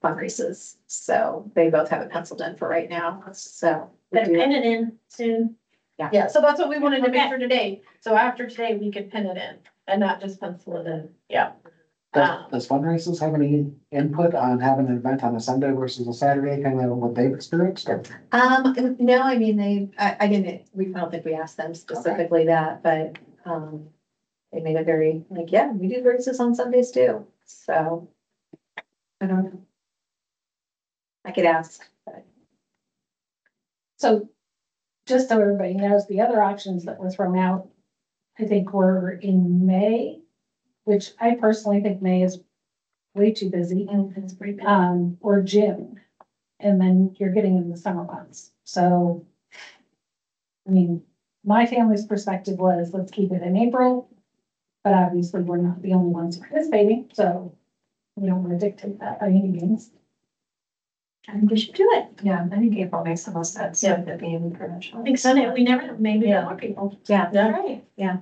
fun races. So they both have it penciled in for right now. So Better pin it in soon. Yeah, so that's what we wanted to make sure today. So after today, we could pin it in and not just pencil it in. Yeah. Does fundraisers have any input on having an event on a Sunday versus a Saturday, kind of what they've experienced? Or? No, I mean, I didn't, I don't think we asked them specifically that, but, they made it very, like, yeah, we do races on Sundays too, so. I don't know. I could ask, but. So just so everybody knows, the other options that were thrown out, I think were in May, which I personally think May is way too busy. It's pretty big. Or June, and then you're getting in the summer months. So, I mean, my family's perspective was, let's keep it in April, but obviously we're not the only ones participating, so we don't want to dictate that by any means. I think we should do it. Yeah, I think April makes the most sense. Yeah, that being provincial. I think Sunday, we never, maybe more people. Yeah. Right. Yeah.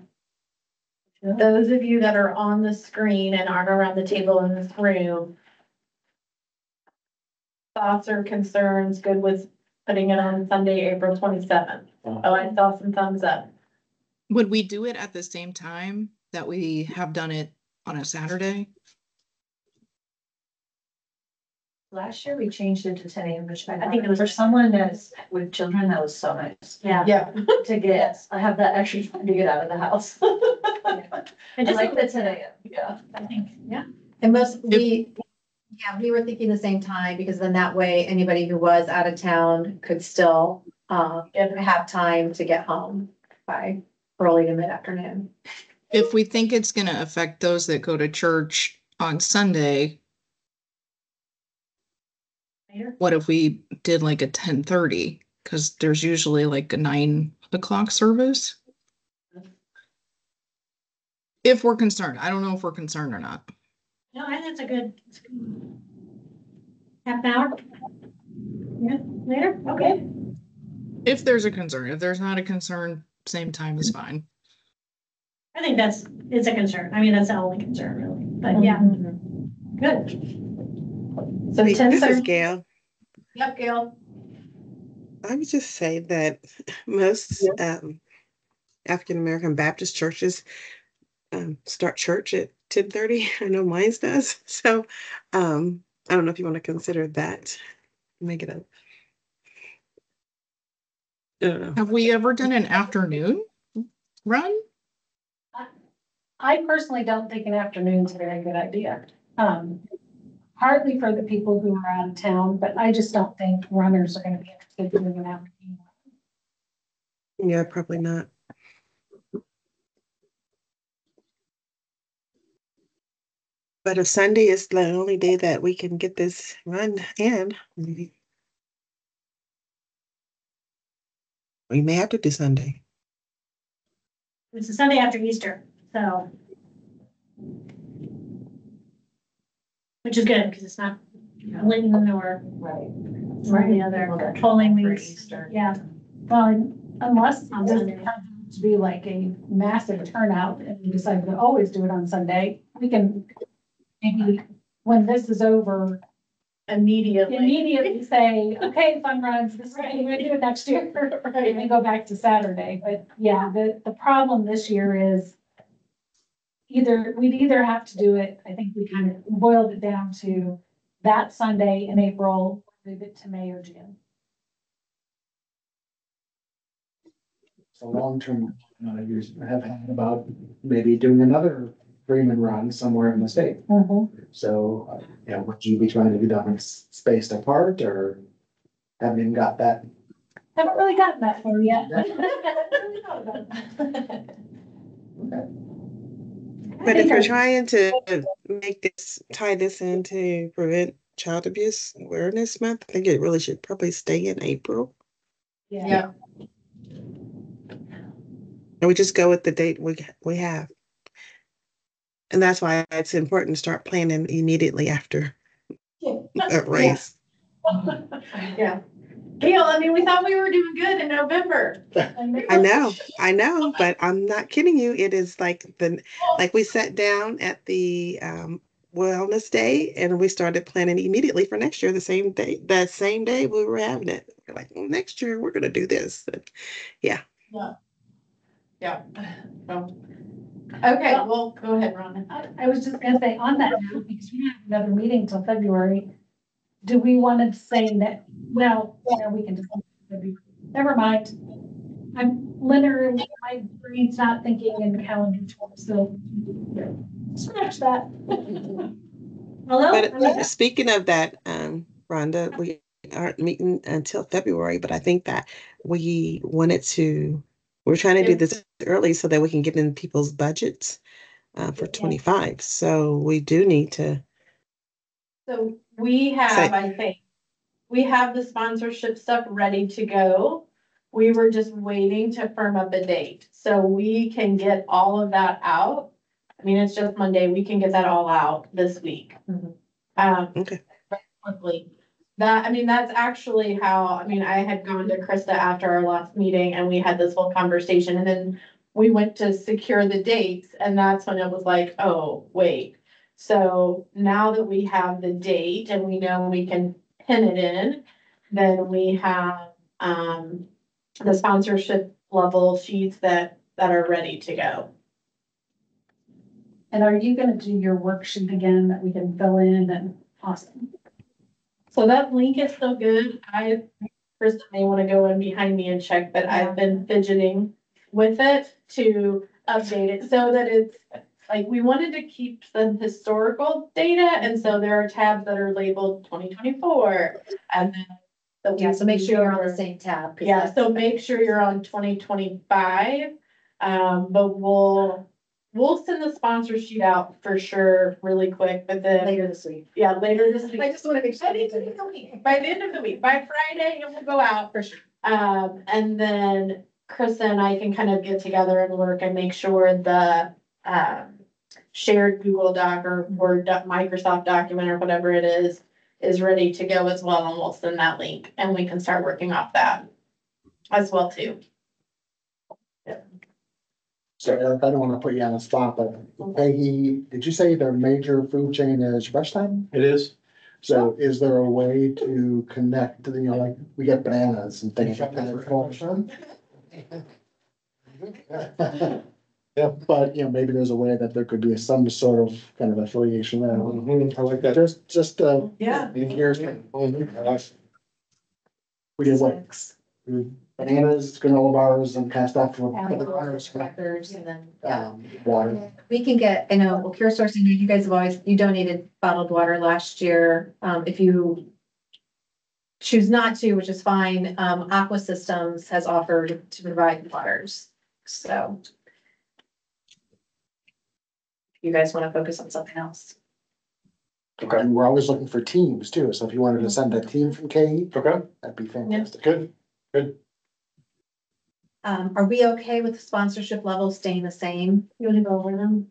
Those of you that are on the screen and aren't around the table in this room, thoughts or concerns, good with putting it on Sunday, April 27th? Oh, I saw some thumbs up. Would we do it at the same time that we have done it on a Saturday? Last year we changed it to 10 a.m., which I think it was for someone that's with children, that was so nice. Yeah. To get, I have that extra time to get out of the house. And I just like the 10 a.m. Yeah. I think, yeah. And we were thinking the same time, because then that way, anybody who was out of town could still, have time to get home by early to mid-afternoon. If we think it's going to affect those that go to church on Sunday, what if we did like a 10:30? Because there's usually like a 9 o'clock service. If we're concerned, I don't know if we're concerned or not. No, I think it's a good half an hour. Yeah, later, okay. If there's a concern, if there's not a concern, same time is fine. I think it's a concern. I mean, that's the only concern really, but yeah, good. So This is Gail. Yep, Gail. I would just say that most African-American Baptist churches start church at 10:30. I know mine does. So I don't know if you want to consider that. Make it up. I don't know. Have we ever done an afternoon run? I personally don't think an afternoon's a very good idea. Hardly for the people who are out of town, but I just don't think runners are going to be interested in doing an afternoon. Yeah, probably not. But if Sunday is the only day that we can get this run in, we may have to do Sunday. It's a Sunday after Easter, so Which is good, because it's not lean or any other polling weeks. Yeah, well, unless this happens to be like a massive turnout and we decide to always do it on Sunday, we can maybe, when this is over, immediately say, okay, fun runs, this is what we're gonna do it next year. And go back to Saturday. But yeah, the problem this year is we'd either have to do it, I think we kind of boiled it down to that Sunday in April, move it to May or June. So long-term, you have had about maybe doing another Freeman run somewhere in the state. So, would you be trying to do them spaced apart or haven't even got that? Haven't really gotten that far yet. But if we're trying to tie this into Prevent Child Abuse Awareness Month, I think it really should probably stay in April. Yeah. And we just go with the date we have. And that's why it's important to start planning immediately after a race. Yeah. Gail, I mean, we thought we were doing good in November. I know, but I'm not kidding you. It is like we sat down at the wellness day and we started planning immediately for next year, the same day we were having it. We're like, well, next year we're gonna do this. Yeah. Yeah. Okay, well, go ahead, Rhonda. I was just gonna say on that note, because we have another meeting till February, do we want to say that, well, we can just, never mind. I'm literally, my brain's not thinking in calendar terms, so scratch that. But speaking of that, Rhonda, we aren't meeting until February, but I think that we're trying to do this early so that we can get in people's budgets for 25. So we do need to. So we have, I think, we have the sponsorship stuff ready to go. We were just waiting to firm up a date. So we can get all of that out. I mean, it's just Monday. We can get that all out this week. Okay. Quickly. That's actually how, I had gone to Krista after our last meeting and we had this whole conversation and then we went to secure the dates and that's when it was like, oh, wait. So now that we have the date and we know we can pin it in, then we have, the sponsorship level sheets that are ready to go. And are you gonna do your worksheet again that we can fill in and awesome? So that link is still good. Krista may want to go in behind me and check, but I've been fidgeting with it to update it so that it's like, we wanted to keep some historical data. And so there are tabs that are labeled 2024 and then so make sure you're on the same tab. Yeah, so make sure you're on 2025. But we'll send the sponsor sheet out for sure really quick, but then Later this week. Yeah, later this week. I just want to make sure. By the end of the week, by Friday, it will go out for sure. And then Krista and I can kind of get together and work and make sure the shared Google Doc or Word Microsoft document or whatever it is ready to go as well. And we'll send that link and we can start working off that as well too. So Eric, I don't want to put you on the spot, but Peggy, did you say their major food chain is Fresh Time? It is. So is there a way to connect to like we get bananas and things like that? Yeah, but maybe there's a way that there could be some sort of kind of affiliation there. I like that. Just Yeah. Here's we did what? Bananas, granola bars, and kind of stuff for Crackers and then, water. We can get, I know, well, Pure Source, you guys have you donated bottled water last year. If you choose not to, which is fine, Aqua Systems has offered to provide waters. So if you guys want to focus on something else. Okay, and we're always looking for teams too, so if you wanted to send a team from KE, okay, that'd be fantastic. Good. Are we okay with the sponsorship level staying the same? You want to go over them?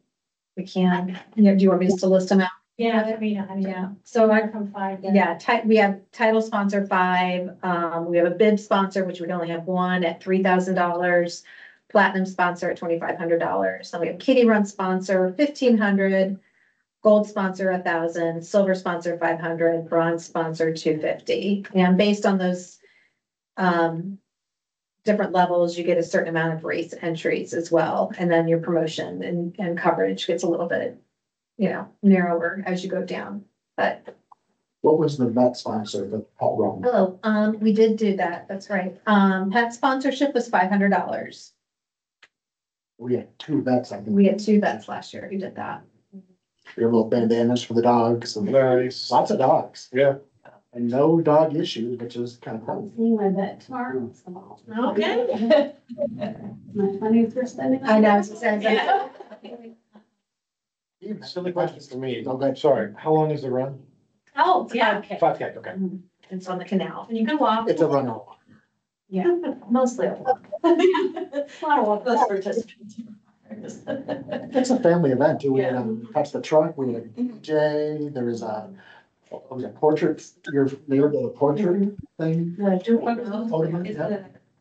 we can. Yeah, do you want me just to list them out? Yeah, I mean, Yeah, so I, from 5. we have title sponsor 5, we have a bib sponsor, which we only have one at $3,000. Platinum sponsor at $2,500. Then we have kitty run sponsor, $1,500. Gold sponsor, 1,000, silver sponsor, 500, bronze sponsor, 250. And based on those, different levels, you get a certain amount of race entries as well. And then your promotion and coverage gets a little bit, narrower as you go down, but. What was the vet sponsor that Paul wrong? Oh, we did do that. That's right. Pet sponsorship was $500. We had 2 vets, I think. We had 2 vets last year who did that. Your little bandanas for the dogs and Nice. lots of dogs. Yeah. And no dog issues, which is kind of cool. See my vet tomorrow. So. Okay. My money for spending. I know, it's Silly question for me. Okay. Sorry, how long is the run? Oh, yeah, okay. 5K, okay. It's on the canal. And you can walk. It's a run-off. Yeah, mostly a walk. Not a walk, those participants. It's a family event too. We had touch the truck, we had DJ, there was a portrait, your neighbor did a portrait thing.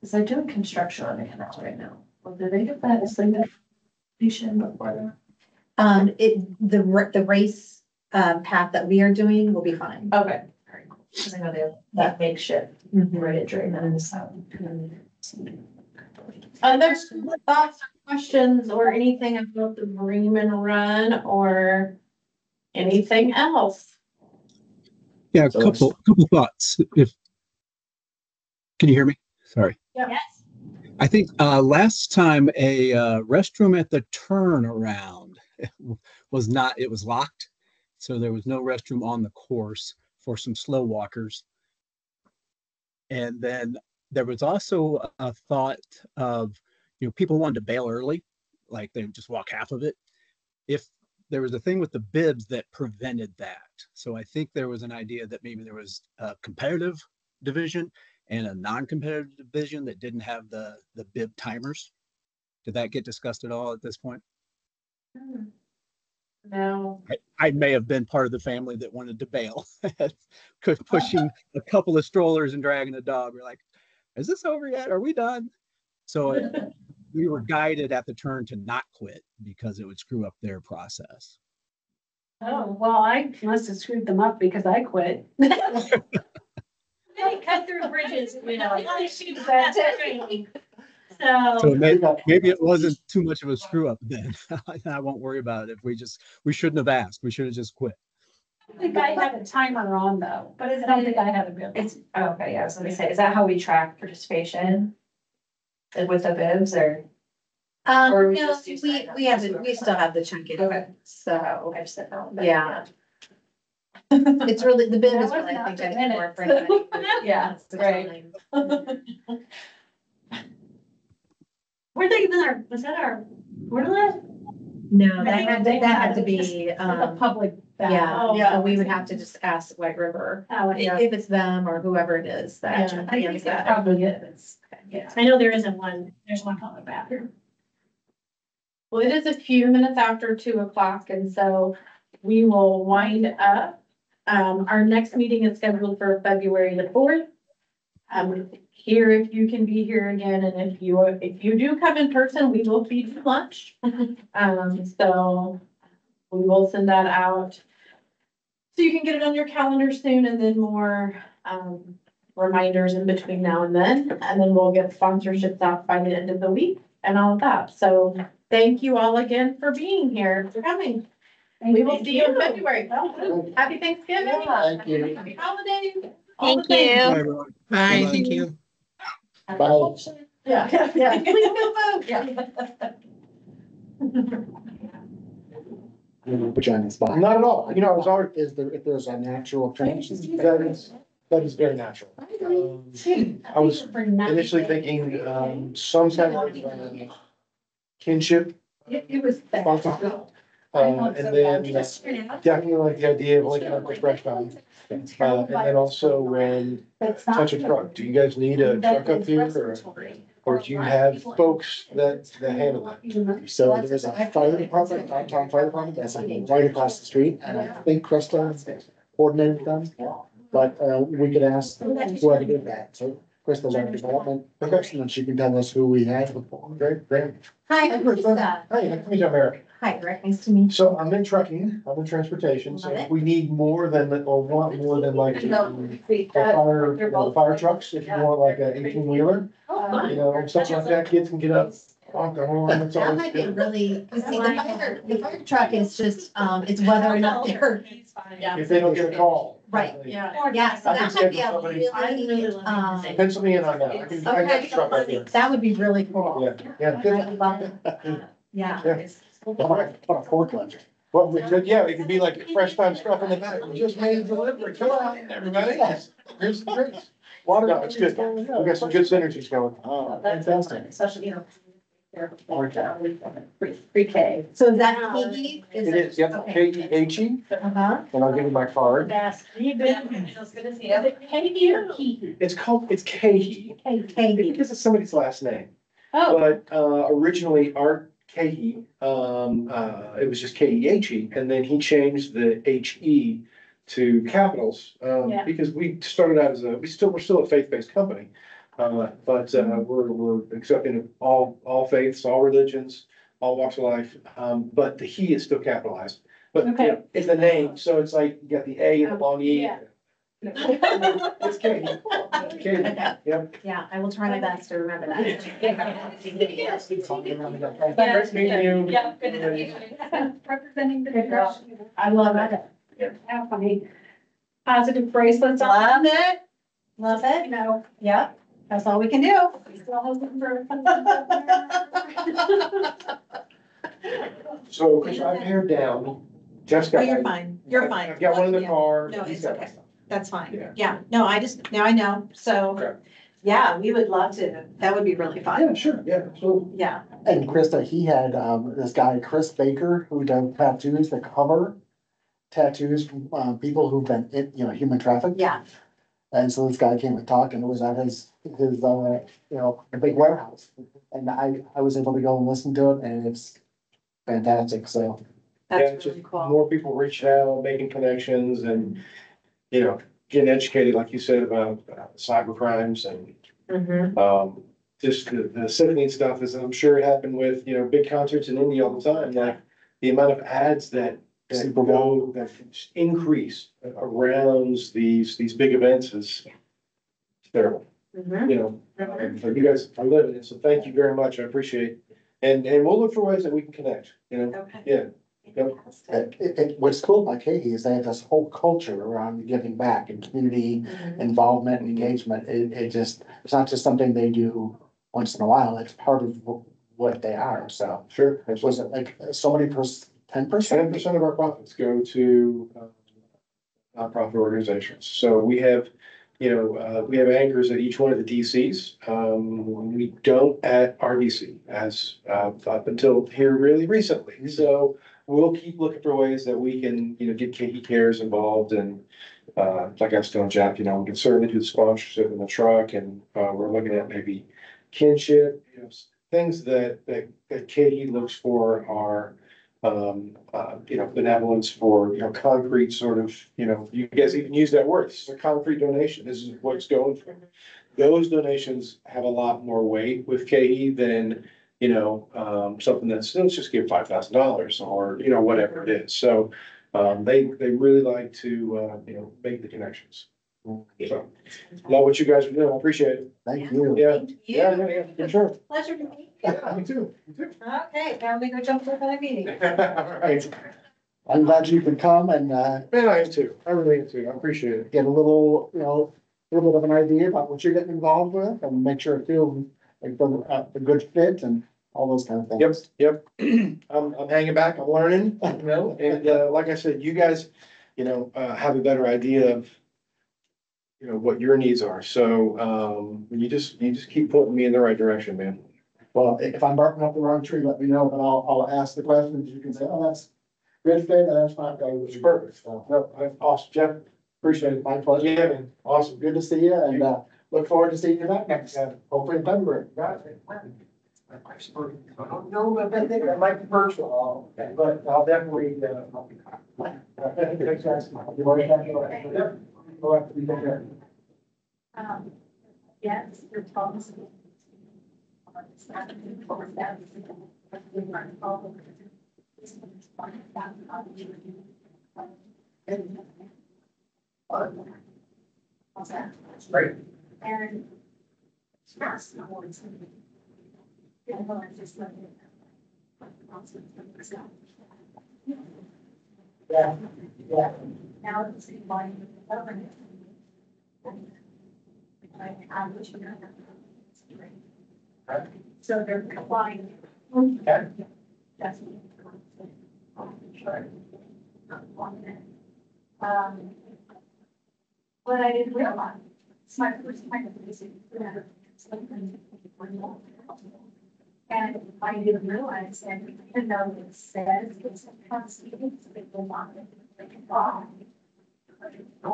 Is they're doing construction on the canal right now. Well, did they get that? Is they completion before The race, path that we are doing will be fine. that? Okay. Very cool. Because I know they have that makeshift bridge right now in the south. Other thoughts, or questions, or anything about the Bremen run or anything else? Yeah, a So couple thoughts. Can you hear me? Sorry. Yes. I think last time a restroom at the turnaround was locked. So there was no restroom on the course for some slow walkers. And then there was also a thought of, people wanted to bail early, like they would just walk half of it. If there was a thing with the bibs that prevented that. So I think there was an idea that maybe there was a competitive division and a non-competitive division that didn't have the bib timers. Did that get discussed at all at this point? No. I may have been part of the family that wanted to bail, pushing a couple of strollers and dragging a dog. We're like, is this over yet? Are we done? So we were guided at the turn to not quit because it would screw up their process. Oh, well, I must have screwed them up because I quit. They cut through bridges, So maybe it wasn't too much of a screw up then. I won't worry about it. We shouldn't have asked. We should have just quit. I think I had a timer on though, but I don't think I had a bill. Okay, yeah, so they say, is that how we track participation? With the bibs or? Or we No, just do sign up? we still have the check-in. Okay. So, I just didn't know. but yeah. It's really, the bib That is was really, I not think, the more for anybody. Yeah, It's the right. time. Were they even was that our borderline? No, I that think had they to be, The public. yeah, Oh, so we would have to just ask White River, if it's them or whoever it is that. Yeah, I think handles it that. probably is. Yeah, I know there isn't one, there's one public bathroom. Well, it is a few minutes after 2:00, and so we will wind up. Our next meeting is scheduled for February the 4th. Here, if you can be here again, and if you do come in person, we will feed you lunch. So we will send that out. So you can get it on your calendar soon, and then more, reminders in between now and then. And then we'll get sponsorships out by the end of the week and all of that. So thank you all again for being here, for coming. We will see you in February. Happy Thanksgiving. Thank you. Happy holidays. all the Thank things. you. Bye, everyone. Bye, Bye-bye. thank you. Bye. Yeah. Please go vote. Yeah. Put you on the spot. Not at all. You know, it's always, if there's a natural change. That is very natural. I was initially thinking, some kind of kinship It was that. sponsorship. And then definitely like the idea of linking up with fresh time. And then also when touch a truck, do you guys need a truck up here or do you have folks that handle that? So there's a fire department, downtown fire department, that's like right across the street, and I think Krista coordinated them. But, we could ask whoever did that, so Krista's our development person, and she can tell us who we had before. Great. Hi, I'm Lisa. Hi, nice to meet you, Eric. Hi, Rick, nice to meet you. So I'm in trucking, I'm in transportation, so Love if it. we need more than, or want more than like fire trucks, if you want like a 18-wheeler, you know, something like that, kids can get up, honk the horn, it's That always might be good. really, you see, the fire truck is just, it's whether or not they're, If they don't get a call. right, Yeah. yeah, so I can that might be a schedule somebody. really, Pencil me in on that, I got the truck up here. that would be really cool. Yeah. I love it. Yeah. Yeah. What a forklift. Well, we could, yeah, it could be like fresh time stuff in the back, we just made a delivery, come on, everybody, here's the drinks. No, it's good, we got some good synergies going. Oh, fantastic. Especially, you know. Pre-K. So is that KE? It is, yep, KEHE, Uh-huh. and I'll give you my card. Feels good to see you. Is it KE or KE? It's KEHE, KE. because it's somebody's last name. Oh. But, originally Art KEHE, it was just KEHE, and then he changed the HE to capitals, Yeah. because we started out as we're still a faith-based company. But, we're accepting all faiths, all religions, all walks of life, but the he is still capitalized. But, you know, it's the name, so it's like, you got the A and the long E. Yeah. It's KEHE. KEHE, yep. Yeah, I will try my best to remember that. Nice meeting you. Yeah, good to meet you. Representing the profession. I love it. Have funny positive bracelets on. Love it. Love You it. know, Yep, that's all we can do. still hoping for. So, Chris, I'm pared down. Jeff's Oh, got. you're fine. You're fine. I've got one in the Yeah. car. No, He's it's got okay. my stuff. That's fine. Yeah. Yeah, no, now I know. So, Okay. yeah, we would love to. That would be really fun. Yeah, sure, yeah, absolutely. Yeah. And Krista, he had, this guy, Chris Baker, who does tattoos that cover tattoos from, people who've been, human trafficked. Yeah. And so this guy came and talked, and it was at his, a big warehouse. And I was able to go and listen to it, and it's fantastic, so. Yeah, That's just really cool. more people reaching out, making connections and, you know, getting educated, like you said, about cyber crimes and, Mhm. just the symphony stuff is, I'm sure it happened with, big concerts in India all the time, like the amount of ads that just increase around these big events is terrible, Mhm. So you guys are living it, so thank you very much, I appreciate it. And we'll look for ways that we can connect, Okay. yeah. Yep. What's cool about KP is they have this whole culture around giving back and community Mhm. involvement and engagement. It's not just something they do once in a while, it's part of what they are, so. Sure. Was it like so many 10%? 10% of our profits go to nonprofit organizations. So we have, we have anchors at each one of the DCs. We don't at RDC as up until here really recently. So we'll keep looking for ways that we can, get KE Cares involved and like I was telling Jeff, we can certainly do the sponsorship in the truck and we're looking at maybe kinship, things that KE looks for are benevolence for, concrete sort of, you guys even use that word, this is a concrete donation, this is what it's going for. Those donations have a lot more weight with KE than, something that's, let's just give $5,000 or, whatever it is. So, they really like to, make the connections. So, love what you guys are doing, I appreciate it. Thank you. Yeah, Thank you. yeah, for sure. Pleasure to meet you. Yeah, me too. Okay, now we go jump to another meeting. All right. I'm glad you could come and, Man, I am too. I really am too. I appreciate it. get a little bit of an idea about what you're getting involved with and make sure it feels like a good fit and all those kind of things. Yep. I'm hanging back, I'm learning, and, like I said, you guys, have a better idea of, what your needs are. So, you just keep pointing me in the right direction, man. Well, if I'm barking up the wrong tree, let me know, and I'll ask the questions. You can say, oh, Good thing that that's not, that was perfect, so, no, that's awesome, Jeff, appreciate it, my pleasure. Yeah, man. Awesome, good to see you, and, look forward to seeing you back next, hopefully in February. Got it. I don't know about that thing, I might be virtual, but I'll definitely, thanks, guys. Yep. Go after we take care. Yes, you're talking. Great. And. Yes, no one's. Yeah, well, I just let it. Yeah, yeah. Now it's in my government. I wish you know. So they're complying. Okay. That's. What I didn't realize, it's my first time using. And I didn't realize that even though it says it's a constitution, it will not.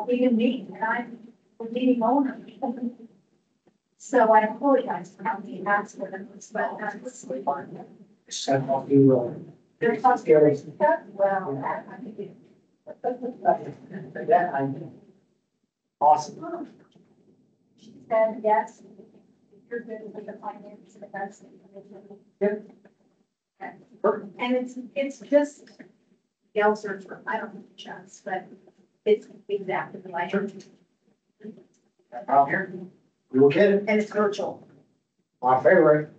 Even me, and I'm the meeting owner. So I apologize for how many accidents, but that's. Send off you, There's some scary stuff, well, I think yeah, I'm awesome. she said, yes. You're good with the finance, but that's. Good. And it's just. Gail search for, I don't know the chance, but it's exactly like. Out here, we will get it, And it's virtual. my favorite.